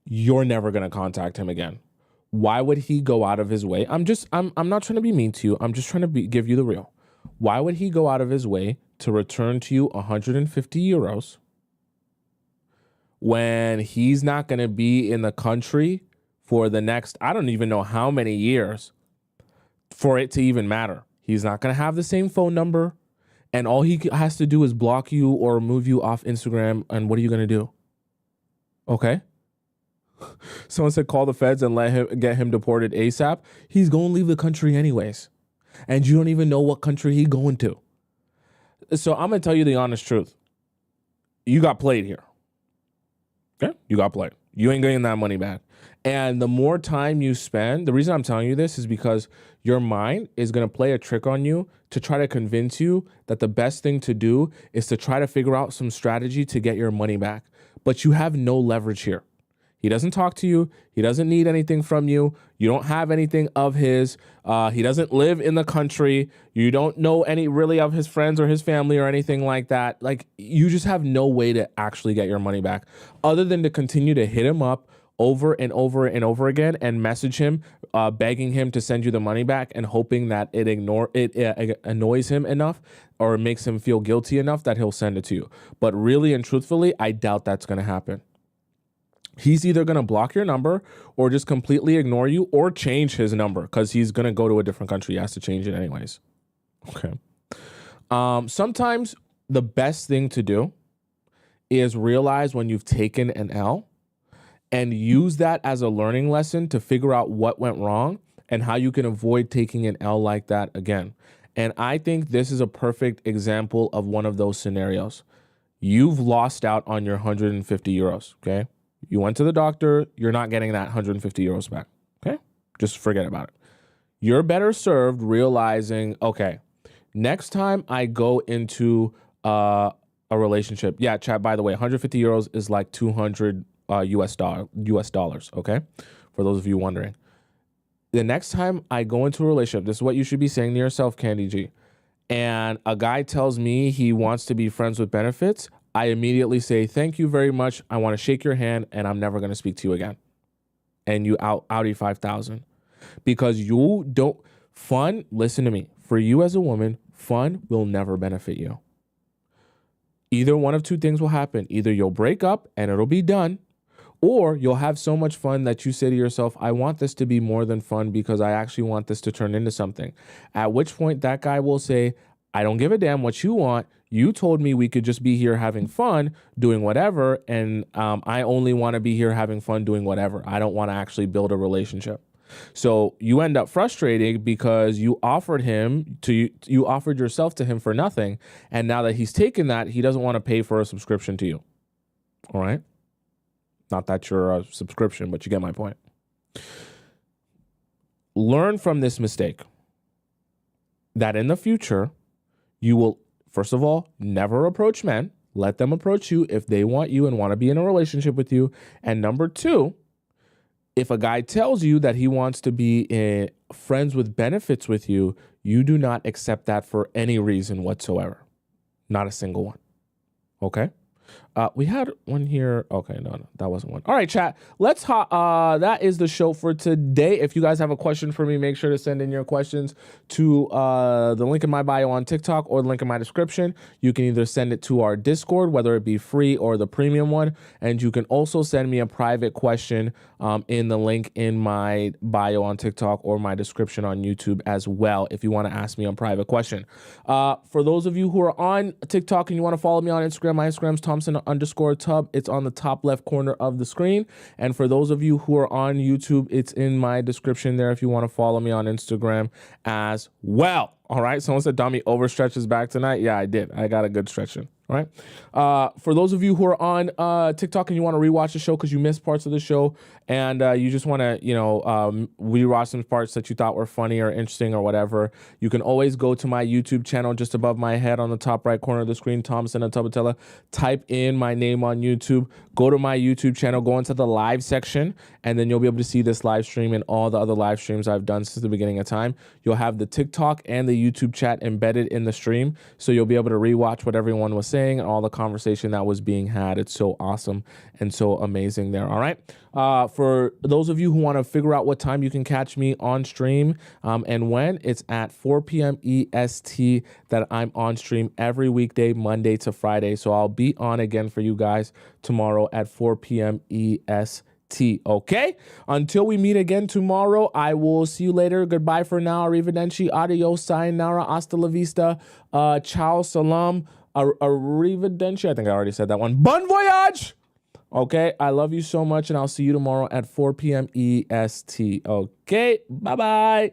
You're never going to contact him again. Why would he go out of his way? I'm not trying to be mean to you. I'm just trying to give you the real. Why would he go out of his way to return to you 150 euros when he's not going to be in the country for the next, I don't even know how many years for it to even matter? He's not going to have the same phone number, and all he has to do is block you or remove you off Instagram, and what are you going to do? Okay? Someone said call the feds and get him deported ASAP. He's going to leave the country anyways, and you don't even know what country he's going to. So I'm going to tell you the honest truth. You got played here. Okay? You got played. You ain't getting that money back. And the more time you spend, the reason I'm telling you this is because your mind is going to play a trick on you to try to convince you that the best thing to do is to try to figure out some strategy to get your money back. But you have no leverage here. He doesn't talk to you. He doesn't need anything from you. You don't have anything of his. He doesn't live in the country. You don't know any really of his friends or his family or anything like that. Like, you just have no way to actually get your money back other than to continue to hit him up over and over and over again and message him, begging him to send you the money back and hoping that it annoys him enough or makes him feel guilty enough that he'll send it to you. But really and truthfully, I doubt that's going to happen. He's either going to block your number or just completely ignore you or change his number because he's going to go to a different country. He has to change it anyways. Okay. Sometimes the best thing to do is realize when you've taken an L and use that as a learning lesson to figure out what went wrong and how you can avoid taking an L like that again. And I think this is a perfect example of one of those scenarios. You've lost out on your 150 euros, okay? You went to the doctor, you're not getting that 150 euros back, okay? Just forget about it. You're better served realizing, okay, next time I go into a relationship, yeah, chat, by the way, 150 euros is like 200 US dollars, okay? for those of you wondering. The next time I go into a relationship, this is what you should be saying to yourself, Candy G, and a guy tells me he wants to be friends with benefits, I immediately say, thank you very much. I want to shake your hand and I'm never going to speak to you again. And you Audi 5000. Because you don't, fun, listen to me. For you as a woman, fun will never benefit you. Either one of two things will happen. Either you'll break up and it'll be done, or you'll have so much fun that you say to yourself, I want this to be more than fun because I actually want this to turn into something. At which point that guy will say, I don't give a damn what you want. You told me we could just be here having fun, doing whatever, and I only want to be here having fun, doing whatever. I don't want to actually build a relationship. So you end up frustrated because you offered yourself to him for nothing, and now that he's taken that, he doesn't want to pay for a subscription to you. All right? Not that you're a subscription, but you get my point. Learn from this mistake that in the future, you will, first of all, never approach men. Let them approach you if they want you and want to be in a relationship with you. And number two, if a guy tells you that he wants to be friends with benefits with you, you do not accept that for any reason whatsoever. Not a single one. Okay? We had one here. Okay, no, that wasn't one. All right, chat. That is the show for today. If you guys have a question for me, make sure to send in your questions to the link in my bio on TikTok or the link in my description. You can either send it to our Discord, whether it be free or the premium one. And you can also send me a private question in the link in my bio on TikTok or my description on YouTube as well, if you want to ask me a private question. For those of you who are on TikTok and you want to follow me on Instagram, my Instagram's Tomisin_Tub. It's on the top left corner of the screen. And for those of you who are on YouTube, it's in my description there if you want to follow me on Instagram as well. All right. Someone said Dami overstretches back tonight. Yeah, I did. I got a good stretch in. All right. For those of you who are on TikTok and you want to rewatch the show because you missed parts of the show and you just want to, rewatch some parts that you thought were funny or interesting or whatever, you can always go to my YouTube channel just above my head on the top right corner of the screen, Tomisin Atobatele. Type in my name on YouTube. Go to my YouTube channel, go into the live section, and then you'll be able to see this live stream and all the other live streams I've done since the beginning of time. You'll have the TikTok and the YouTube chat embedded in the stream, so you'll be able to rewatch what everyone was saying and all the conversation that was being had. It's so awesome and so amazing there. All right. For those of you who want to figure out what time you can catch me on stream and when, it's at 4 p.m. EST that I'm on stream every weekday, Monday to Friday. So I'll be on again for you guys tomorrow at 4 p.m. EST. Okay? Until we meet again tomorrow, I will see you later. Goodbye for now. Arrivederci, adios, sayonara, hasta la vista, ciao, salam, arrivederci. I think I already said that one. Bon voyage! Okay? I love you so much, and I'll see you tomorrow at 4 p.m. EST. Okay? Bye-bye.